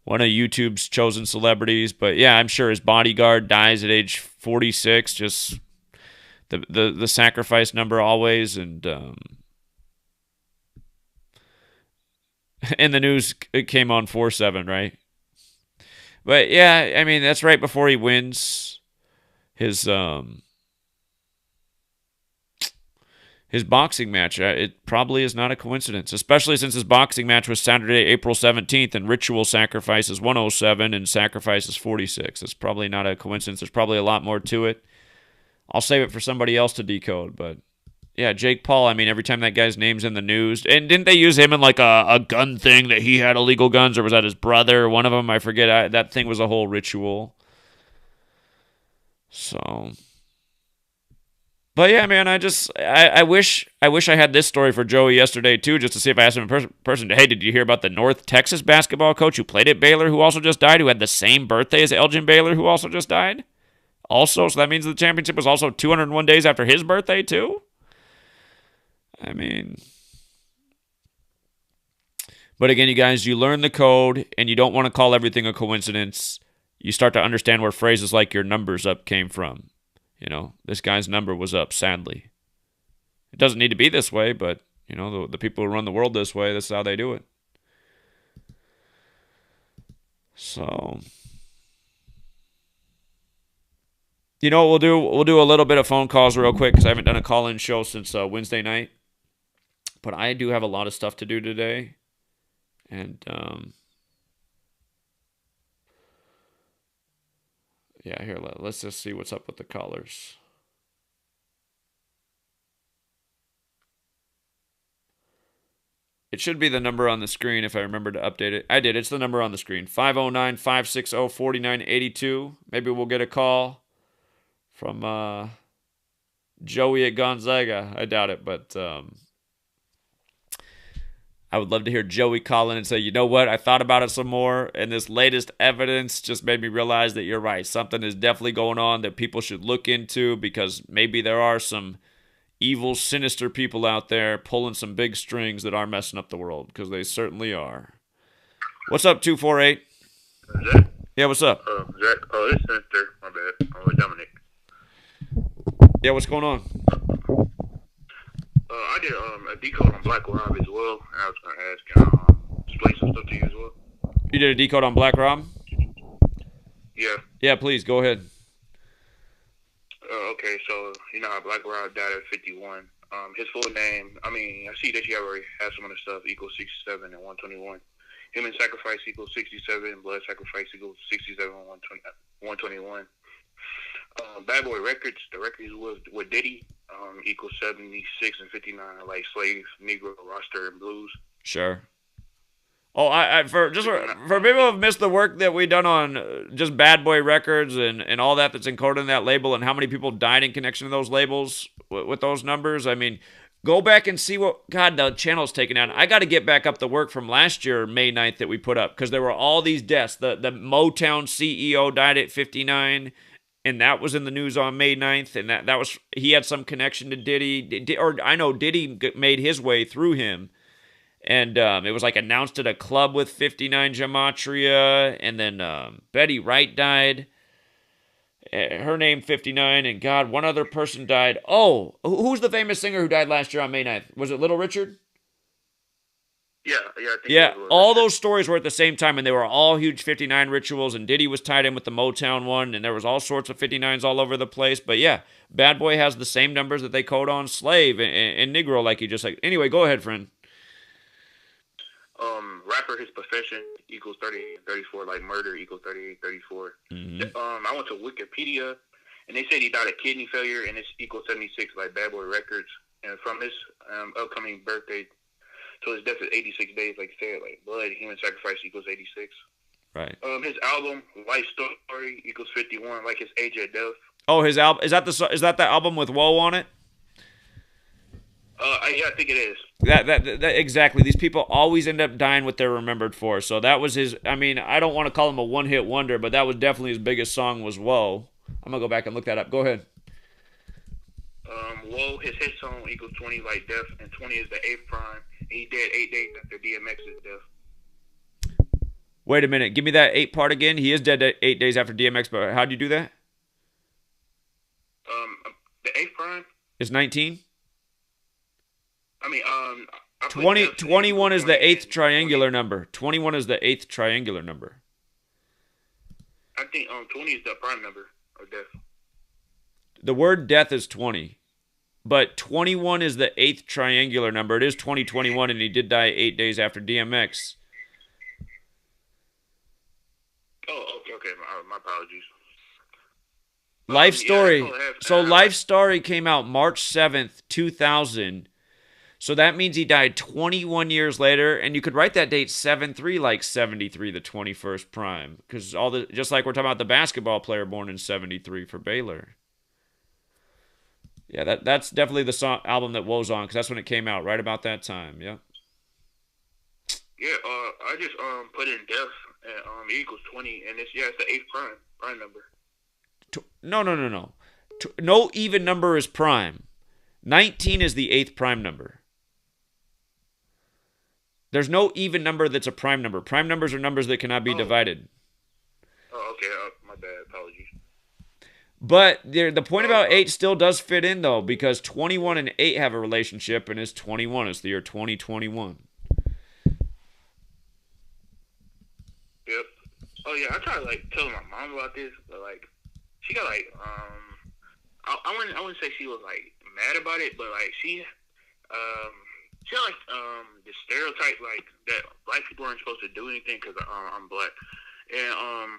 One of YouTube's chosen celebrities. But yeah, I'm sure his bodyguard dies at age 46. Just the sacrifice number always. And and the news, it came on 4/7, right? But yeah, I mean, that's right before he wins his boxing match. It probably is not a coincidence, especially since his boxing match was Saturday, April 17th, and ritual sacrifice is 107 and sacrifice is 46. It's probably not a coincidence. There's probably a lot more to it. I'll save it for somebody else to decode, but yeah, Jake Paul, I mean, every time that guy's name's in the news, and didn't they use him in like a gun thing that he had illegal guns, or was that his brother? One of them, I forget. That thing was a whole ritual. So... But yeah, man, I wish I had this story for Joey yesterday too, just to see if I asked him in person. Hey, did you hear about the North Texas basketball coach who played at Baylor, who also just died, who had the same birthday as Elgin Baylor, who also just died? Also, so that means the championship was also 201 days after his birthday too. I mean, but again, you guys, you learn the code, and you don't want to call everything a coincidence. You start to understand where phrases like "your numbers up" came from. This guy's number was up, sadly. It doesn't need to be this way, but, the people who run the world this way, this is how they do it. So, what we'll do? We'll do a little bit of phone calls real quick because I haven't done a call-in show since Wednesday night. But I do have a lot of stuff to do today. And, yeah, here, let's just see what's up with the callers. It should be the number on the screen if I remember to update it. I did. It's the number on the screen. 509-560-4982. Maybe we'll get a call from Joey at Gonzaga. I doubt it, but I would love to hear Joey call in and say, you know what, I thought about it some more, and this latest evidence just made me realize that you're right. Something is definitely going on that people should look into, because maybe there are some evil, sinister people out there pulling some big strings that are messing up the world, because they certainly are. What's up, 248? Jack? Yeah, what's up? Jack. Oh, it's Sinister. My bad. I'm with Dominic. Yeah, what's going on? I did a decode on Black Rob as well, and I was going to ask, can I explain some stuff to you as well? You did a decode on Black Rob? Yeah. Yeah, please, go ahead. Okay, so you know how Black Rob died at 51. His full name, I see that you already have some of the stuff, equals 67 and 121. Human sacrifice equals 67, blood sacrifice equals 67 and 121. Bad Boy Records, the records was with Diddy, equals 76 and 59, like Slave, Negro, Roster, and Blues. Sure. Oh, for people who have missed the work that we done on just Bad Boy Records and all that's encoded in that label, and how many people died in connection to those labels with those numbers. I mean, go back and see what, God, the channel's taken down. I got to get back up the work from last year, May 9th, that we put up, because there were all these deaths. The Motown CEO died at 59, and that was in the news on May 9th, and that was, he had some connection to Diddy, or I know Diddy made his way through him. And it was like announced at a club with 59 Gematria. And then Betty Wright died. Her name 59. And God, one other person died. Oh, who's the famous singer who died last year on May 9th? Was it Little Richard? Yeah, I think Yeah, it was all Richard. those stories were at the same time, and they were all huge 59 rituals, and Diddy was tied in with the Motown one, and there was all sorts of 59s all over the place. But yeah, Bad Boy has the same numbers that they code on Slave and Negro, like you just like. Anyway, go ahead, friend. Rapper, his profession equals 38, 34, like murder equals 38, 34. Mm-hmm. I went to Wikipedia, and they said he died of kidney failure, and it's equals 76, like Bad Boy Records. And from his upcoming birthday, so his death is 86 days, like you said, like blood, human sacrifice equals 86. Right. His album, Life Story, equals 51, like his age at death. Oh, his album is that the album with Woe on it? Yeah, I think it is. That exactly. These people always end up dying what they're remembered for. So that was his. I mean, I don't want to call him a one-hit wonder, but that was definitely his biggest song was Woe. I'm gonna go back and look that up. Go ahead. Whoa, his hit song equals 20, like death, and 20 is the 8th prime. And he dead 8 days after DMX's death. Wait a minute. Give me that 8 part again. He is dead 8 days after DMX, but how'd you do that? The 8th prime? It's 19? I mean, 21 is the 8th triangular number. 21 is the 8th triangular number. I think 20 is the prime number of death. The word death is 20. But 21 is the 8th triangular number. It is 2021, and he did die 8 days after DMX. Oh, okay. My apologies. Life Story. Yeah, Life Story came out March 7th, 2000. So that means he died 21 years later, and you could write that date 7-3 like 73, the 21st prime, because just like we're talking about the basketball player born in 73 for Baylor. Yeah, that's definitely the album that Woe's on, because that's when it came out, right about that time. Yeah. Yeah. I just put in death and equals 20, and it's the 8th prime number. No. No even number is prime. 19 is the 8th prime number. There's no even number that's a prime number. Prime numbers are numbers that cannot be divided. Oh, okay. My bad. Apologies. But the point about 8 still does fit in, though, because 21 and 8 have a relationship, and it's 21. It's the year 2021. Yep. Oh, yeah. I tried to, tell my mom about this, but, she got, I wouldn't say she was, mad about it, but, she the stereotype that black people aren't supposed to do anything because I'm black, and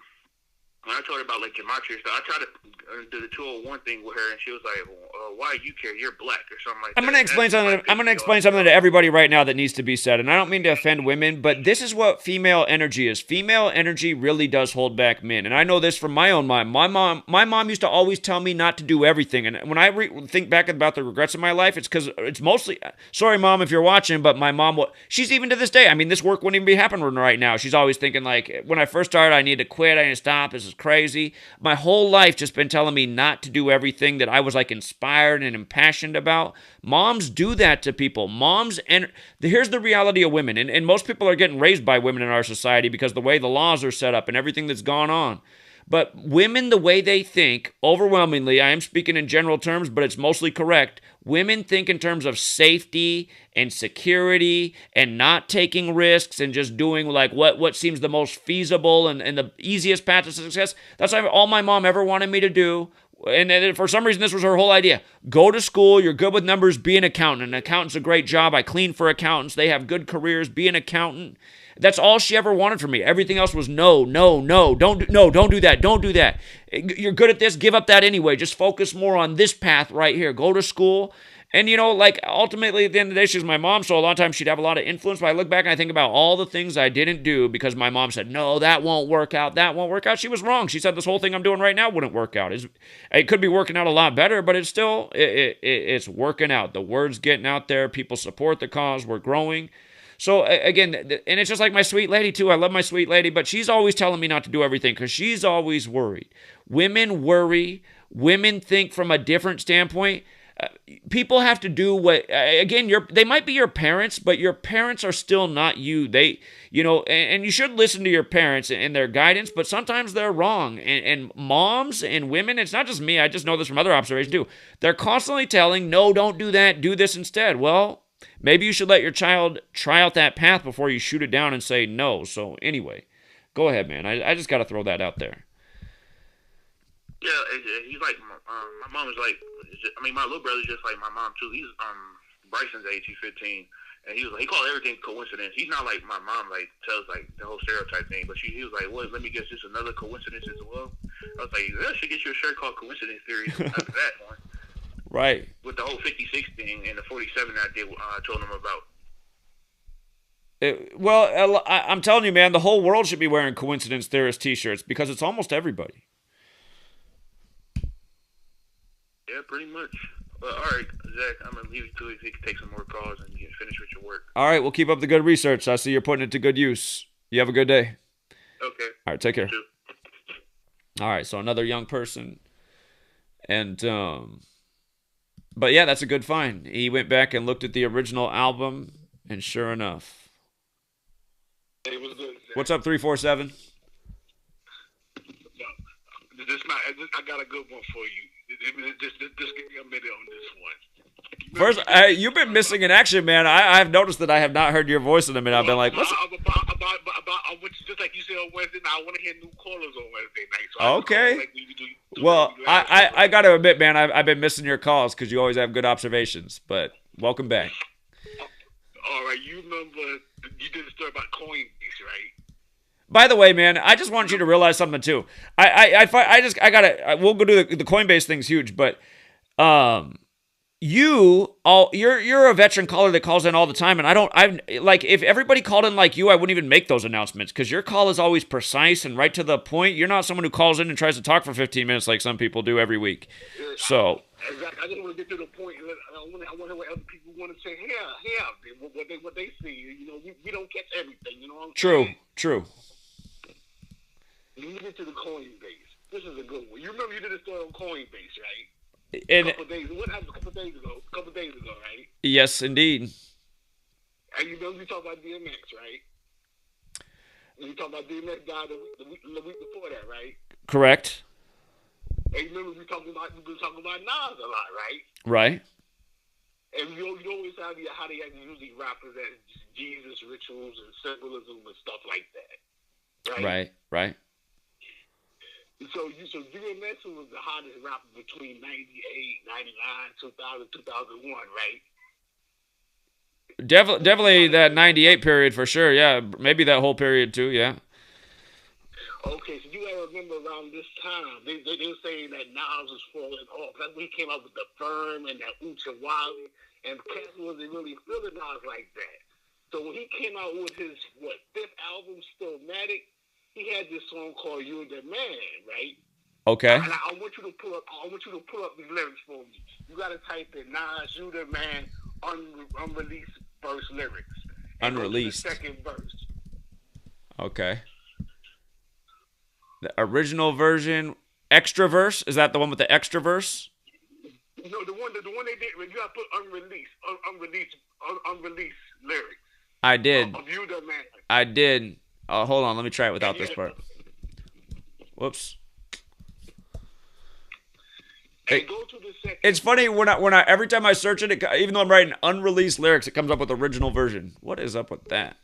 when I told her about Gematria stuff, I tried to do the 201 thing with her, and she was like, "Why you care? You're black," or something like that. I'm gonna explain something to everybody right now that needs to be said, and I don't mean to offend women, but this is what female energy is. Female energy really does hold back men, and I know this from my own mom. My mom used to always tell me not to do everything, and when I think back about the regrets of my life, it's because it's mostly. Sorry, Mom, if you're watching, but my mom, she's even to this day. I mean, this work wouldn't even be happening right now. She's always thinking when I first started, I need to quit, I need to stop. This is crazy. My whole life just been telling me not to do everything that I was inspired and impassioned about. Moms do that to people. And here's the reality of women, and most people are getting raised by women in our society because the way the laws are set up and everything that's gone on. But women, the way they think, overwhelmingly, I am speaking in general terms, but it's mostly correct. Women think in terms of safety and security and not taking risks and just doing what seems the most feasible and the easiest path to success. That's all my mom ever wanted me to do. And for some reason, this was her whole idea. Go to school. You're good with numbers. Be an accountant. An accountant's a great job. I clean for accountants. They have good careers. Be an accountant. That's all she ever wanted from me. Everything else was no. Don't do that. Don't do that. You're good at this. Give up that anyway. Just focus more on this path right here. Go to school. And, ultimately, at the end of the day, she was my mom, so a lot of times she'd have a lot of influence. But I look back and I think about all the things I didn't do because my mom said, no, that won't work out. That won't work out. She was wrong. She said this whole thing I'm doing right now wouldn't work out. It could be working out a lot better, but it's still, it's working out. The word's getting out there. People support the cause. We're growing. So, again, and it's just like my sweet lady, too. I love my sweet lady, but she's always telling me not to do everything because she's always worried. Women worry. Women think from a different standpoint. People have to do what, again, they might be your parents, but your parents are still not you. They, and you should listen to your parents and their guidance, but sometimes they're wrong. And moms and women, it's not just me, I just know this from other observations too. They're constantly telling, no, don't do that, do this instead. Well, maybe you should let your child try out that path before you shoot it down and say no. So anyway, go ahead, man. I just got to throw that out there. Yeah, he's like, my mom is like, my little brother's just like my mom too. He's Bryson's age, he's 15, and he called everything coincidence. He's not like my mom, like tells like the whole stereotype thing, but he was like, "What? Let me guess, this another coincidence as well." I was like, "That should get you a shirt called Coincidence Theory." After that one, right? With the whole 56 thing and the 47 I told him about. I'm telling you, man, the whole world should be wearing Coincidence Theorist T-shirts because it's almost everybody. Yeah, pretty much. Well, all right, Zach, I'm going to leave you to it so you can take some more calls and you can finish with your work. All right, we'll keep up the good research. I see you're putting it to good use. You have a good day. Okay. All right, take care. All right, so another young person. And, but yeah, that's a good find. He went back and looked at the original album, and sure enough. It was good, Zach. What's up, 347? I got a good one for you. Just give me a minute on this one. First, you've been missing in action, man. I've noticed that I have not heard your voice in a minute. I've been like, what's just like you said on Wednesday night, I want to hear new callers on Wednesday night. So okay. Well, I got to admit, man, I've been missing your calls because you always have good observations. But welcome back. All right, you remember you did a story about Coinbase, right? By the way, man, I just want you to realize something too. We'll go do the Coinbase thing's huge, but you're a veteran caller that calls in all the time, and if everybody called in like you, I wouldn't even make those announcements because your call is always precise and right to the point. You're not someone who calls in and tries to talk for 15 minutes like some people do every week. So I just want to get to the point. I want to hear what other people want to say. What they see. We don't catch everything. You know what I'm saying? True. You get to the Coinbase. This is a good one. You remember you did a story on Coinbase, right? And what happened a couple days ago, right? Yes, indeed. And you know we talked about DMX, right? And you talked about DMX died the week before that, right? Correct. And you remember we've been talking about Nas a lot, right? Right. And you always have how they usually represent Jesus rituals and symbolism and stuff like that, right? Right. So DMX was the hottest rapper between 98, 99, 2000, 2001, right? Definitely that 98 period for sure, yeah. Maybe that whole period too, yeah. Okay, so you gotta remember around this time, they were saying that Nas was falling off. That's when he came out with the Firm and that Ucha Wally, and Cass wasn't really feeling Nas like that. So when he came out with his, fifth album, Stillmatic, he had this song called "You're the Man," right? Okay. And I want you to pull up these lyrics for me. You gotta type in Nas, "You the Man," unreleased verse lyrics. Unreleased. The second verse. Okay. The original version, extra verse. Is that the one with the extra verse? No, the one they did. You gotta put unreleased lyrics. I did. Of "You the Man." I did. Oh, hold on. Let me try it without this part. Whoops. Hey, go to the second. It's funny when I every time I search it, even though I'm writing unreleased lyrics, it comes up with original version. What is up with that?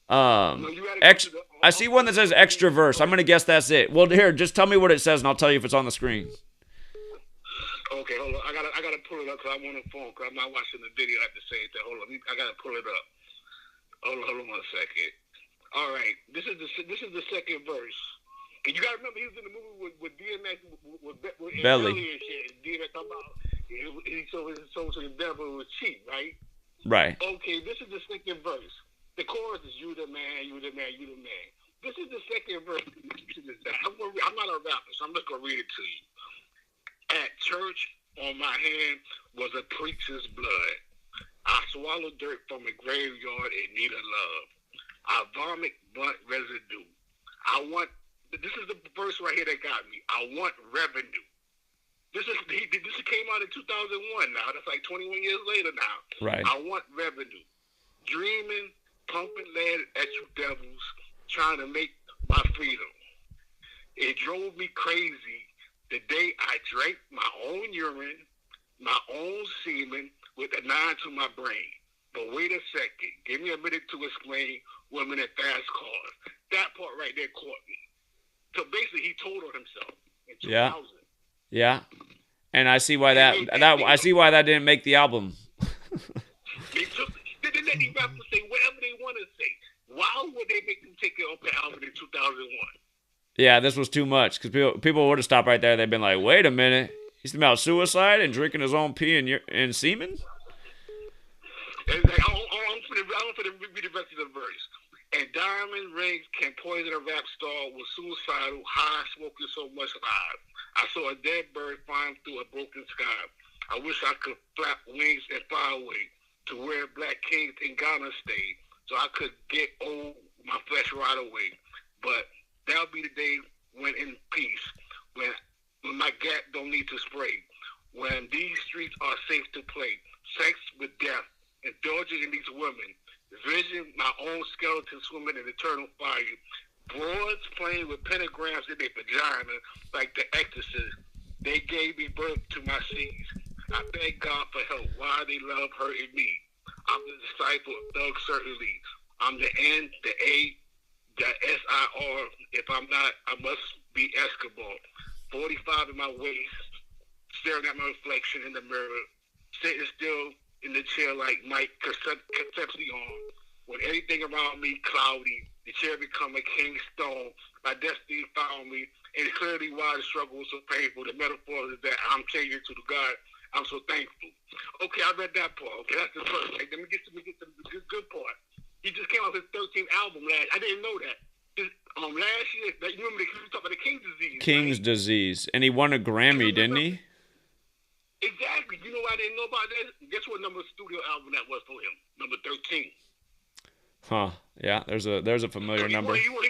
I see one that says extra verse. I'm gonna guess that's it. Well, here, just tell me what it says, and I'll tell you if it's on the screen. Okay, hold on. I gotta pull it up because I'm on the phone because I'm not watching the video at the same time. Hold on, I gotta pull it up. Hold on 1 second. All right, this is the second verse. And you gotta remember he was in the movie with DMX with Belly and shit. And DMX talking about he told the devil was cheap, right? Right. Okay, this is the second verse. The chorus is "You the man, you the man, you the man." This is the second verse. I'm not a rapper, so I'm just gonna read it to you. At church, on my hand was a preacher's blood. I swallowed dirt from a graveyard in need of love. I vomit blunt residue. This is the verse right here that got me. I want revenue. This came out in 2001 now. That's like 21 years later now. Right. I want revenue. Dreaming, pumping lead at you devils, trying to make my freedom. It drove me crazy the day I drank my own urine, my own semen, with a 9 to my brain. But wait a second. Give me a minute to explain women in fast cars. That part right there caught me. So basically, he told on himself in 2000. Yeah. And I see why I see why that didn't make the album. They let these rappers say whatever they want to say. Why would they make them take it off the album in 2001? Yeah, this was too much because people would have stopped right there. They'd been like, "Wait a minute, he's about suicide and drinking his own pee and semen." And like, I'm gonna read the rest of the verse. And diamond rings can poison a rap star with suicidal, high, smoking so much live. I saw a dead bird flying through a broken sky. I wish I could flap wings and fly away to where black kings in Ghana stayed, so I could get old my flesh right away. But that'll be the day when in peace, when my gat don't need to spray, when these streets are safe to play, sex with death, indulging in these women, vision my own skeleton swimming in eternal fire, broads playing with pentagrams in their vagina like the exorcist. They gave me birth to my seeds. I thank God for help. Why they love hurting me. I'm the disciple of Thug Certainly. I'm the N, the A, the SIR. If I'm not, I must be Escobar. 45 in my waist, staring at my reflection in the mirror, sitting still in the chair like Mike Concepcion. When everything around me cloudy, the chair become a king stone. My destiny found me, and it's clearly why the struggle was so painful. The metaphor is that I'm changing to the God. I'm so thankful. Okay, I read that part. Okay, that's the first. Like, let me get to the good part. He just came out with his 13th album last. I didn't know that. Last year, you remember we talked about the King's Disease. King's Disease, and he won a Grammy, didn't he? Exactly. You know why I didn't know about that? Guess what number studio album that was for him? Number 13. Huh. Yeah, there's a familiar number. So he won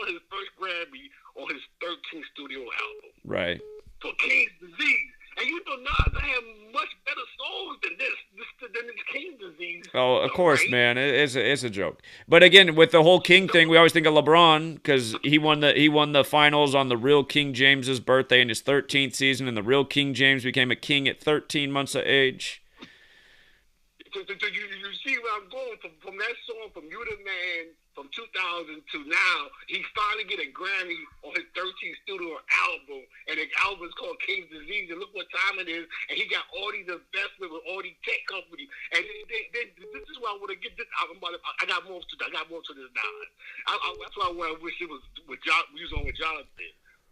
his first Grammy on his 13th studio album. Right. For King's Disease. And you know Nas have much better songs than this King's Disease. Oh, of course, right? Man. It's a joke. But again, with the whole King thing, we always think of LeBron because he won the finals on the real King James's birthday in his 13th season, and the real King James became a king at 13 months of age. So you see where I'm going from that song from You the Man from 2000 to now. He finally get a Grammy on his 13th studio album, and the album is called King's Disease. And look what time it is, and he got all these investments with all these tech companies. And this is why I want to get this album. I got more to this now. That's why I wish it was with Jonathan.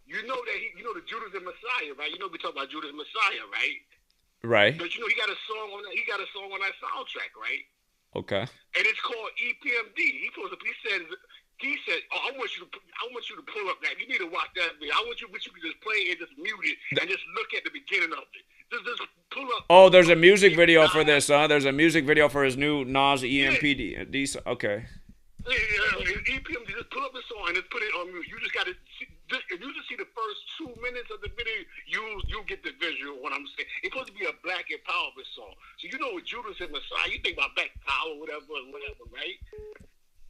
You know that the Judas and Messiah, right? You know we talk about Judas and Messiah, right? Right. But you know he got a song on that soundtrack, right? Okay. And it's called EPMD. He said, "Oh, I want you to pull up that. You need to watch that video. I want you to just play it, just mute it, and just look at the beginning of it. Just pull up." Oh, there's a music video for this, huh? There's a music video for his new Nas EMPD. Yeah. Okay. Yeah, EPMD. Just pull up the song and just put it on mute. You just got to. If you just see the first 2 minutes of the video, you'll get the visual. What I'm saying, it's supposed to be a black empowerment song. So you know, with Judas and Messiah, you think about black power, whatever, right?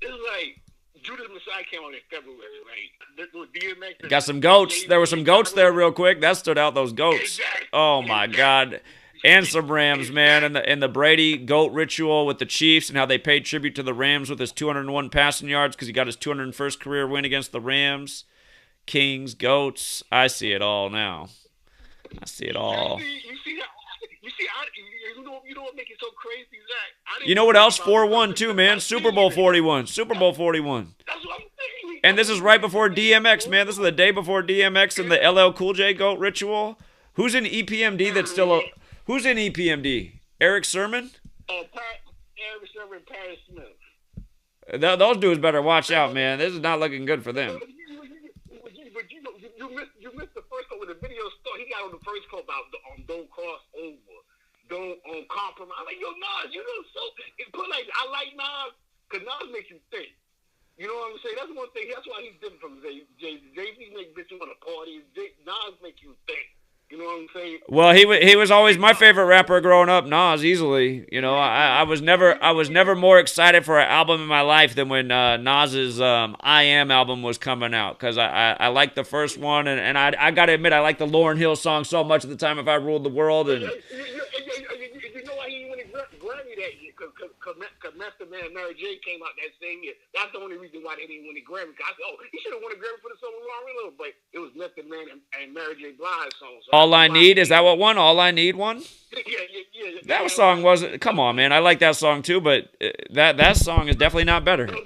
It's like Judas and Messiah came out in February, right? With DMX. Got some goats. There were some goats there, real quick. That stood out. Those goats. Exactly. Oh my God. And some Rams, man, and the Brady goat ritual with the Chiefs and how they paid tribute to the Rams with his 201 passing yards because he got his 201st career win against the Rams. Kings, goats. I see it all now. I see it all. You know what makes it so crazy, Zach? You know what else? 4-1 too, man. Super Bowl 41. Super Bowl 41. That's what I'm saying. And this is right before DMX, man. This is the day before DMX and the LL Cool J goat ritual. Who's in EPMD that's still Who's in EPMD? Eric Sermon? Eric Sermon and Paris Smith. Those dudes better watch out, man. This is not looking good for them. You missed the first part when the video started. He got on the first part about don't cross over, don't compromise. I'm like, yo, Nas, you know, so it's put like I like Nas because Nas makes you think. You know what I'm saying? That's one thing. That's why he's different from Jay. Jay-Z make bitches want to party. Nas make you think. You know what I'm saying? Well, he was always my favorite rapper growing up, Nas, easily. You know, I was never more excited for an album in my life than when Nas's I Am album was coming out, because I liked the first one, and I gotta admit I liked the Lauryn Hill song so much at the time, If I Ruled the World. And You know why he didn't win a Grammy that year? Because Method Man and Mary J came out that same year. That's the only reason why they didn't win a Grammy. I said, oh, he should have won a Grammy for the song with Lauryn Hill, but it was Method Man and Mary J Blige's song. So All I Need, is that what won? All I Need won? Yeah. That song wasn't. Come on, man. I like that song too, but that song is definitely not better. But Nas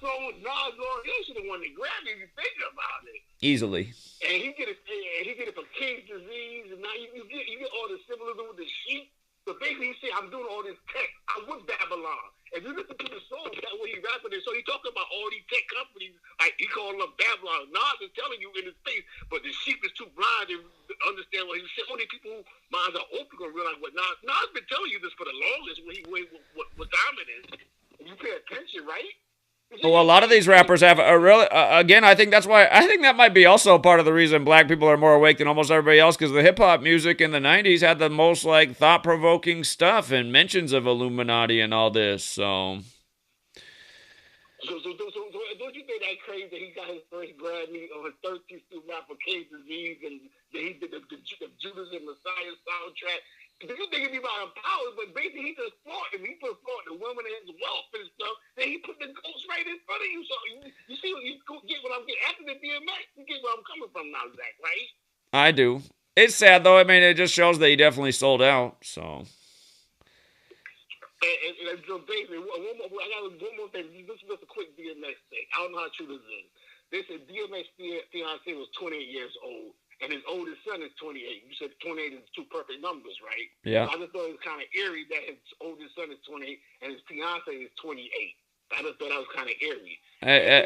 song, Lauryn Hill should have won the Grammy if you think about it. Easily. And he get it for King's disease, and now you get all the symbolism with the sheep. So basically, he said, "I'm doing all this tech. I'm with Babylon." If you listen to the song, that way he rapping it. So he talking about all these tech companies, like he calling them Babylon. Nas is telling you in his face, but the sheep is too blind to understand what he's saying. Only people who minds are open gonna realize what Nas been telling you this for the longest. What time it is. If you pay attention, right? Well, a lot of these rappers have a really, again, I think that might be also part of the reason black people are more awake than almost everybody else, because the hip-hop music in the 90s had the most, like, thought-provoking stuff and mentions of Illuminati and all this, so... So don't you think that crazy that he got his first Grammy on his 13th student rap for King's disease, and that he did the Judas and Messiah soundtrack? Do you think it'd be about empowered? But basically, he just fought him. He put forth the woman and his wealth and stuff. Then he put the ghost right in front of you. So you see, you get what I'm getting. After the DMX, you get where I'm coming from now, Zach, right? I do. It's sad, though. I mean, it just shows that he definitely sold out, so... And so basically, I got one more thing. This is just a quick DMX thing. I don't know how true this is. They said DMX fiance was 28 years old, and his oldest son is 28. You said 28 is two perfect numbers, right? Yeah. So I just thought it was kind of eerie that his oldest son is 28 and his fiance is 28. I just thought that was kind of eerie.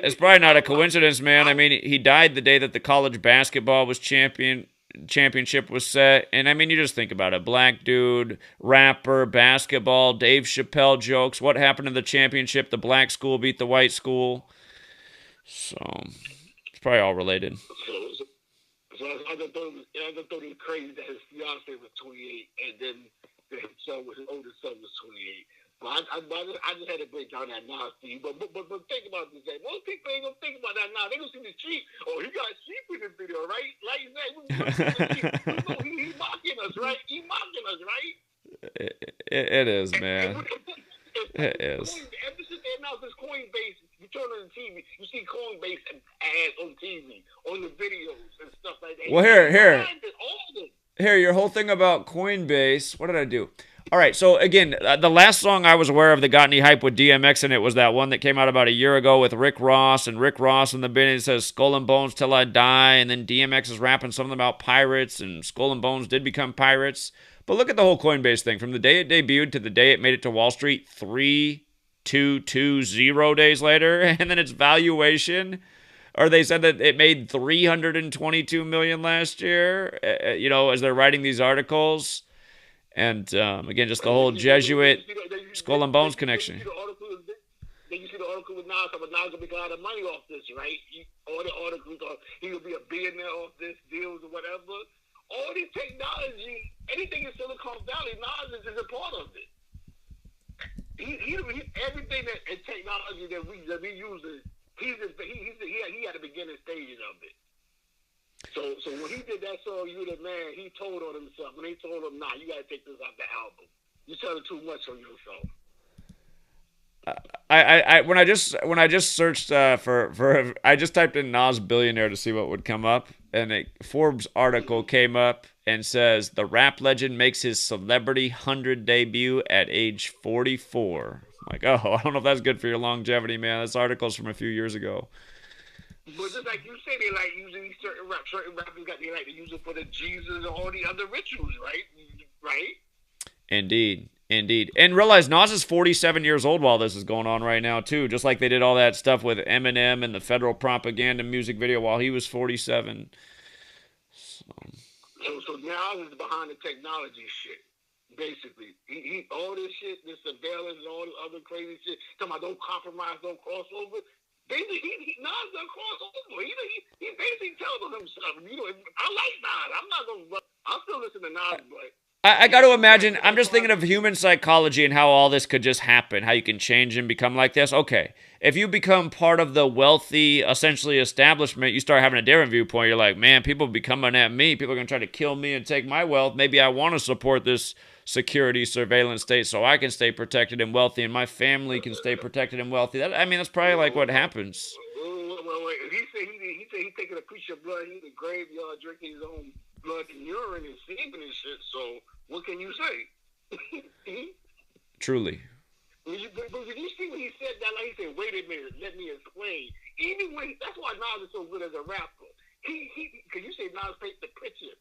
It's probably not a coincidence, man. I mean, he died the day that the college basketball was championship was set, and I mean, you just think about it. Black dude, rapper, basketball, Dave Chappelle jokes. What happened to the championship? The black school beat the white school. So it's probably all related. So I just thought it was crazy that his fiance was 28, and then his oldest son was 28. But I just had to break down that Nas thing. But think about this. Most people ain't gonna think about that now. They gonna see the sheep. Oh, he got sheep in this video, right? Like that. He mocking us, right? He mocking us, right? It is, man. It is. Ever since they announced this Coinbase, you turn on the TV, you see Coinbase ads on TV, on the videos and stuff like that. Well, here, your whole thing about Coinbase. What did I do? All right, so again, the last song I was aware of that got any hype with DMX in it was that one that came out about a year ago with Rick Ross, and Rick Ross in the beginning says "Skull and Bones till I die," and then DMX is rapping something about pirates, and Skull and Bones did become pirates. But look at the whole Coinbase thing. From the day it debuted to the day it made it to Wall Street, 3,220 days later, and then its valuation, or they said that it made $322 million last year, as they're writing these articles. And again, just the whole Jesuit Skull and Bones connection. Then you see the article with Nas, but Nas gonna make a lot of money off this, right? All the articles are he will be a billionaire off this, deals or whatever. All this technology, anything in Silicon Valley, Nas is a part of it. Everything that in technology that we use, he had the beginning stages of it. So when he did that song, You the Man, he told on himself. When they told him, nah, you gotta take this off the album. You're telling too much on yourself. When I just searched for I just typed in Nas billionaire to see what would come up, and a Forbes article came up and says the rap legend makes his celebrity 100 debut at age 44. I'm like, oh, I don't know if that's good for your longevity, man. This article's from a few years ago. But just like you say, they like using certain rappers they like to use it for the Jesus and all the other rituals, right? Right? Indeed. And realize Nas is 47 years old while this is going on right now, too. Just like they did all that stuff with Eminem and the federal propaganda music video while he was 47. So Nas is behind the technology shit, basically. He all this shit, this surveillance and all the other crazy shit, talking about don't compromise, don't cross over. basically, Nas done cross over. He basically telling himself, I like Nas. I'm not gonna. I'll still listen to Nas, but. I got to imagine, I'm just thinking of human psychology and how all this could just happen, how you can change and become like this. Okay, if you become part of the wealthy, essentially, establishment, you start having a different viewpoint. You're like, man, people be coming at me. People are going to try to kill me and take my wealth. Maybe I want to support this security surveillance state so I can stay protected and wealthy and my family can stay protected and wealthy. That's probably like what happens. Wait. He said he taking a piece of blood. He's in the graveyard drinking his own blood and urine and semen and shit. So what can you say? Truly. But did you see when he said that? Like he said, "Wait a minute, let me explain." Even when that's why Nas is so good as a rapper. Because you say Nas painted the picture.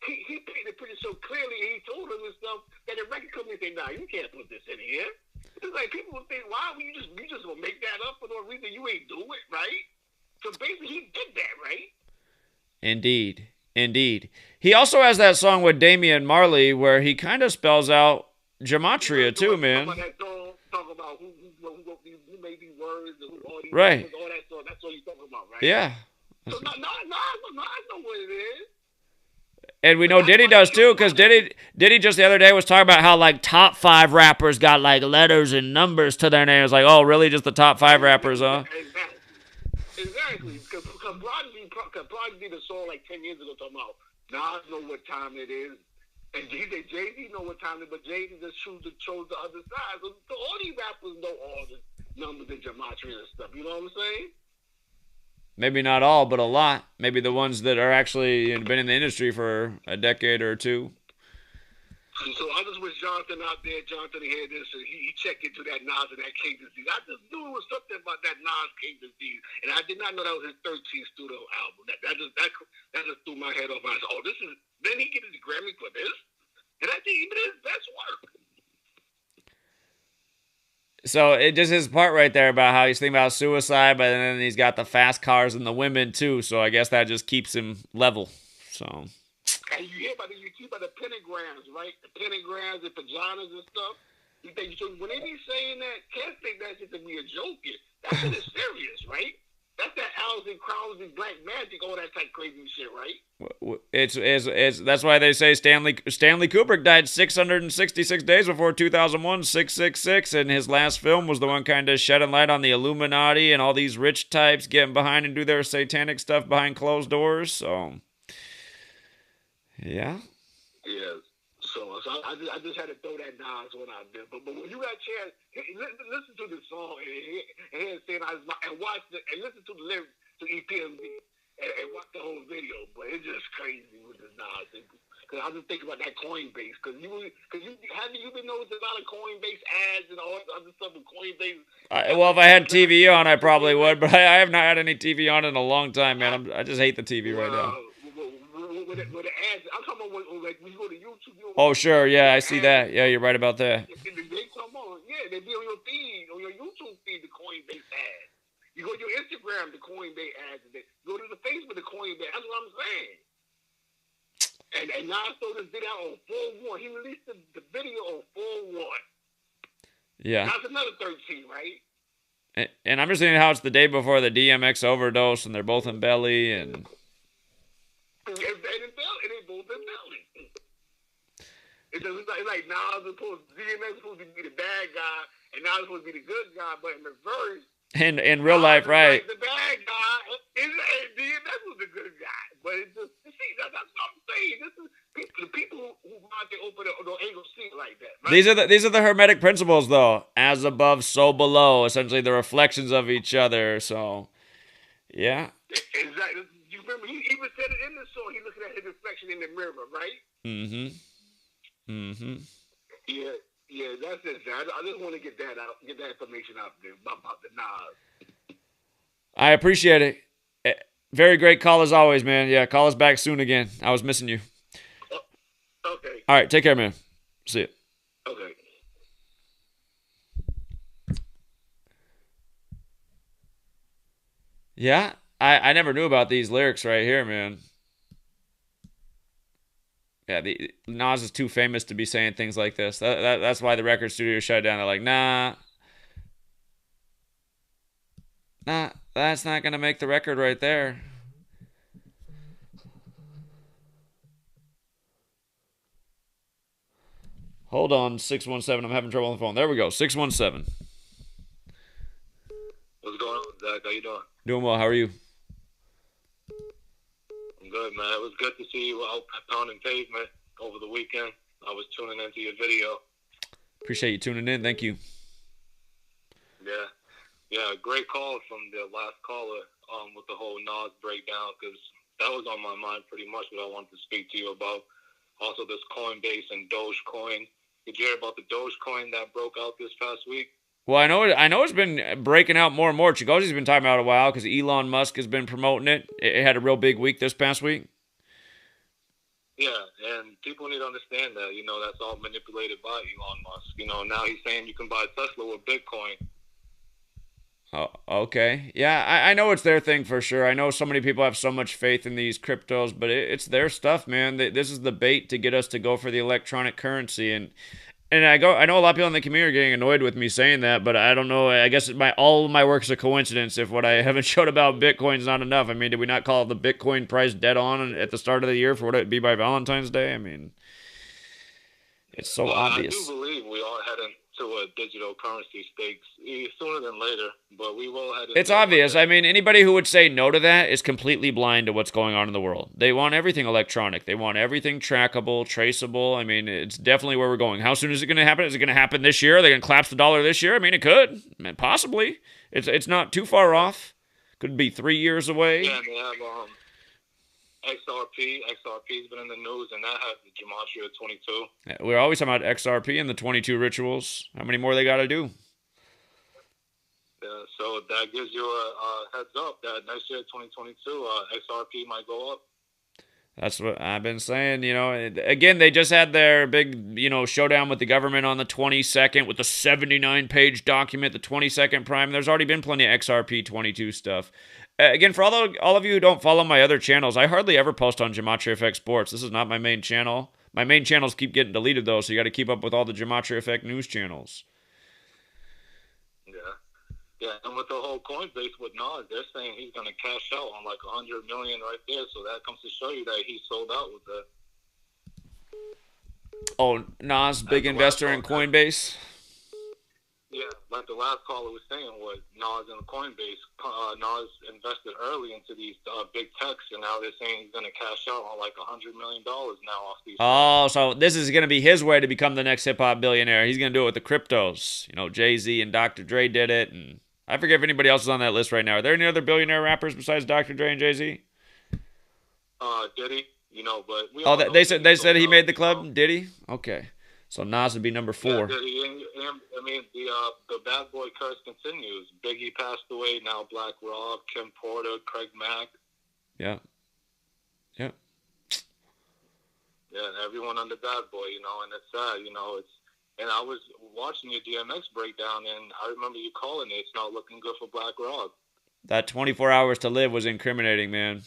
He painted the picture so clearly, and he told him and stuff that the record company said, "Nah, you can't put this in here." It's like people would think, "Why would you just gonna make that up for no reason? You ain't do it, right?" So basically, he did that, right? Indeed. He also has that song with Damian Marley where he kind of spells out Gematria too, man. Talk about who made these words and who all these right. Words, all that stuff. That's what you're talking about, right? Yeah. So Nas know what it is. And we know Diddy does too, because Diddy just the other day was talking about how like top 5 rappers got like letters and numbers to their names. Like, oh, really? Just the top 5 rappers, huh? Exactly. Because Prodigy did a song like 10 years ago talking about Nas know what time it is. And Jay-Z know what time it is, but Jay-Z just chose the other side. So all these rappers know all the numbers and gematria and stuff. You know what I'm saying? Maybe not all, but a lot. Maybe the ones that are actually been in the industry for a decade or two. So I just wish Jonathan out there, Jonathan hear this, and he checked into that Nas and that King Disease. I just knew it was something about that Nas King Disease, and I did not know that was his 13th studio album. That just threw my head off. I said, "Oh, this is." Then he get his Grammy for this, and I think he did his best work. So it just his part right there about how he's thinking about suicide, but then he's got the fast cars and the women too. So I guess that just keeps him level. So. And you hear about the pentagrams, right? The pentagrams and vaginas and stuff. You think so? When they be saying that, can't think that shit to be a joke. That shit is serious, right? That's that owls and crowns and black magic, all that type crazy shit, right? It's that's why they say Stanley Kubrick died 666 days before 2001, 666, and his last film was the one kind of shedding light on the Illuminati and all these rich types getting behind and do their satanic stuff behind closed doors. So, yeah. Yeah. So I just had to throw that Nas one out there. But when you got a chance, listen to the song and watch and listen to the lyrics to EPMD and watch the whole video. But it's just crazy with the Nas. Because I just think about that Coinbase. Because you been noticing a lot of Coinbase ads and all that other stuff with Coinbase? Well, if I had TV on, I probably would. But I have not had any TV on in a long time, man. I just hate the TV right now. With the ads, I'm talking about when you go to YouTube. Oh, sure, yeah, I see that. Yeah, you're right about that. They come on, yeah, they be on your feed, on your YouTube feed, the Coinbase ads. You go to your Instagram, the Coinbase ads. You go to the Facebook, the Coinbase. That's what I'm saying. And Nas threw this video on 4/1. He released the video on 4/1. Yeah. That's another 13, right? And I'm just thinking how it's the day before the DMX overdose, and they're both in belly, and. And they both in belly. It's like Nas is DMX supposed to be the bad guy, and Nas is supposed to be the good guy, but in reverse. In real life, right? The bad guy, DMX was the good guy, but it's just that's what I'm saying. This is the people who want to open it, ain't gonna see it like that. Right? These are the Hermetic principles, though. As above, so below. Essentially, the reflections of each other. So, yeah. Exactly. You remember he even said it in the song. He looking at his reflection in the mirror, right? Yeah, that's it. I just want to get that out, get that information out there about the Nas. I appreciate it. Very great call as always, man. Yeah, call us back soon again. I was missing you. Okay. All right, take care, man. See you. Okay. Yeah, I never knew about these lyrics right here, man. Yeah, Nas is too famous to be saying things like this. That's why the record studio shut down. They're like, nah. That's not going to make the record right there. Hold on, 617. I'm having trouble on the phone. There we go, 617. What's going on, Zach? How you doing? Doing well. How are you? I'm good, man. It was good to see you out pounding pavement over the weekend. I was tuning into your video. Appreciate you tuning in. Thank you. Yeah, great call from the last caller with the whole Nas breakdown, because that was on my mind pretty much what I wanted to speak to you about. Also, this Coinbase and Dogecoin. Did you hear about the Dogecoin that broke out this past week? Well, I know it's been breaking out more and more. Chigozi's been talking about it a while because Elon Musk has been promoting it. It had a real big week this past week. Yeah, and people need to understand that, that's all manipulated by Elon Musk. Now he's saying you can buy Tesla with Bitcoin. Oh, okay. Yeah, I know it's their thing for sure. I know so many people have so much faith in these cryptos, but it's their stuff, man. This is the bait to get us to go for the electronic currency. And I know a lot of people in the community are getting annoyed with me saying that, but I don't know. I guess all of my work's a coincidence if what I haven't showed about Bitcoin's not enough. I mean, did we not call the Bitcoin price dead on at the start of the year for what it'd be by Valentine's Day? I mean, it's so obvious. I do believe we all head into a digital currency state sooner than later, but we will head into It's obvious. I mean, anybody who would say no to that is completely blind to what's going on in the world. They want everything electronic. They want everything trackable, traceable. I mean, it's definitely where we're going. How soon is it going to happen? Is it going to happen this year? Are they going to collapse the dollar this year? I mean, it could. Possibly. It's not too far off. Could be 3 years away. Yeah, and they have XRP. XRP's been in the news, and that has the Gematria 22. Yeah, we're always talking about XRP and the 22 rituals. How many more they got to do? Yeah, so that gives you a heads up that next year, 2022, XRP might go up. That's what I've been saying. Again, they just had their big, showdown with the government on the 22nd with the 79-page document, the 22nd prime. There's already been plenty of XRP 22 stuff. Again, for all of you who don't follow my other channels, I hardly ever post on Gematria Effect Sports. This is not my main channel. My main channels keep getting deleted, though, so you got to keep up with all the Gematria Effect News channels. Yeah, and with the whole Coinbase with Nas, they're saying he's going to cash out on like $100 million right there. So that comes to show you that he sold out with that. Oh, Nas, big investor in Coinbase? Yeah, like the last caller was saying, was Nas and Coinbase. Nas invested early into these big techs, and now they're saying he's going to cash out on like $100 million now off these. Oh, so this is going to be his way to become the next hip-hop billionaire. He's going to do it with the cryptos. Jay-Z and Dr. Dre did it, and I forget if anybody else is on that list right now. Are there any other billionaire rappers besides Dr. Dre and Jay-Z? Diddy, but we they said he made the club. Did he? Okay, so Nas would be number 4. Yeah, Diddy, and the bad boy curse continues. Biggie passed away. Now Black Rob, Kim Porter, Craig Mack. Yeah. Yeah, everyone under bad boy, and it's sad, And I was watching your DMX breakdown, and I remember you calling it. It's not looking good for Black Rob. That 24 hours to live was incriminating, man.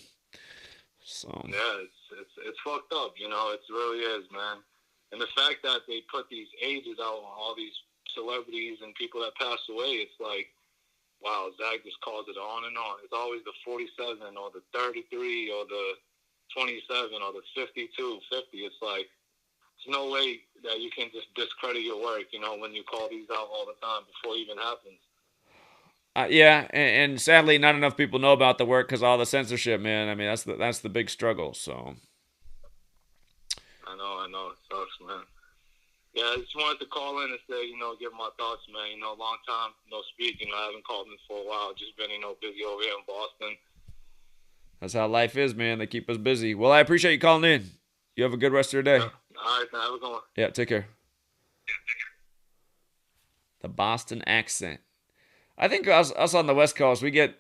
So yeah, it's fucked up. It really is, man. And the fact that they put these ages out on all these celebrities and people that passed away, it's like, wow, Zach just calls it on and on. It's always the 47 or the 33 or the 27 or the 52, 50. It's like, there's no way that you can just discredit your work, when you call these out all the time before it even happens. Yeah, and sadly, not enough people know about the work because all the censorship, man. I mean, that's the big struggle. So. I know, it sucks, man. Yeah, I just wanted to call in and say, give my thoughts, man. Long time no speak. I haven't called in for a while. Just been, busy over here in Boston. That's how life is, man. They keep us busy. Well, I appreciate you calling in. You have a good rest of your day. Yeah. All right, man. Have a good one. Yeah, take care. The Boston accent. I think us on the West Coast, we get.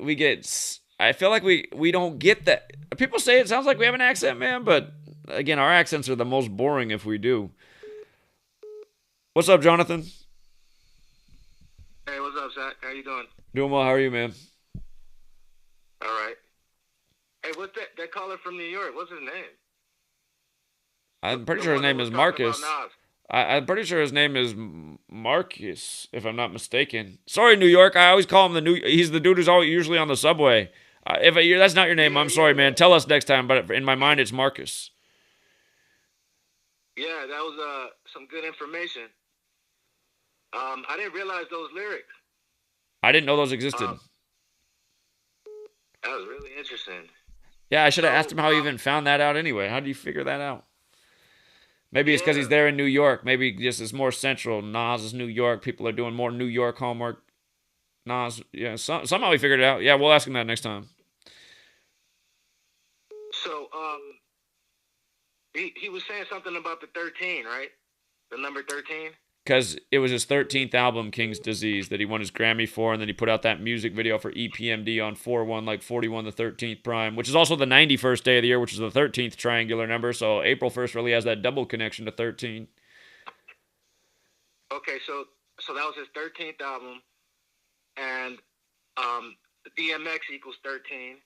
I feel like we don't get that. People say it sounds like we have an accent, man, but again, our accents are the most boring if we do. What's up, Jonathan? Hey, what's up, Zach? How you doing? Doing well. How are you, man? All right. Hey, what's that caller from New York? What's his name? I'm pretty sure his name is Marcus. I'm pretty sure his name is Marcus, if I'm not mistaken. Sorry, New York. I always call him the new. He's the dude who's always usually on the subway. If that's not your name, I'm sorry, man. Tell us next time. But in my mind, it's Marcus. Yeah, that was some good information. I didn't realize those lyrics. I didn't know those existed. That was really interesting. Yeah, I should have asked him how he even found that out anyway. How do you figure that out? Maybe it's because he's there in New York. Maybe just it's more central. Nas is New York. People are doing more New York homework. Nas, yeah, somehow he figured it out. Yeah, we'll ask him that next time. So, he was saying something about the 13, right? The number 13? Because it was his 13th album, King's Disease, that he won his Grammy for, and then he put out that music video for EPMD on 4/1, like 41 the 13th prime, which is also the 91st day of the year, which is the 13th triangular number, so April 1st really has that double connection to 13. Okay, so that was his 13th album, and DMX equals 13,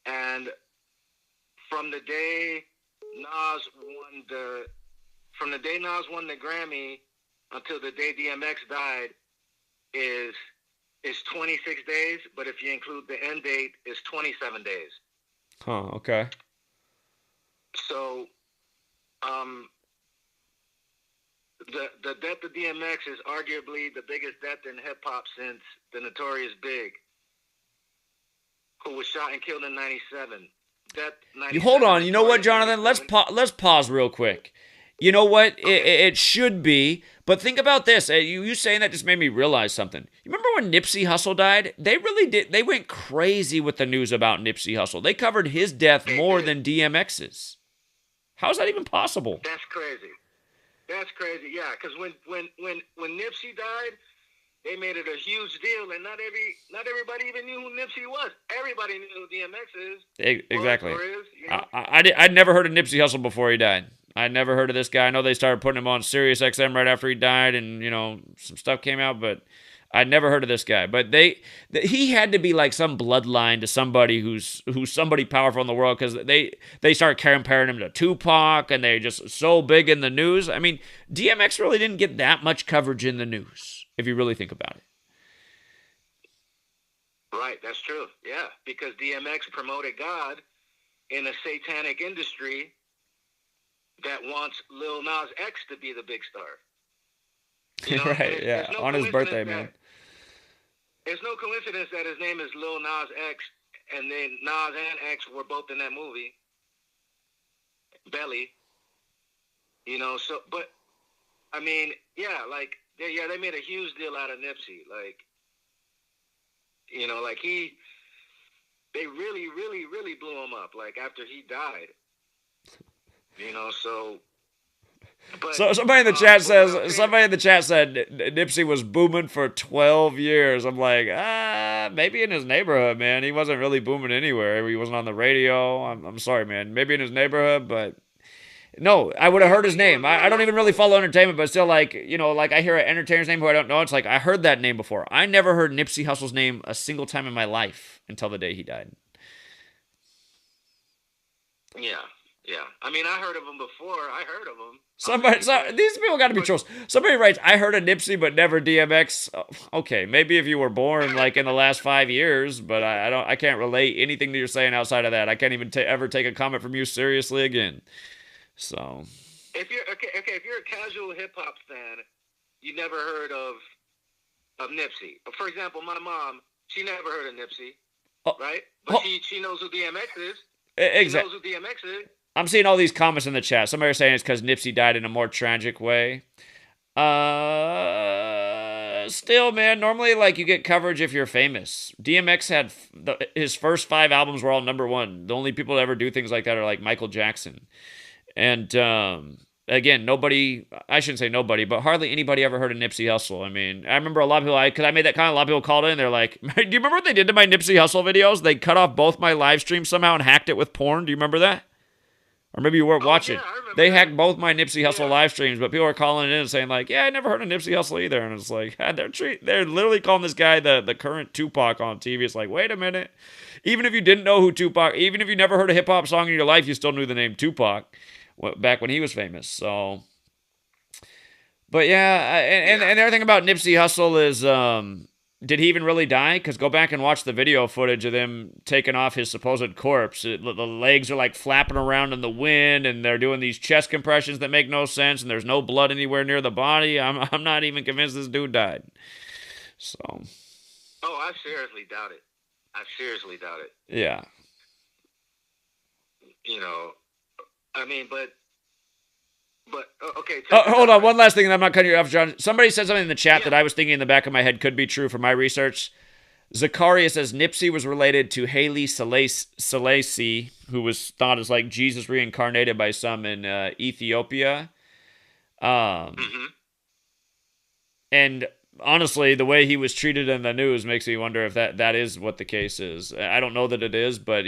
and from the day Nas won the Grammy until the day DMX died is 26 days, but if you include the end date, it's 27 days. Huh, okay. So, the death of DMX is arguably the biggest death in hip-hop since the Notorious Big, who was shot and killed in 97. You hold on. You know what, Jonathan? Let's pause real quick. You know what? Okay. It should be. But think about this. You saying that just made me realize something. You remember when Nipsey Hussle died? They really did. They went crazy with the news about Nipsey Hussle. They covered his death more than DMX's. How is that even possible? That's crazy. That's crazy. Yeah, because when Nipsey died, they made it a huge deal, and not everybody even knew who Nipsey was. Everybody knew who DMX is. Exactly. Or is, you know? I'd never heard of Nipsey Hussle before he died. I'd never heard of this guy. I know they started putting him on Sirius XM right after he died, and some stuff came out, but I'd never heard of this guy. But he had to be like some bloodline to somebody who's somebody powerful in the world, because they started comparing him to Tupac, and they're just so big in the news. I mean, DMX really didn't get that much coverage in the news, if you really think about it. Right, that's true. Yeah, because DMX promoted God in a satanic industry that wants Lil Nas X to be the big star. You know? Right, yeah, on his birthday, man. It's no coincidence that his name is Lil Nas X, and then Nas and X were both in that movie, Belly. So, but, I mean, yeah, like, they made a huge deal out of Nipsey. Like, they really, really, really blew him up, like, after he died. So... But, so somebody in the chat said Nipsey was booming for 12 years. I'm like, maybe in his neighborhood, man. He wasn't really booming anywhere. He wasn't on the radio. I'm sorry, man. Maybe in his neighborhood, but no, I would have heard his name. I don't even really follow entertainment, but still, like, like I hear an entertainer's name who I don't know. It's like I heard that name before. I never heard Nipsey Hussle's name a single time in my life until the day he died. Yeah. Yeah, I mean, I heard of him before. I heard of him. These people got to be trolls. Somebody writes, "I heard of Nipsey, but never DMX." Oh, okay, maybe if you were born like in the last 5 years, but I can't relate anything that you're saying outside of that. I can't even ever take a comment from you seriously again. So, if you're if you're a casual hip hop fan, you never heard of Nipsey. For example, my mom, she never heard of Nipsey, right? But she knows who DMX is. Exactly. She knows who DMX is. I'm seeing all these comments in the chat. Somebody are saying it's because Nipsey died in a more tragic way. Still, man, normally, like, you get coverage if you're famous. DMX had his first 5 albums were all #1. The only people that ever do things like that are, like, Michael Jackson. And, again, I shouldn't say nobody, but hardly anybody ever heard of Nipsey Hussle. I mean, I remember a lot of people, because I made that comment, a lot of people called in, they're like, do you remember what they did to my Nipsey Hussle videos? They cut off both my live streams somehow and hacked it with porn. Do you remember that? Or maybe you weren't watching. Yeah, they hacked both my Nipsey Hussle live streams, but people are calling in and saying, like, yeah, I never heard of Nipsey Hussle either. And it's like, they're literally calling this guy the current Tupac on TV. It's like, wait a minute. Even if you didn't know who Tupac, even if you never heard a hip-hop song in your life, you still knew the name Tupac back when he was famous. So, But yeah, and the other thing about Nipsey Hussle is, did he even really die? Because go back and watch the video footage of them taking off his supposed corpse. The legs are like flapping around in the wind, and they're doing these chest compressions that make no sense, and there's no blood anywhere near the body. I'm not even convinced this dude died. So. Oh, I seriously doubt it. I seriously doubt it. Yeah. You know, I mean, but okay. Hold on, one last thing, and I'm not cutting you off, John. Somebody said something in the chat that I was thinking in the back of my head could be true from my research. Zakaria says Nipsey was related to Haile Selassie, who was thought as like Jesus reincarnated by some in Ethiopia. And honestly, the way he was treated in the news makes me wonder if that is what the case is. I don't know that it is, but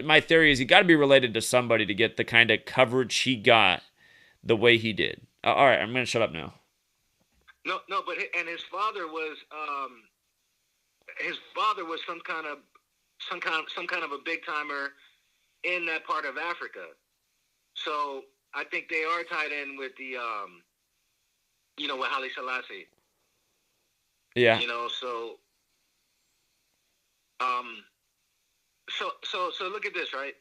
my theory is he got to be related to somebody to get the kind of coverage he got the way he did. All right, I'm going to shut up now. No, but his father was some kind of a big timer in that part of Africa. So I think they are tied in with the with Haile Selassie. Yeah. So look at this, right?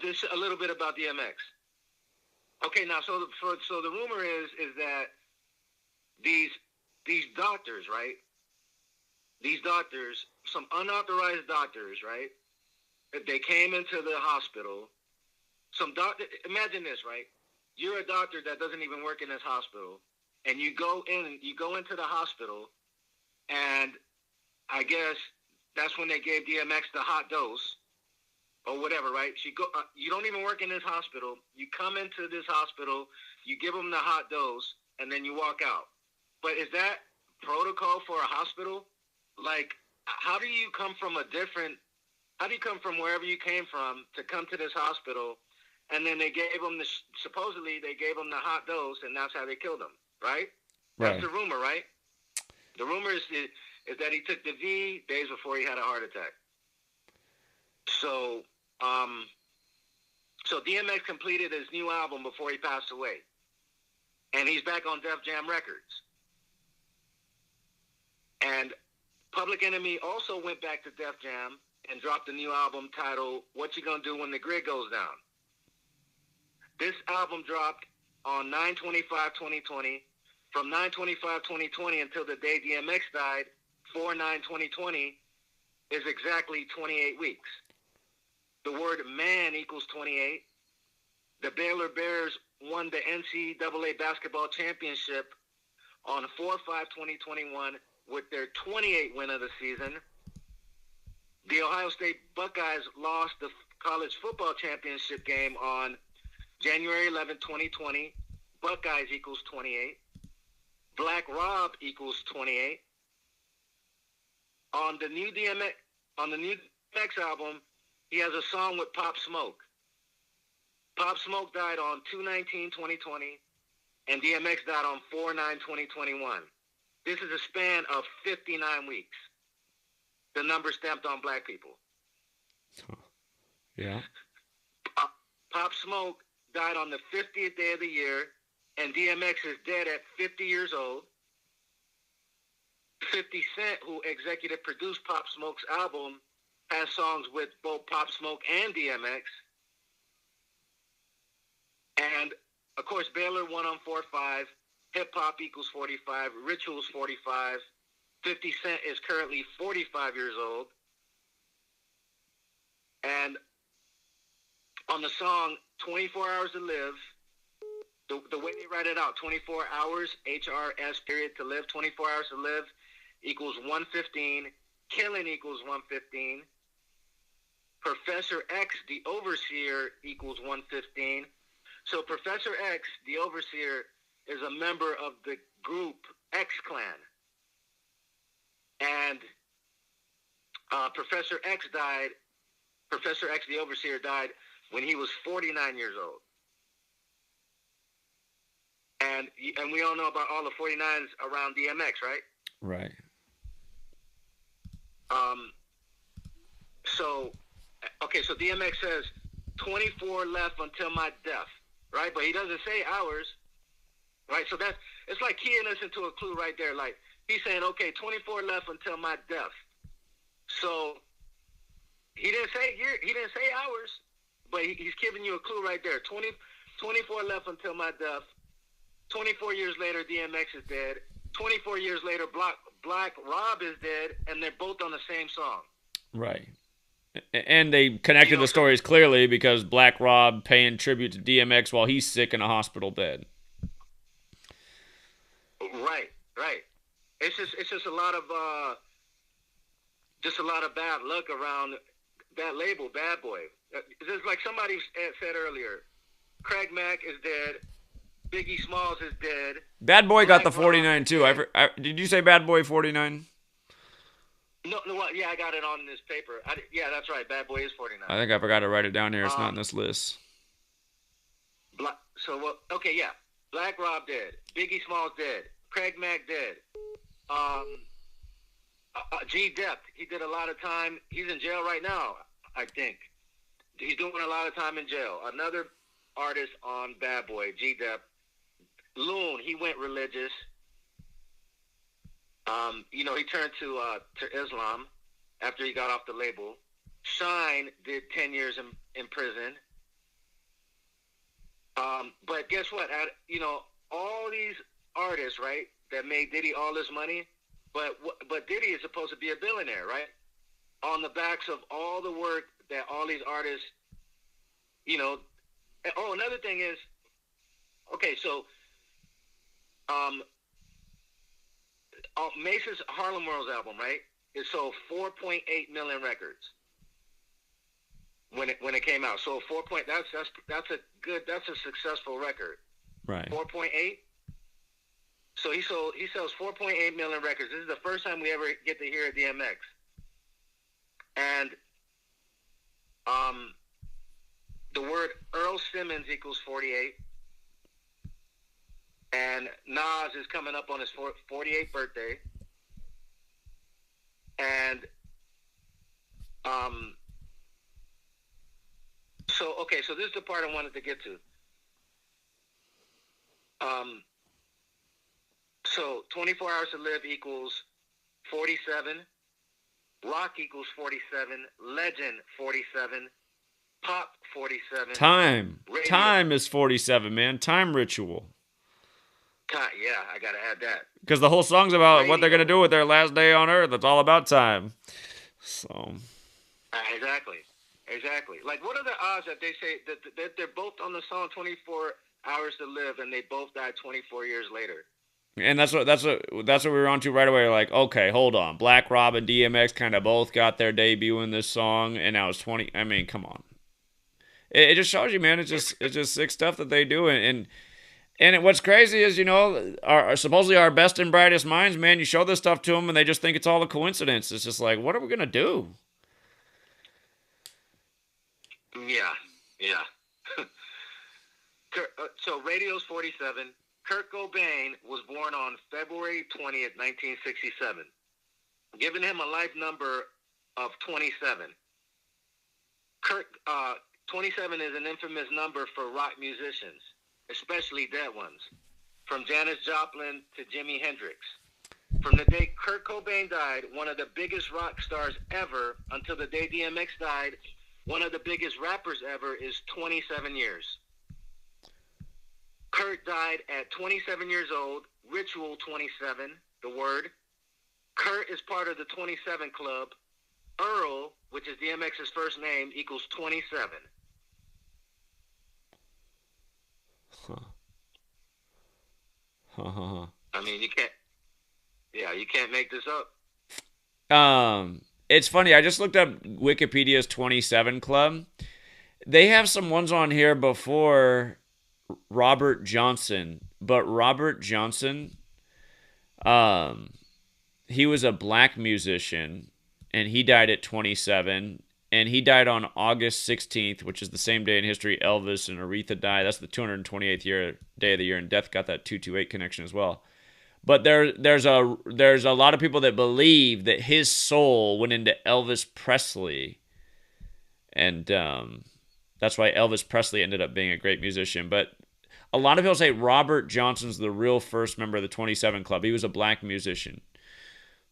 This a little bit about DMX. Okay, now so the rumor is that these doctors, right? These doctors, some unauthorized doctors, right? They came into the hospital. Some doctor. Imagine this, right? You're a doctor that doesn't even work in this hospital, and you go into the hospital, and I guess that's when they gave DMX the hot dose. Or whatever, right? You don't even work in this hospital. You come into this hospital, you give them the hot dose, and then you walk out. But is that protocol for a hospital? Like, how do you come from wherever you came from to come to this hospital, and then they gave them supposedly they gave them the hot dose, and that's how they killed him, right? That's the rumor, right? The rumor is that he took the V days before he had a heart attack. So DMX completed his new album before he passed away. And he's back on Def Jam Records. And Public Enemy also went back to Def Jam and dropped a new album titled What You Gonna Do When the Grid Goes Down. This album dropped on 9/25/2020. From 9/25/2020 until the day DMX died, 4/9/2020, is exactly 28 weeks. The word man equals 28. The Baylor Bears won the NCAA basketball championship on 4/5/2021 with their 28th win of the season. The Ohio State Buckeyes lost the college football championship game on January 11, 2020. Buckeyes equals 28. Black Rob equals 28. On the new DMX album, he has a song with Pop Smoke. Pop Smoke died on 2/19/2020, and DMX died on 4/9/2021. This is a span of 59 weeks. The number stamped on black people. Yeah. Pop Smoke died on the 50th day of the year, and DMX is dead at 50 years old. 50 Cent, who executive produced Pop Smoke's album, has songs with both Pop Smoke and DMX. And, of course, Baylor won on 4/5. Hip-hop equals 45. Rituals 45. 50 Cent is currently 45 years old. And on the song 24 Hours to Live, the way they write it out, 24 hours, HRS period to live, 24 hours to live equals 115. Killing equals 115. Professor X, the overseer, equals 115. So Professor X, the overseer, is a member of the group X Clan. And Professor X, the overseer, died when he was 49 years old. And we all know about all the 49s around DMX, right? Right. So DMX says 24 left until my death, right? But he doesn't say hours, right? So it's like keying us into a clue right there. Like he's saying, okay, 24 left until my death. So he didn't say year, he didn't say hours, but he's giving you a clue right there. 24 left until my death. 24 years later, DMX is dead. 24 years later, Black Rob is dead, and they're both on the same song. Right. And they connected the stories clearly because Black Rob paying tribute to DMX while he's sick in a hospital bed. Right. It's just a lot of bad luck around that label, Bad Boy. It's just like somebody said earlier. Craig Mack is dead. Biggie Smalls is dead. Bad Boy got the 49 too. Did you say Bad Boy 49? No, yeah, I got it on this paper. Yeah, that's right. Bad Boy is 49. I think I forgot to write it down here. It's not in this list. Okay, yeah. Black Rob dead. Biggie Smalls dead. Craig Mack dead. G-Dep, he did a lot of time. He's in jail right now, I think. He's doing a lot of time in jail. Another artist on Bad Boy, G-Dep. Loon, he went religious. He turned to Islam after he got off the label. Shine did 10 years in prison. But guess what? All these artists, right, that made Diddy all this money, but Diddy is supposed to be a billionaire, right? On the backs of all the work that all these artists, Oh, another thing is, okay, so Mace's Harlem World's album, right? It sold 4.8 million records when it came out. So that's a successful record. Right. 4.8. So he sells 4.8 million records. This is the first time we ever get to hear DMX. And the word Earl Simmons equals 48. And Nas is coming up on his 48th birthday. And so this is the part I wanted to get to. So 24 Hours to Live equals 47. Rock equals 47. Legend 47. Pop 47. Time. Radio. Time is 47, man. Time Ritual. Yeah, I gotta add that. Because the whole song's about Radio. what they're gonna do with their last day on Earth. It's all about time. So. Exactly. Like, what are the odds that they say that they're both on the song 24 Hours to Live and they both died 24 years later? And that's what we were on to right away. Like, okay, hold on. Black Rob and DMX kind of both got their debut in this song, and now it's 20. I mean, come on. It just shows you, man. It's just sick stuff that they do, and what's crazy is, supposedly our best and brightest minds, man. You show this stuff to them, and they just think it's all a coincidence. It's just like, what are we gonna do? Yeah. So Radio's 47. Kurt Cobain was born on February 20th, 1967, giving him a life number of 27. 27 is an infamous number for rock musicians, especially dead ones, from Janis Joplin to Jimi Hendrix. From the day Kurt Cobain died, one of the biggest rock stars ever, until the day DMX died, one of the biggest rappers ever, is 27 years. Kurt died at 27 years old, Ritual 27, the word. Kurt is part of the 27 Club. Earl, which is DMX's first name, equals 27. I mean, you can't make this up. It's funny. I just looked up Wikipedia's 27 Club. They have some ones on here before Robert Johnson, but Robert Johnson, he was a black musician, and he died at 27, and he died on August 16th, which is the same day in history Elvis and Aretha died. That's the 228th day of the year, and Death got that 228 connection as well. But there's a lot of people that believe that his soul went into Elvis Presley, and that's why Elvis Presley ended up being a great musician. But a lot of people say Robert Johnson's the real first member of the 27 Club. He was a black musician.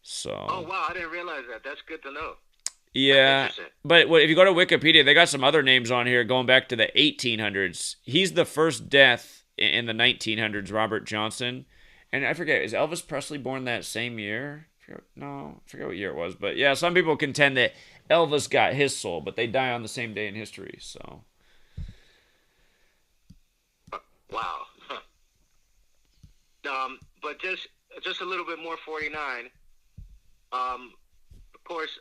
So. Oh, wow. I didn't realize that. That's good to know. Yeah, but if you go to Wikipedia, they got some other names on here going back to the 1800s. He's the first death in the 1900s, Robert Johnson. And I forget, is Elvis Presley born that same year? I forget what year it was. But yeah, some people contend that Elvis got his soul, but they die on the same day in history. So. Wow. But just a little bit more 49. Of course,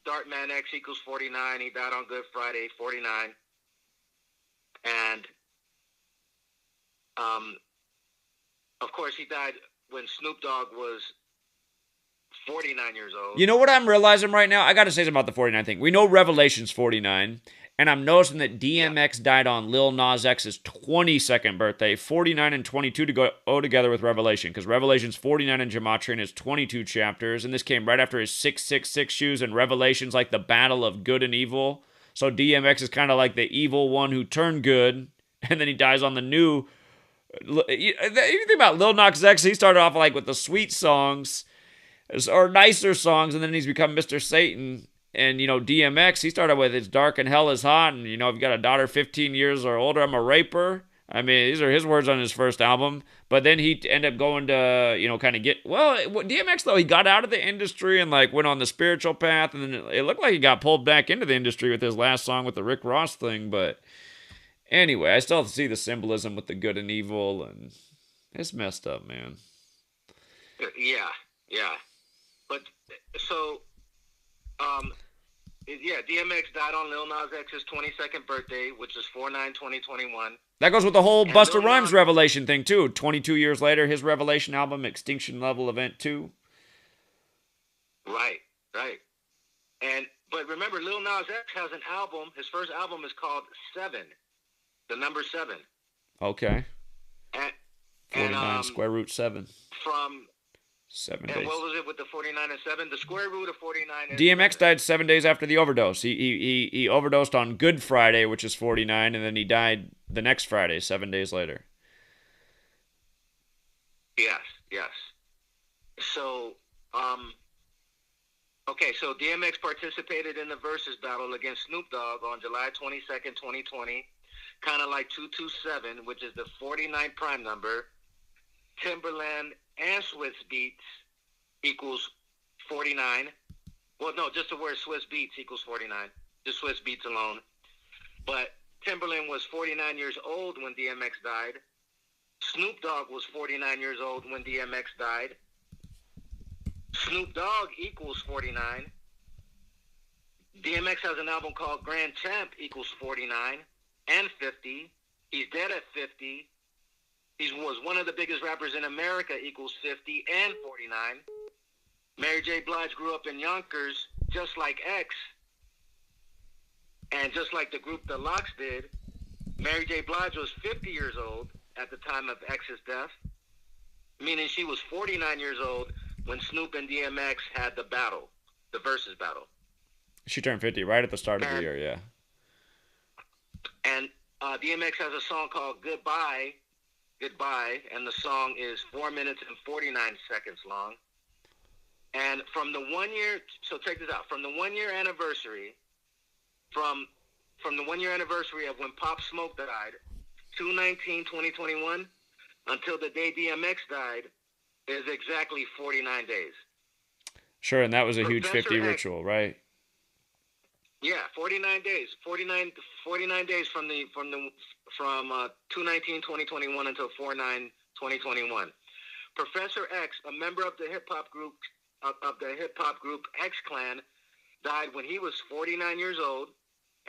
Dartman X equals 49. He died on Good Friday, 49. And, of course, he died when Snoop Dogg was 49 years old. You know what I'm realizing right now? I got to say something about the 49 thing. We know Revelation's 49. And I'm noticing that DMX died on Lil Nas X's 22nd birthday, 49 and 22 to go together with Revelation, because Revelation's 49 in Gematria and has 22 chapters, and this came right after his 666 shoes, and Revelation's like the battle of good and evil. So DMX is kind of like the evil one who turned good, and then he dies on the new. You think about Lil Nas X, he started off like with the sweet songs, or nicer songs, and then he's become Mr. Satan. And, DMX, he started with It's Dark and Hell is Hot. And, if you got a daughter 15 years or older, I'm a raper. I mean, these are his words on his first album. But then he ended up going to, kind of DMX, though, he got out of the industry and, went on the spiritual path. And then it looked like he got pulled back into the industry with his last song with the Rick Ross thing. But anyway, I still see the symbolism with the good and evil. And it's messed up, man. Yeah. But, so... DMX died on Lil Nas X's 22nd birthday, which is 4/9/2021. That goes with the whole Busta Rhymes Revelation thing, too. 22 years later, his Revelation album, Extinction Level Event 2. Right. But remember, Lil Nas X has an album. His first album is called 7, the number 7. Okay. And 49 square root 7. From... 7 days. And what was it with the 49 and 7? The square root of 49 is... DMX died 7 days after the overdose. He overdosed on Good Friday, which is 49, and then he died the next Friday, 7 days later. Yes. So, so DMX participated in the Versus battle against Snoop Dogg on July 22nd, 2020, kind of like 227, which is the 49 prime number. Timberland and Swiss Beats equals 49. Well, no, just the word Swiss Beats equals 49. Just Swiss Beats alone. But Timberland was 49 years old when DMX died. Snoop Dogg was 49 years old when DMX died. Snoop Dogg equals 49. DMX has an album called Grand Champ equals 49 and 50. He's dead at 50. He was one of the biggest rappers in America equals 50 and 49. Mary J. Blige grew up in Yonkers just like X. And just like the group The Lox did, Mary J. Blige was 50 years old at the time of X's death, meaning she was 49 years old when Snoop and DMX had the battle, the Versus battle. She turned 50 right at the start of the year, yeah. And DMX has a song called Goodbye, and the song is 4 minutes and 49 seconds long. And from the 1 year, so check this out, from the 1 year anniversary, from the 1 year anniversary of when Pop Smoke died, 2/19/2021, until the day DMX died, is exactly 49 days. Sure, and that was a huge 50 ritual, right? Yeah, 49 days. 49 days from 2/19/2021 until 4/9/2021. Professor X, a member of the hip hop group X Clan, died when he was 49 years old.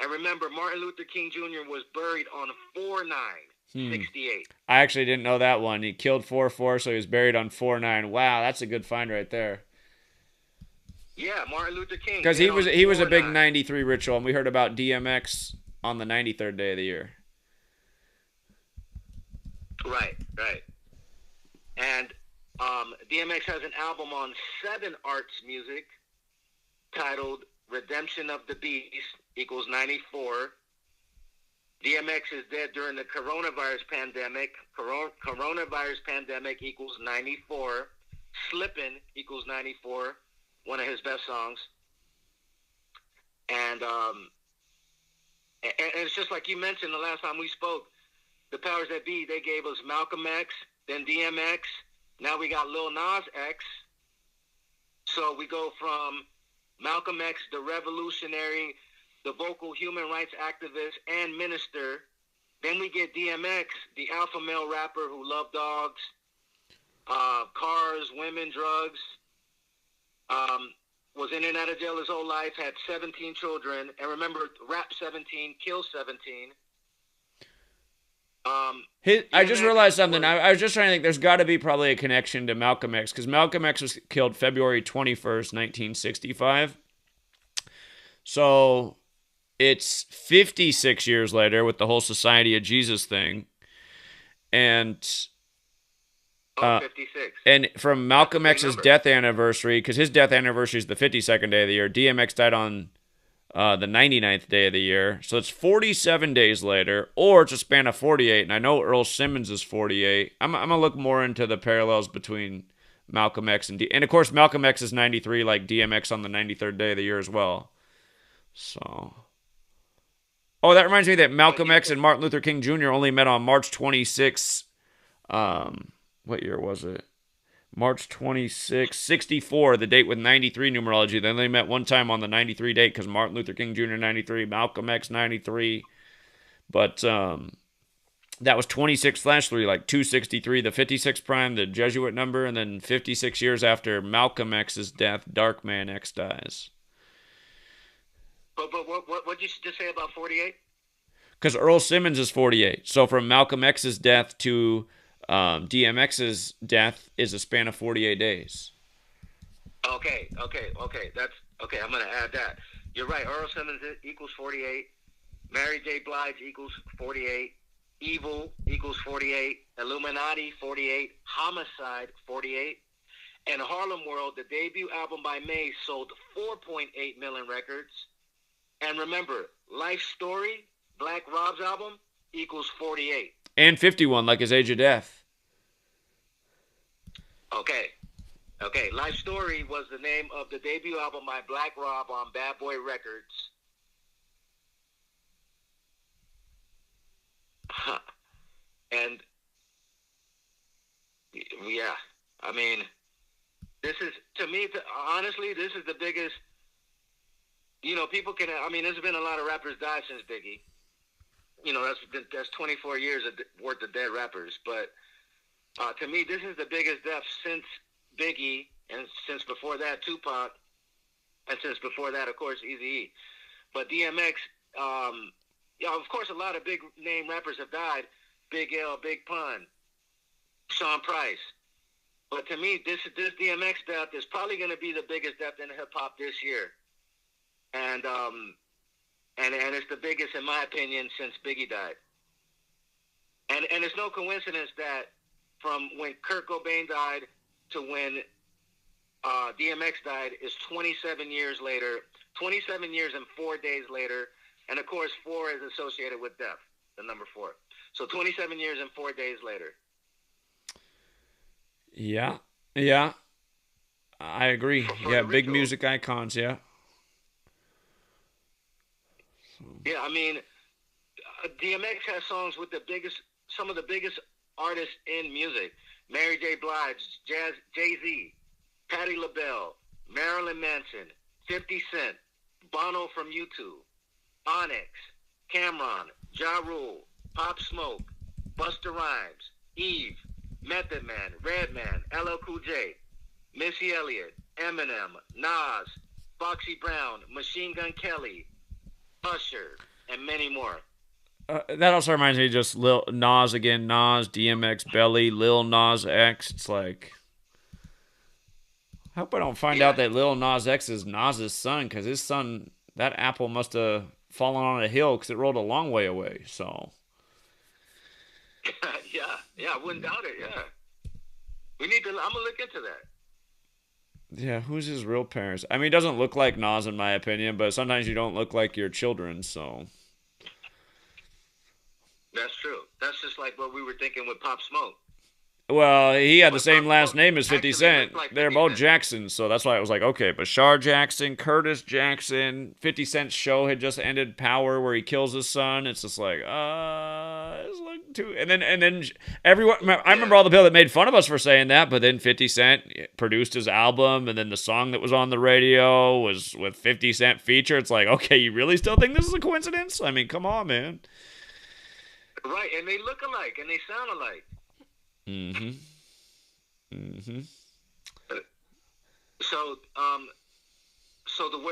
And remember, Martin Luther King Jr. was buried on 4/9/68. I actually didn't know that one. He killed 4/4, so he was buried on 4/9. Wow, that's a good find right there. Yeah, Martin Luther King. Because he was a big 93 ritual, and we heard about DMX on the 93rd day of the year. Right. And DMX has an album on 7 Arts Music titled Redemption of the Beast equals 94. DMX is dead during the coronavirus pandemic. Coronavirus pandemic equals 94. Slippin' equals 94. One of his best songs. And it's just like you mentioned the last time we spoke. The powers that be, they gave us Malcolm X, then DMX. Now we got Lil Nas X. So we go from Malcolm X, the revolutionary, the vocal human rights activist and minister. Then we get DMX, the alpha male rapper who loved dogs, cars, women, drugs, was in and out of jail his whole life, had 17 children. And remember, rap 17, kill 17. I just realized something. I was just trying to think. There's got to be probably a connection to Malcolm X, because Malcolm X was killed February 21st, 1965. So it's 56 years later with the whole Society of Jesus thing. And 56. And from Malcolm X's death anniversary, because his death anniversary is the 52nd day of the year, DMX died on the 99th day of the year. So it's 47 days later, or it's a span of 48. And I know Earl Simmons is 48. I'm going to look more into the parallels between Malcolm X and and of course, Malcolm X is 93, like DMX on the 93rd day of the year as well. So, oh, that reminds me that Malcolm X and Martin Luther King Jr. only met on March 26th. What year was it? March 26, 64, the date with 93 numerology. Then they met one time on the 93 date because Martin Luther King Jr. 93, Malcolm X 93. But that was 26/3, like 263, the 56 prime, the Jesuit number, and then 56 years after Malcolm X's death, Dark Man X dies. But what did you just say about 48? Because Earl Simmons is 48. So from Malcolm X's death to DMX's death is a span of 48 days. Okay. That's okay. I'm gonna add that. You're right. Earl Simmons equals 48. Mary J. Blige equals 48. Evil equals 48. Illuminati 48. Homicide 48. And Harlem World, the debut album by Maze, sold 4.8 million records. And remember, Life Story, Black Rob's album, equals 48. And 51, like his age of death. Okay. Life Story was the name of the debut album by Black Rob on Bad Boy Records. And, yeah, I mean, this is, to me, honestly, this is the biggest, people can, there's been a lot of rappers die since Biggie. That's 24 years worth of dead rappers. But to me, this is the biggest death since Biggie, and since before that, Tupac, and since before that, of course, Eazy-E. But DMX, of course, a lot of big name rappers have died. Big L, Big Pun, Sean Price. But to me, this DMX death is probably going to be the biggest death in hip hop this year. And it's the biggest, in my opinion, since Biggie died. And it's no coincidence that from when Kurt Cobain died to when DMX died is 27 years later, 27 years and 4 days later. And, of course, 4 is associated with death, the number 4. So 27 years and 4 days later. Yeah. I agree. Yeah, big music icons, yeah. Yeah, DMX has songs with some of the biggest artists in music. Mary J. Blige, Jay-Z, Patti LaBelle, Marilyn Manson, 50 Cent, Bono from U2, Onyx, Cameron, Ja Rule, Pop Smoke, Busta Rhymes, Eve, Method Man, Redman, LL Cool J, Missy Elliott, Eminem, Nas, Foxy Brown, Machine Gun Kelly, Usher, and many more. That also reminds me of just Lil Nas again. Nas, DMX, Belly, Lil Nas X. It's like, I hope I don't find out that Lil Nas X is Nas's son, because his son, that apple must have fallen on a hill because it rolled a long way away. So. Yeah, I wouldn't doubt it. Yeah, I'm gonna look into that. Yeah, who's his real parents? He doesn't look like Nas in my opinion, but sometimes you don't look like your children, so. That's true. That's just like what we were thinking with Pop Smoke. Well, he had the But same Pop last Smoke name as 50 actually Cent. looked like They're 50 both Cent. Jackson, so that's why it was like, okay, Bashar Jackson, Curtis Jackson, 50 Cent's show had just ended, Power, where he kills his son. It's just like, it's like too. And then everyone, I remember all the people that made fun of us for saying that, but then 50 Cent produced his album, and then the song that was on the radio was with 50 Cent feature. It's like, okay, you really still think this is a coincidence? I mean, come on, man. Right, and they look alike and they sound alike. Mm-hmm. Mm-hmm. So,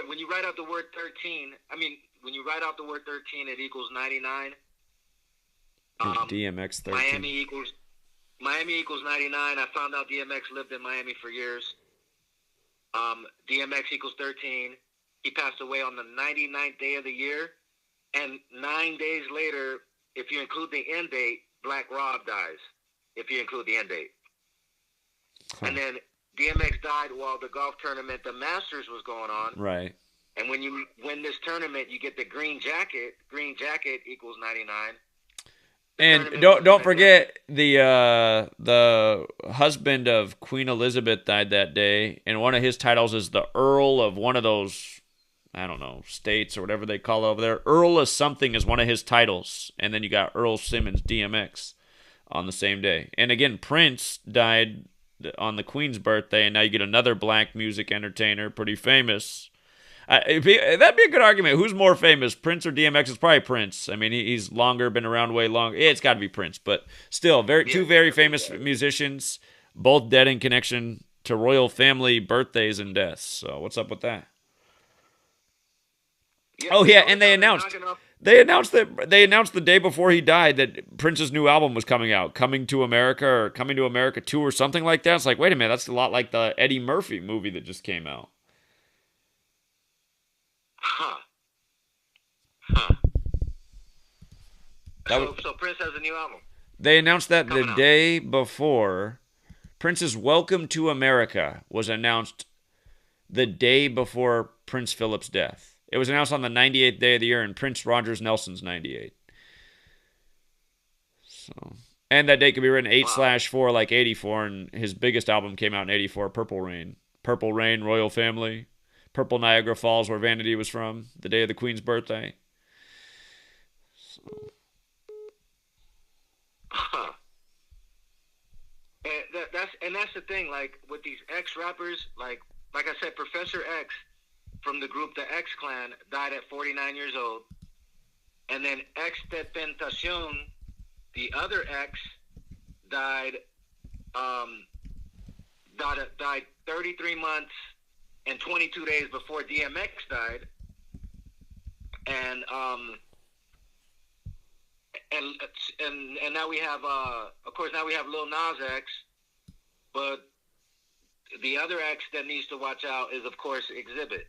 when you write out the word 13, when you write out the word 13, it equals 99. DMX 13. Miami equals 99. I found out DMX lived in Miami for years. DMX equals 13. He passed away on the 99th day of the year, and 9 days later, if you include the end date, Black Rob dies. If you include the end date. And then DMX died while the golf tournament, the Masters, was going on. Right. And when you win this tournament, you get the green jacket. Green jacket equals 99. And don't forget the husband of Queen Elizabeth died that day, and one of his titles is the Earl of one of those, I don't know, states or whatever they call it over there. Earl of something is one of his titles, and then you got Earl Simmons, DMX, on the same day. And again, Prince died on the Queen's birthday, and now you get another black music entertainer, pretty famous. That'd be a good argument. Who's more famous, Prince or DMX? It's probably Prince. I mean, he's been around way longer. It's got to be Prince, but still, two very famous musicians, both dead in connection to royal family birthdays and deaths. So what's up with that? Yeah, and they announced the day before he died that Prince's new album was coming out, Coming to America or Coming to America 2 or something like that. It's like, wait a minute, that's a lot like the Eddie Murphy movie that just came out. So Prince has a new album. They announced that the day before. Prince's Welcome to America was announced the day before Prince Philip's death. It was announced on the 98th day of the year, and Prince Rogers Nelson's 98. So, and that date could be written 8/4 like 84, and his biggest album came out in 84, Purple Rain. Purple Rain, Royal Family. Purple Niagara Falls, where Vanity was from, the day of the Queen's birthday. So. And that's the thing, like, with these X rappers, like I said, Professor X from the group the X Clan died at 49 years old. And then X Tentacion, the other X, died 33 months and 22 days before DMX died. And now we have of course now we have Lil Nas X, but the other X that needs to watch out is, of course, Exhibit.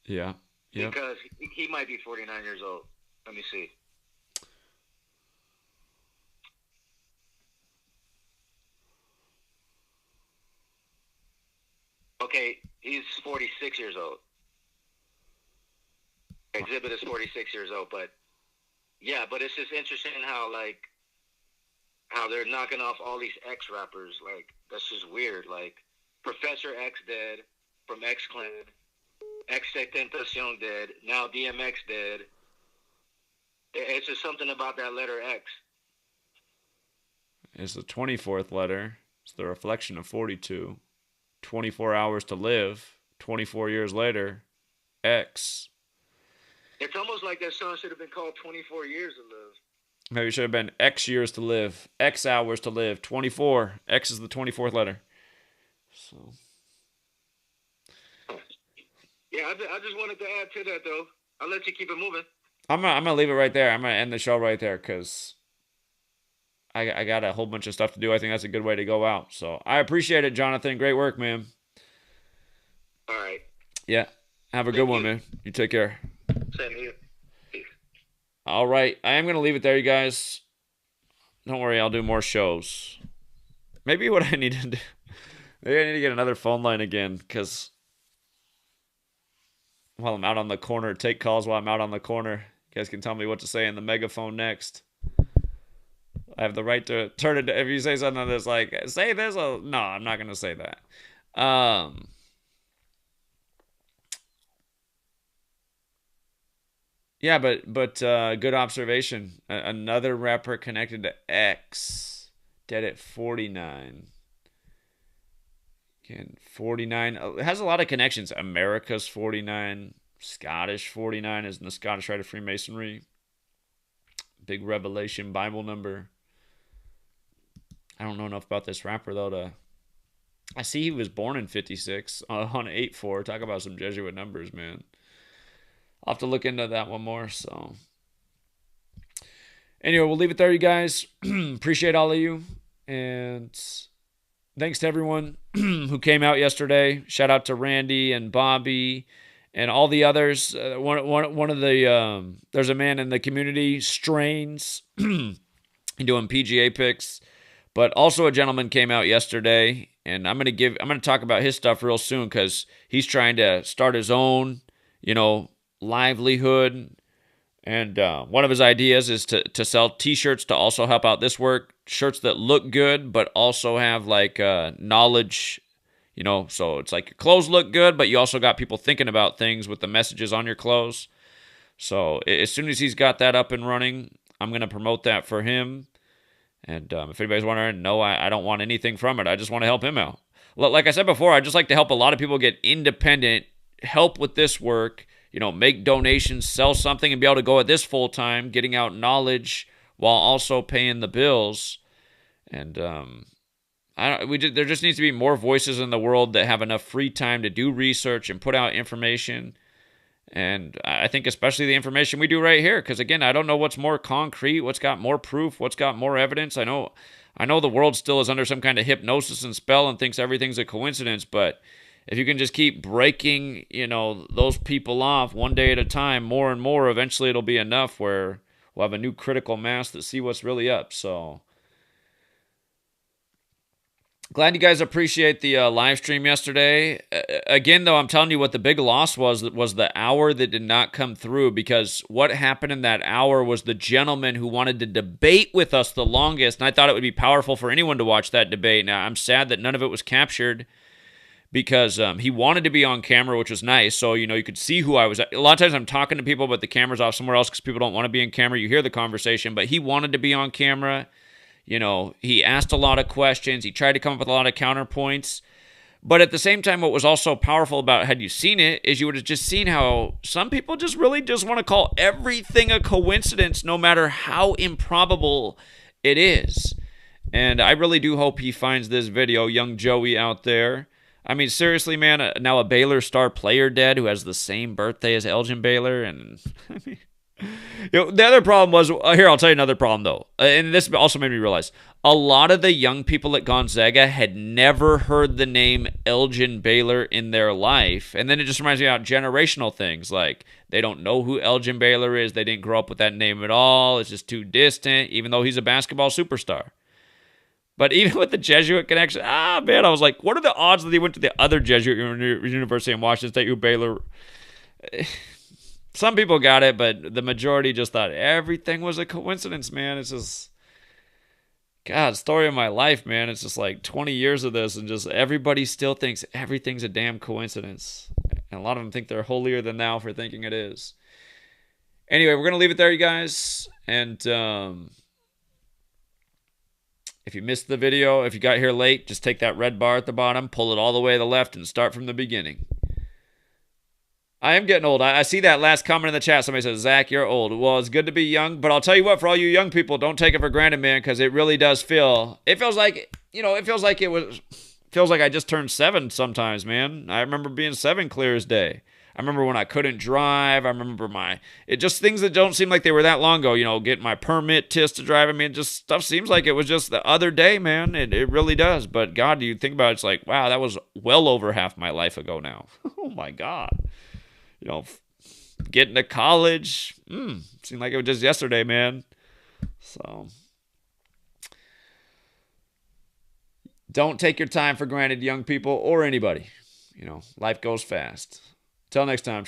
Yeah. Because he might be 49 years old. Let me see. Okay, he's 46 years old. Exhibit is 46 years old, but yeah, but it's just interesting how they're knocking off all these X rappers. Like, that's just weird. Like, Professor X dead from X Clan, X Tentacion dead, now DMX dead. It's just something about that letter X. It's the 24th letter. It's the reflection of 42. 24 hours to live. 24 years later, X. It's almost like that song should have been called 24 Years to Live. Maybe it should have been X years to live. X hours to live. 24. X is the 24th letter. So. Yeah, I just wanted to add to that, though. I'll let you keep it moving. I'm gonna leave it right there. I'm going to end the show right there because I got a whole bunch of stuff to do. I think that's a good way to go out. So I appreciate it, Jonathan. Great work, man. All right. Yeah. Have a good one, man. You take care. Same here. Peace. All right. I am going to leave it there, you guys. Don't worry. I'll do more shows. Maybe what I need to do. Maybe I need to get another phone line again because while I'm out on the corner, take calls while I'm out on the corner. You guys can tell me what to say in the megaphone next. I have the right to turn it. If you say something that's like, say this, no, I'm not going to say that. Yeah, but good observation. Another rapper connected to X, dead at 49. Again, 49. It has a lot of connections. America's 49. Scottish 49 is in the Scottish Rite of Freemasonry. Big Revelation Bible number. I don't know enough about this rapper, though, I see he was born in 56 on 8-4. Talk about some Jesuit numbers, man. I'll have to look into that one more, so. Anyway, we'll leave it there, you guys. Appreciate all of you. And thanks to everyone who came out yesterday. Shout out to Randy and Bobby and all the others. One of the there's a man in the community, Strains, doing PGA picks, but also a gentleman came out yesterday, and I'm gonna talk about his stuff real soon because he's trying to start his own, livelihood. And one of his ideas is to sell T-shirts to also help out this work. Shirts that look good, but also have knowledge, so it's like your clothes look good, but you also got people thinking about things with the messages on your clothes. So as soon as he's got that up and running, I'm going to promote that for him. And if anybody's wondering, no, I don't want anything from it. I just want to help him out. Like I said before, I just like to help a lot of people get independent, help with this work, make donations, sell something, and be able to go at this full time, getting out knowledge while also paying the bills. And there just needs to be more voices in the world that have enough free time to do research and put out information. And I think especially the information we do right here, because again, I don't know what's more concrete, what's got more proof, what's got more evidence. I know the world still is under some kind of hypnosis and spell and thinks everything's a coincidence, but if you can just keep breaking, those people off one day at a time, more and more, eventually it'll be enough where we'll have a new critical mass to see what's really up. So glad you guys appreciate the live stream yesterday. Again, though, I'm telling you what the big loss was the hour that did not come through, because what happened in that hour was the gentleman who wanted to debate with us the longest, and I thought it would be powerful for anyone to watch that debate. Now, I'm sad that none of it was captured, because he wanted to be on camera, which was nice. So, you could see who I was. A lot of times I'm talking to people, but the camera's off somewhere else because people don't want to be in camera. You hear the conversation, but he wanted to be on camera. He asked a lot of questions. He tried to come up with a lot of counterpoints. But at the same time, what was also powerful about, had you seen it, is you would have just seen how some people just really just want to call everything a coincidence, no matter how improbable it is. And I really do hope he finds this video, young Joey out there. I mean, seriously, man, now a Baylor star player dead who has the same birthday as Elgin Baylor. And I mean, the other problem was, here, I'll tell you another problem, though. And this also made me realize, a lot of the young people at Gonzaga had never heard the name Elgin Baylor in their life. And then it just reminds me about generational things. Like, they don't know who Elgin Baylor is. They didn't grow up with that name at all. It's just too distant, even though he's a basketball superstar. But even with the Jesuit connection, man, I was like, what are the odds that he went to the other Jesuit university in Washington State, who Baylor? Some people got it, but the majority just thought everything was a coincidence, man. It's just, God, story of my life, man. It's just like 20 years of this, and just everybody still thinks everything's a damn coincidence. And a lot of them think they're holier than thou for thinking it is. Anyway, we're going to leave it there, you guys. And if you missed the video, if you got here late, just take that red bar at the bottom, pull it all the way to the left, and start from the beginning. I am getting old. I see that last comment in the chat. Somebody says, Zach, you're old. Well, it's good to be young, but I'll tell you what, for all you young people, don't take it for granted, man, because it really does feel like I just turned 7 sometimes, man. I remember being 7 clear as day. I remember when I couldn't drive. I remember things that don't seem like they were that long ago, getting my permit test to drive. I mean, just stuff seems like it was just the other day, man. It really does. But God, you think about it, it's like, wow, that was well over half my life ago now. Oh my God. Getting to college, seemed like it was just yesterday, man. So don't take your time for granted, young people, or anybody. Life goes fast. Till next time.